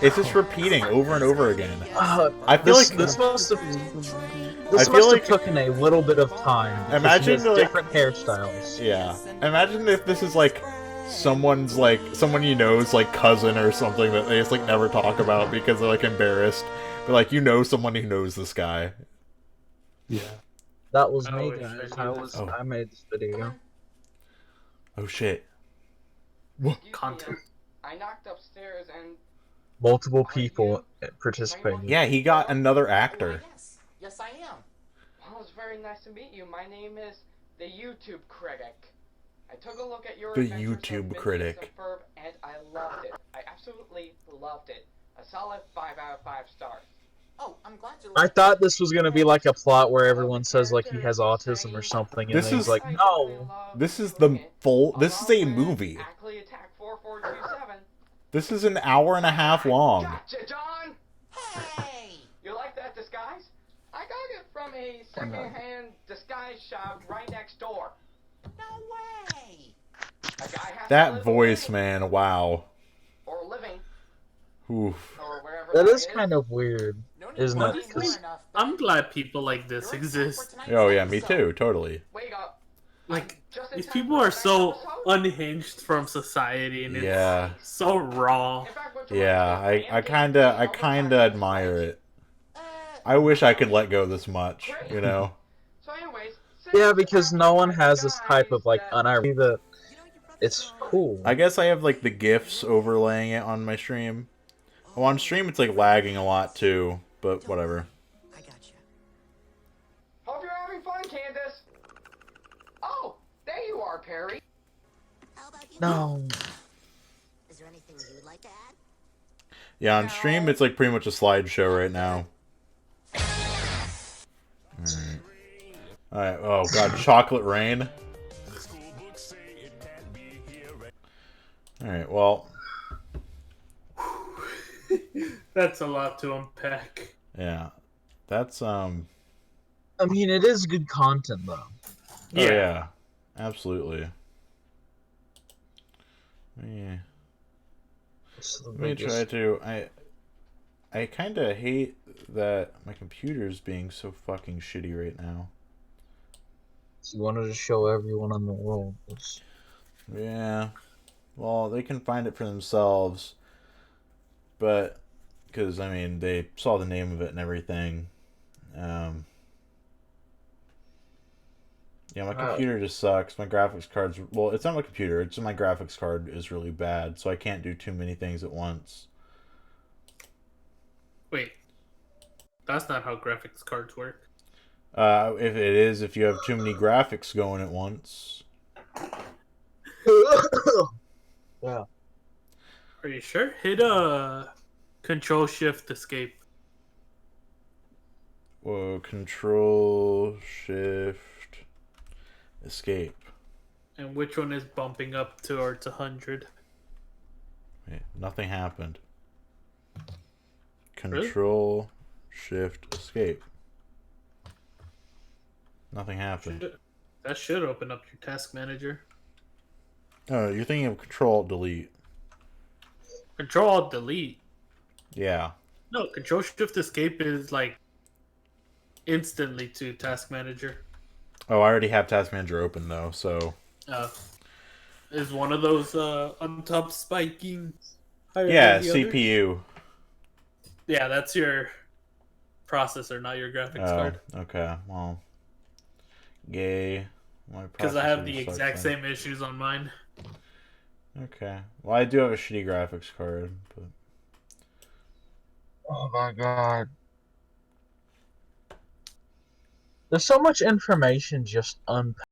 It's just repeating over and over again. I feel like... this must have I feel like- taken a little bit of time. because Imagine, he has like- different hairstyles. Yeah. Imagine if this is, like, someone you know's, like, cousin or something that they just, like, never talk about because they're, like, embarrassed. But, like, you know someone who knows this guy. Yeah. That was Oh, me, wait, guys. Oh. I made this video. Oh, shit. Content. I knocked upstairs and Multiple people participated. Yeah, he got another actor. yes, yes I am. Well, it's very nice to meet you. My name is the YouTube Critic. I took a look at your The adventures of YouTube Phineas Critic. and Ferb, and I loved it. I absolutely loved it. A solid 5 out of 5 stars. Oh, I'm glad you. I thought this was gonna be like a plot where everyone says like he has autism or something, and This then he's is- like, no. This is the full... This is a movie. Ackley Attack 4427. This is an hour and a half long. Gotcha, John! Hey! You like that disguise? I got it from a second-hand disguise shop right next door. No way! A guy has to That live voice, away, man, wow. or living, Oof. or wherever That is is. kind of weird, isn't Well, it? 'Cause I'm glad people like this exist. Oh, yeah, me too, totally. Wake up. Like, Just in these time people for are the next so episode. unhinged from society, and Yeah. it's so raw. In fact, what's Yeah, wrong? I kinda admire it. I wish I could let go this much, you know? So anyways, yeah, because no one has this type of like unirony that it's cool. I guess I have, like, the GIFs overlaying it on my stream. Oh, on stream it's, like, lagging a lot, too. But whatever. I got you. Hope you're having fun, Candace. Oh, there you are, Perry. How about you? No. Is there anything you'd like to add? Yeah, on stream it's, like, pretty much a slideshow right now. Alright, oh god, Chocolate Rain. Alright, well, That's a lot to unpack. yeah. That's, I mean, it is good content though. Oh, yeah. Absolutely. Yeah. Let me try to... I kinda hate that my computer's being so fucking shitty right now. You wanted to show everyone in the world. Yeah. Well, they can find it for themselves. But, because, I mean, they saw the name of it and everything. Yeah, my computer just sucks. My graphics card's... Well, it's not my computer. It's my graphics card is really bad, so I can't do too many things at once. Wait, that's not how graphics cards work. If it is, if you have too many graphics going at once. Yeah. Are you sure? Hit Control Shift Escape. Whoa, Control Shift Escape. And which one is bumping up towards 100? Wait, nothing happened. Really? Control Shift Escape. Nothing happened. That should open up your task manager. Oh, you're thinking of Control Delete. Control Alt Delete. Yeah. No, Control Shift Escape is like instantly to task manager. Oh, I already have Task Manager open though, so. Is one of those on top spiking higher Yeah, than the others? CPU. Yeah, that's your processor, not your graphics card. Okay. Well, gay. Because I have the exact same issues on mine. Okay. Well, I do have a shitty graphics card, but. Oh my god. There's so much information just unpacked.